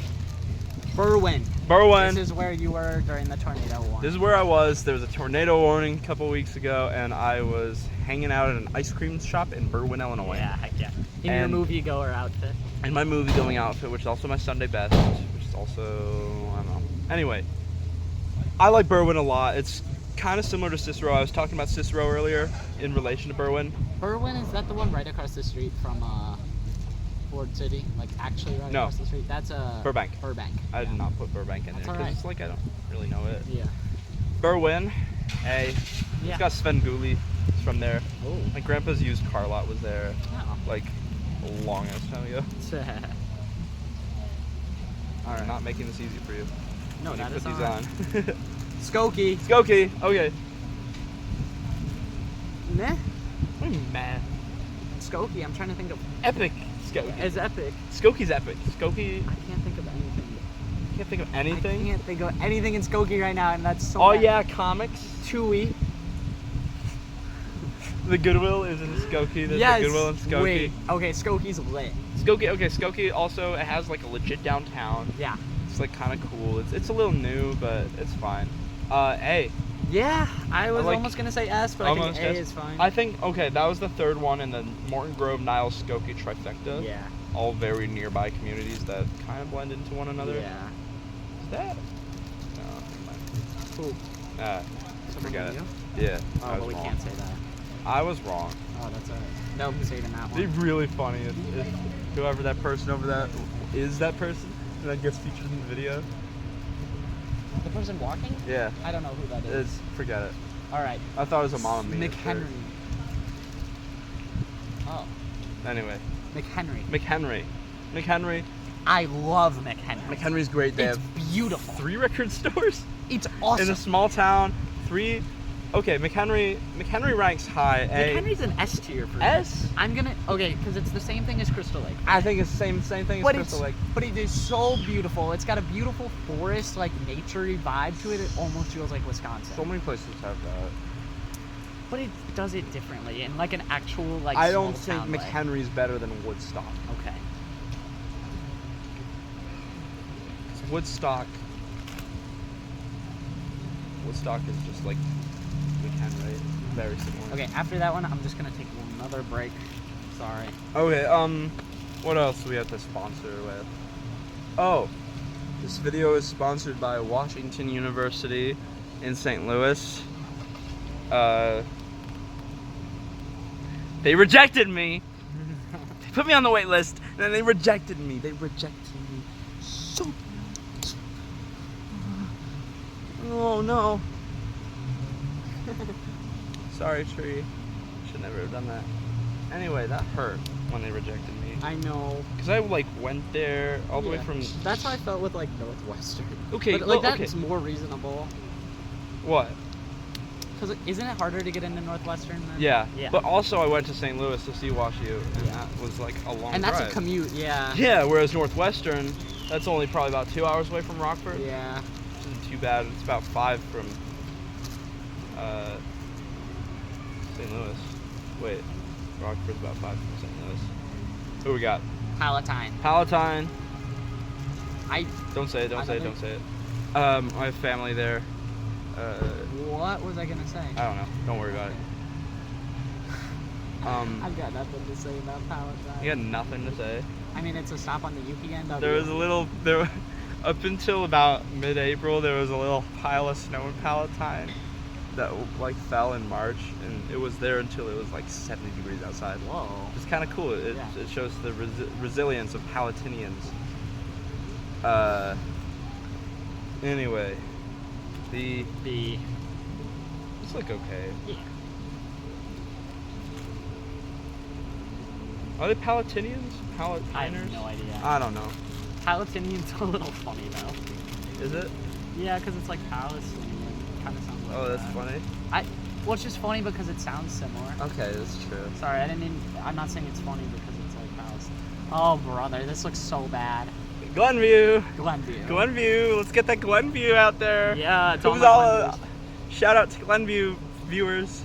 Berwyn. Berwyn. This is where you were during the tornado warning. This is where I was. There was a tornado warning a couple weeks ago, and I was hanging out at an ice cream shop in Berwyn, Illinois. Yeah, heck yeah. In your And- movie-goer outfit. In my movie-going outfit, which is also my Sunday best, which is also, I don't know. Anyway, I like Berwyn a lot. It's kind of similar to Cicero. I was talking about Cicero earlier in relation to Berwyn. Berwyn, is that the one right across the street from Ford City? Like actually right No. across the street? That's Burbank. Burbank. I yeah. did not put Burbank in That's there all because right. it's like I don't really know it. Yeah. Berwyn, A. Yeah. It's got Sven Gulli from there. Oh. My grandpa's used car lot was there Oh. like a long ass time ago. All right. I'm not making this easy for you. No, When you that put is these all on. right. Skokie. Skokie. Okay. Meh. What do you mean, man? Skokie. I'm trying to think of. Epic Skokie. It's epic. Skokie's epic. Skokie. I can't think of anything. Can't think of I anything. can't think of anything in Skokie right now, and that's so. Oh bad. yeah, comics. Chewy. The Goodwill is in Skokie. There's Yes. the Goodwill in Skokie. Wait. Okay, Skokie's lit. Skokie. Okay, Skokie also it has like a legit downtown. Yeah. It's like kind of cool. It's a little new, but it's fine. A. Yeah, I was like- almost gonna say S, but Almost I think A S. is fine. I think okay, that was the 3rd one in the Morton Grove, Niles, Skokie trifecta. Yeah. All very nearby communities that kind of blend into one another. Yeah. Is that? No, never mind. Cool. Someone Forget it. new? Yeah. Oh, I but was we wrong. can't say that. I was wrong. Oh, that's alright. Nope, saving that It'd be one. really funny if whoever that person over that is that person and then gets featured in the video. The person walking? Yeah. I don't know who that is. Forget it. Alright. I thought it was a mom and me. at McHenry. first. Oh. Anyway, McHenry. I love McHenry. McHenry's great. They It's have beautiful. 3 record stores It's awesome. in a small town. 3. Okay, McHenry ranks high. McHenry's an S tier for me. S? I'm gonna because it's the same thing as Crystal Lake. I think it's the same thing as Crystal Lake. But it is so beautiful. It's got a beautiful forest, like naturey vibe to it. It almost feels like Wisconsin. So many places have that. But it does it differently in like an actual like. I don't small think town way. McHenry's better than Woodstock. Okay. Woodstock is just like McHenry, very similar. Okay, after that one, I'm just gonna take another break. Sorry. Okay, what else do we have to sponsor with? Oh, this video is sponsored by Washington University in St. Louis. They rejected me. They put me on the wait list, and then they rejected me. So bad. Oh no. Sorry, tree. Should never have done that. Anyway, that hurt when they rejected me. I know. Cause I like went there all the way from. That's how I felt with like Northwestern. Okay, but like well, that's more reasonable. What? Cause isn't it harder to get into Northwestern than? Yeah. Yeah. But also, I went to St. Louis to see WashU, and that was like a long And that's drive. a commute, yeah. Yeah. Whereas Northwestern, that's only probably about 2 hours away from Rockford. Yeah. Which isn't too bad. It's about 5 from St. Louis. Wait, Rockford's about 5 from St. Louis. Who we got? Palatine. Palatine. I. Don't say it. I don't Don't say it. I have family there. What was I gonna say? I don't know. Don't worry about it. I've got nothing to say about Palatine. You got nothing to say. I mean, it's a stop on the UPNW. There was a little up until about mid-April. There was a little pile of snow in Palatine that like fell in March, and it was there until it was like 70 degrees outside. Whoa. It's kind of cool. It shows the resilience of Palatinians. Anyway, the it's like okay. Yeah. Are they Palatinians? Palatiners? I have no idea. I don't know. Palatinian's a little funny though. Is it? Yeah, because it's like Palestinian. Kind of sounds like Oh, that's that. funny. Well, it's just funny because it sounds similar. Okay, that's true. Sorry, I didn't mean. I'm not saying it's funny because it's like Palestine. Oh, brother, this looks so bad. Glenview. Glenview. Glenview. Let's get that Glenview out there. Yeah, it's all Who's my all? Glenviews. Shout out to Glenview viewers.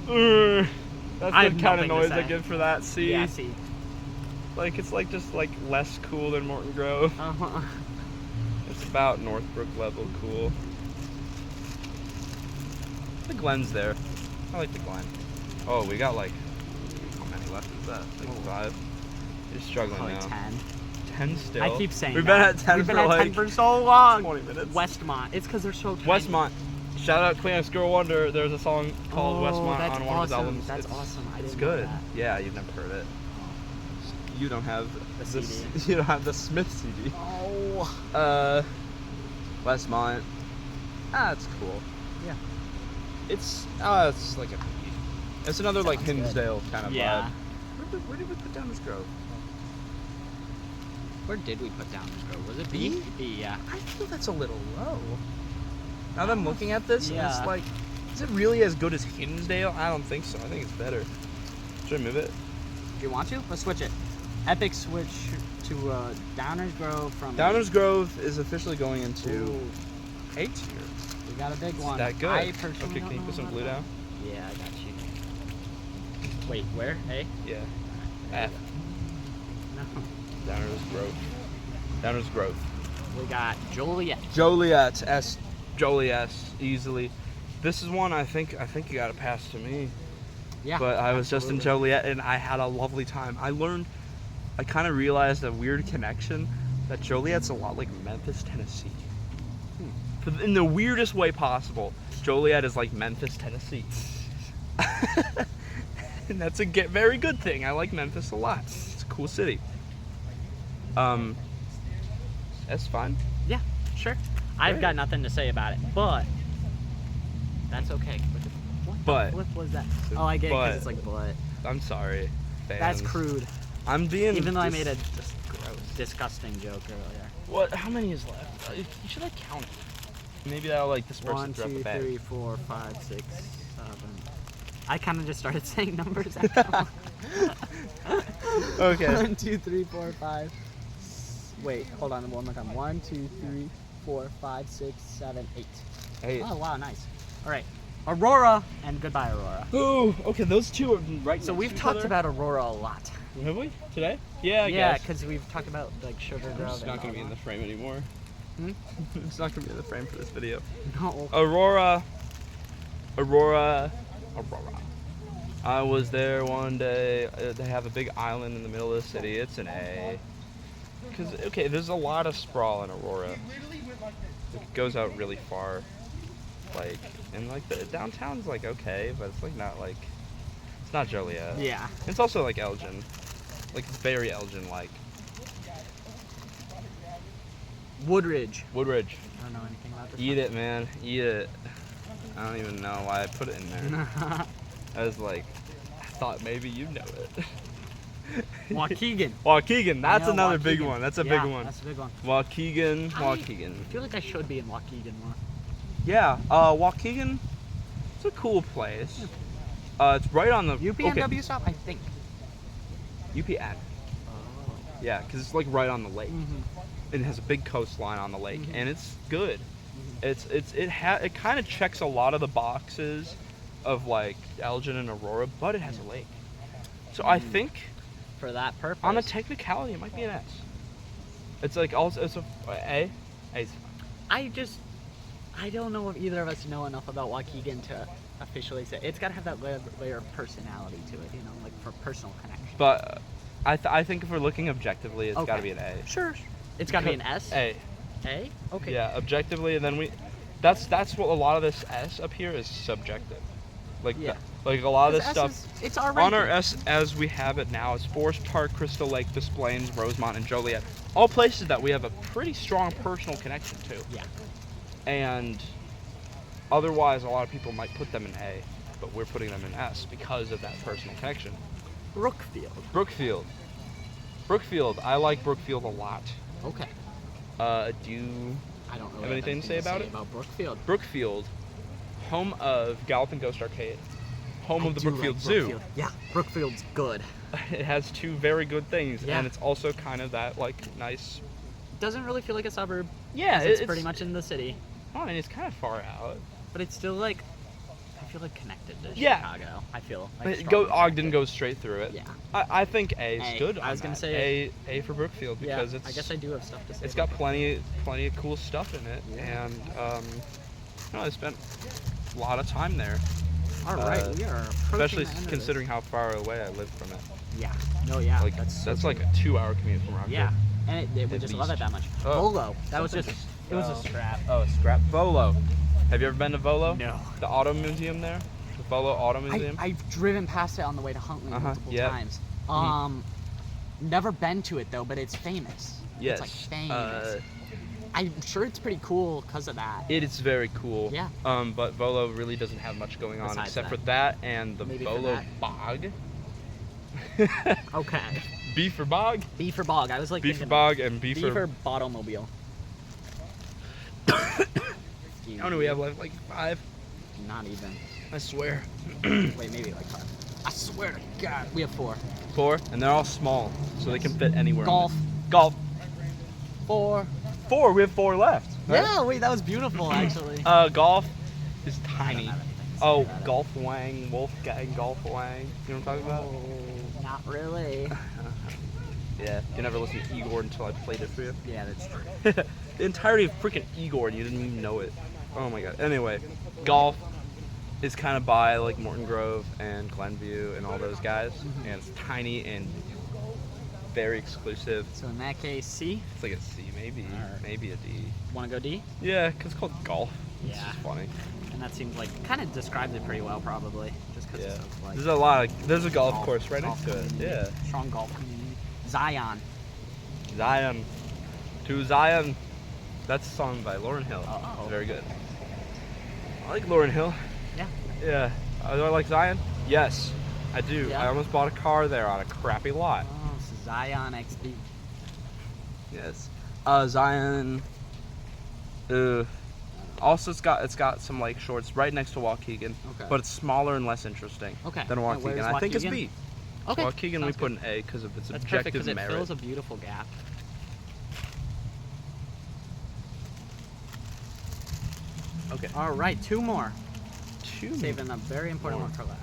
That's I the have kind of nothing to noise I say. give for that. See, Yeah, see. like it's like just like less cool than Morton Grove. Uh-huh. It's about Northbrook level cool. The Glen's there. I like the Glen. Oh, we got like how many left is that? Like 5. You're struggling Probably now. 10. 10 still. I keep saying We've that. been at 10 We've for been at like 10 for so long. 20 minutes. Westmont. It's because they're so tiny. Westmont. Shout out Kleenex Girl Wonder. There's a song called Westmont that's on one of his awesome. albums. That's awesome. I It's didn't know good. that. Yeah, you've never heard it. You don't have The CD. You don't have the Smith CD. Oh. Westmont. It's cool. Yeah. It's like a. It's another like Sounds good. Hinsdale kind of Yeah. vibe. Where did we put down this grove? Where did we put down this road? Was it B? B, yeah. I feel that's a little low. Now that I'm looking at this, Yeah. it's like, is it really as good as Hinsdale? I don't think so. I think it's better. Should I move it? Do you want to? Let's switch it. Epic switch to Downers Grove from. Downers Grove is officially going into Ooh, A tier. we got a big one. That good. I personally Okay, don't can you know put some about blue that. down? Yeah, I got you. Wait, where? A? Yeah. There F. you go. No. Downers Grove. Downers Grove. We got Joliet. Joliet S. Joliet easily. This is one I think you got to pass to me. Yeah. But I was just in absolutely. Joliet and I had a lovely time. I kind of realized a weird connection that Joliet's a lot like Memphis, Tennessee. In the weirdest way possible. Joliet is like Memphis, Tennessee. And that's a very good thing. I like Memphis a lot. It's a cool city. That's fine. Yeah, sure. I've Great. got nothing to say about it, but that's okay. What But. the flip was that? Oh, I get it But. because it's like but. I'm sorry, fans. That's crude. I'm being. Even though I made a disgusting joke earlier. What? How many is left? You should like count it. Maybe that'll like disperse 1, it throughout 2, the bag. 3, 4, 5, 6, 7. I kind of just started saying numbers. Actually. Okay. 1, 2, 3, 4, 5. Wait, hold on. One more time. 1, 2, 3, 4, 5, 6, 7, 8. Hey. Oh wow, nice. All right, Aurora and goodbye, Aurora. Ooh. Okay, those two are right. So next we've to each talked other. about Aurora a lot. Have we today? Yeah. I Yeah, guess. because we've talked about like Sugar Grove. It's not gonna be in the frame anymore. Hmm? It's not gonna be in the frame for this video. No. Aurora. I was there one day. They have a big island in the middle of the city. It's an A. Because, okay, there's a lot of sprawl in Aurora. It goes out really far. Like, and like the downtown's like okay, but it's like not like, it's not Joliet. Yeah. It's also like Elgin. Like, it's very Elgin-like. Woodridge. Woodridge. I don't know anything about this. Eat it, man. Eat it. I don't even know why I put it in there. I was like, I thought maybe you know it. Waukegan. Waukegan, that's I know another big Waukegan. one. That's a Yeah, big one. That's a big one. Waukegan. I feel like I should be in Waukegan more. Yeah, Waukegan, it's a cool place. It's right on the UPNW stop, I think. UPN. Oh. Yeah, because it's like right on the lake. Mm-hmm. It has a big coastline on the lake, Mhm. and it's good. Mhm. It kind of checks a lot of the boxes of like Elgin and Aurora, but it has a lake. So I think For that purpose. on a technicality, it might be an S. It's like also it's a A. A's. I don't know if either of us know enough about Waukegan to officially say. It's got to have that layer of personality to it, you know, like for personal connection. But I think if we're looking objectively, it's got to Okay. be an A. Sure. It's got to be an S? A. A? Okay. Yeah, objectively, and then that's what a lot of this S up here is subjective. Like Yeah. like a lot of this Because stuff S it's our on our ranking. S as we have it now is Forest Park, Crystal Lake, Des Plaines, Rosemont, and Joliet. All places that we have a pretty strong personal connection to. Yeah. And otherwise, a lot of people might put them in A, but we're putting them in S because of that personal connection. Brookfield. Brookfield. I like Brookfield a lot. Okay. Do you I don't really have anything to say about it? About Brookfield. Brookfield, home of Galloping Ghost Arcade, home I of the do Brookfield like Zoo. Brookfield. Yeah, Brookfield's good. It has two very good things, Yeah. and it's also kind of that like nice. Doesn't really feel like a suburb. Yeah, 'cause it's pretty much in the city, I mean, it's kind of far out. but it's still like I feel like connected to Yeah. Chicago. I feel like But strongly Ogden connected. goes straight through it. Yeah. I think A is A. good. I was on gonna that. say A for Brookfield Yeah, because it's. I guess I do have stuff to say. It's about got plenty of cool stuff in it, Yeah. and I spent a lot of time there, All right, we are approaching especially the end of considering how far away I live from it. this. Yeah. No, yeah. Like that's so like a 2-hour commute from Rockford. Yeah, and we At just love it least. that much. Oh, Volo. That was something just. It was a scrap. Oh, a scrap. Volo. Have you ever been to Volo? No. The auto museum there? The Volo Auto Museum? I've driven past it on the way to Huntley multiple yeah. times. Mhm. Never been to it though, but it's famous. Yes. It's like famous. I'm sure it's pretty cool because of that. It is very cool. Yeah. But Volo really doesn't have much going on Besides except that. for that and the Maybe for Volo that. Bog. Okay. B for Bog? B for bog. I was like B for thinking Bog and B B for. for Bottlemobile. How many do we have left? Like 5? Not even. I swear. Wait, maybe like 5. I swear to God, we have 4. 4, and they're all small, so they can fit anywhere. on Golf. this. Golf. 4. 4. We have 4 left. right? Yeah. Wait, that was beautiful actually. Golf is I don't tiny. have anything to say Oh, about it. Golf Wang, Wolfgang Golf Wang. You know what I'm talking about? Oh, not really. Yeah. You never listened to Igor until I played it for you. Yeah, that's true. The entirety of freaking Igor, and you didn't even know it. Oh my god. Anyway, Golf is kind of by like Morton Grove and Glenview and all those guys, and it's tiny and very exclusive. So in that case, C. It's like a C, maybe, Alright. maybe a D. Want to go D? Yeah, 'cause it's called Golf. It's Yeah. just funny. And that seems like kind of describes it pretty well, probably, just because Yeah. it's so, like There's a lot of there's a golf course right golf next to it. community. Yeah. Strong golf community. Zion. Zion. To Zion. That's a song by Lauryn Hill. Uh-oh. It's very good. I like Lauryn Hill. Yeah. Yeah. Do I like Zion? Yes. I do. Yeah? I almost bought a car there on a crappy lot. Oh, Zion XB. Yes. Zion. Also, it's got some lake shores right next to Waukegan, Okay. but it's smaller and less interesting than And Waukegan. where's I think it's Waukegan? B. Okay. Waukegan we sounds put good. an A because of its That's perfect objective because it merit. fills a beautiful gap. Okay. All right, 2 more. Two. Saving a very important more. one for last.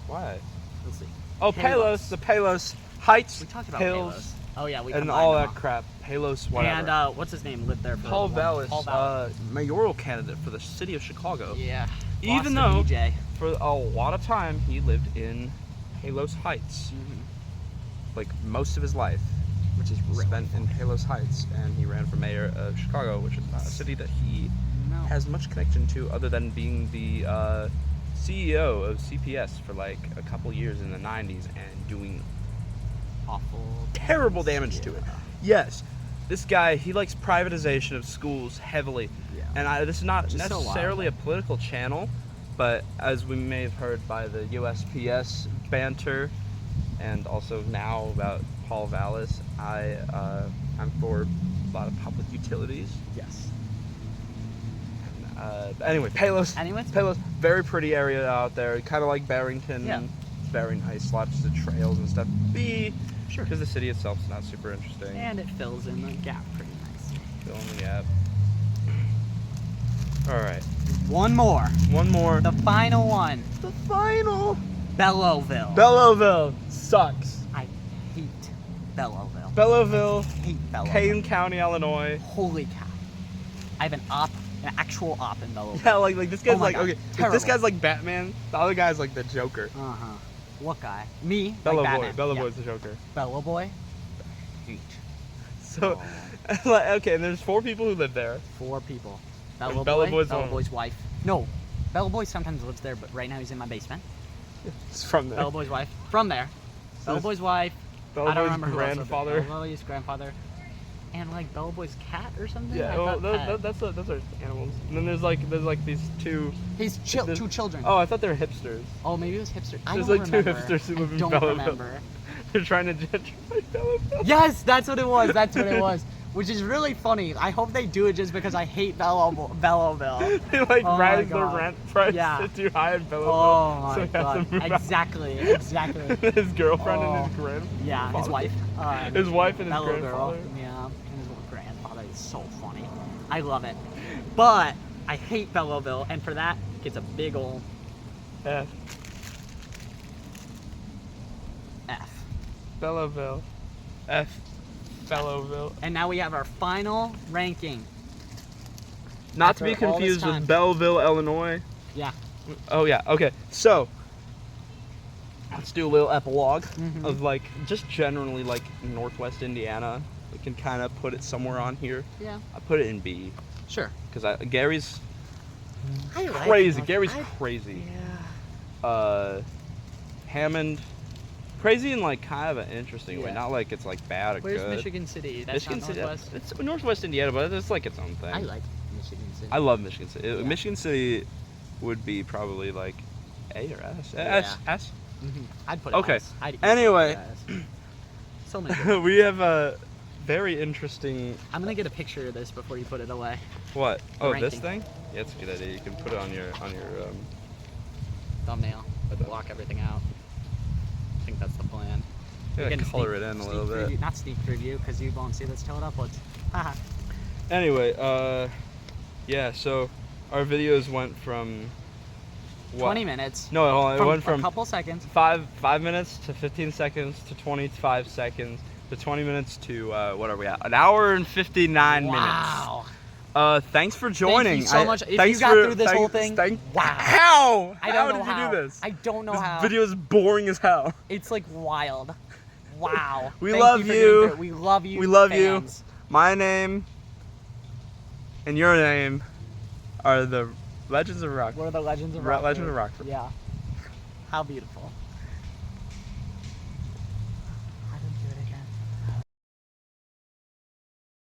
Why? Let's see. Oh, Palos. The Palos Heights. We talked about Hills, Palos. Oh yeah, we and combined all them that crap. Palos, whatever. And what's his name lived there for Paul a long- Vallis, Paul Vallis. mayoral candidate for the city of Chicago. Yeah. Even Lost to though BJ. for a lot of time he lived in Palos Heights, like most of his life, Which is really spent in Palos Heights, and he ran for mayor of Chicago, which is not a city that he no. has much connection to, other than being the CEO of CPS for like a couple years in the 90s and doing awful terrible things. damage to it. Yeah. Yes, this guy, he likes privatization of schools heavily. Yeah. And this is not Which is so necessarily a wild. political channel, but as we may have heard by the USPS banter, and also now about Paul Vallis, I'm for a lot of public utilities. Yes. Anyway, Palos. Anyways? Palos, very pretty area out there, kind of like Barrington. Yeah. It's very nice, lots of trails and stuff. B, Sure. because the city itself is not super interesting. And it fills in the gap pretty nice. Fill in the gap. All right, One more. one more. The final one. The final. Belleville. Belleville sucks. I hate Belleville. Belleville, Hate Belleville. Kane County, Illinois. Holy cow. I have an actual op in Belleville. Yeah, like this guy's Oh my like God, okay. If terrible. this guy's like Batman, the other guy's like the Joker. Uh-huh. What guy? Me? Bella like Boy. Batman. Bella Yeah. Boy's the Joker. Bella Boy? Hate. So, Oh. like, okay, and there's 4 people who live there. 4 people. And Bella Bella Boy, Boy's Bella one. Boy's wife. No, Bella Boy sometimes lives there, but right now he's in my basement. It's from there. Bella Boy's wife. From there. So Bella this- Boy's wife. Bella I don't Boy's remember who else lived there. grandfather. Bella Boy's grandfather. And like Bella Boy's cat or something? Yeah, I well, thought pet. those are animals. And then there's like these 2. He's there's- 2 children. Oh, I thought they were hipsters. Oh, maybe it was hipster. I There's don't like remember. 2 hipsters who live I in don't Belleville. remember. They're trying to gentrify Belleville. Yes, that's what it was. That's what it was. Which is really funny. I hope they do it just because I hate Belleville. They like Oh my raise the God. rent price Yeah. too high in Belleville. Oh my so he has to god. move out. Exactly. Exactly. His girlfriend Oh. and his grandfather. Yeah, his wife. His wife and his Bellow grandfather. Girl. Yeah, and his little grandfather is so funny. I love it. But I hate Belleville, and for that, it gets a big ol' F. F. Belleville. F. Belleville. And now we have our final ranking. Not to be After all this confused time. with Belleville, Illinois. Yeah. Oh yeah. Okay. So let's do a little epilogue Mhm. of like just generally like Northwest Indiana. We can kind of put it somewhere on here. Yeah. I put it in B Sure. because Gary's I like crazy. it. Gary's I- crazy. Yeah. Hammond, crazy in like kind of an interesting way. Yeah. Not like it's like bad or Where's good. Michigan City? That's Michigan not City. Northwest. It's Northwest Indiana, but it's like its own thing. I like Michigan City. I love Michigan City. Yeah. Michigan City would be probably like A or S. Yeah. S. Mhm. I'd put it Okay. S. I'd Anyway. put it S. So many. Good. We have a very interesting. I'm gonna get a picture of this before you put it away. What? Oh, this ranking. thing? Yeah, it's a good idea. You can put it on your Thumbnail. Okay. Block everything out. I think that's the plan. yeah, We're getting color sneak- it in a sneak little bit. preview, not sneak preview, because you won't see this till it uploads. Haha. Anyway, yeah. So our videos went from what? 20 minutes. No, hold on. It went a from couple seconds. 5 minutes to 15 seconds to 25 seconds to 20 minutes to what are we at? An hour and 59 Wow. minutes. Thanks for joining. Thank you so much. If you thanks got for- through this whole thing, wow. How? I don't how know did how. you do this? I don't know This how. video is boring as hell. It's like wild. Wow. We Thank love for you. getting there. We love you. We love you. fans. My name and your name are the Legends of Rockford. We're the Legends of Legends Rockford. of Rockford. Yeah. How beautiful.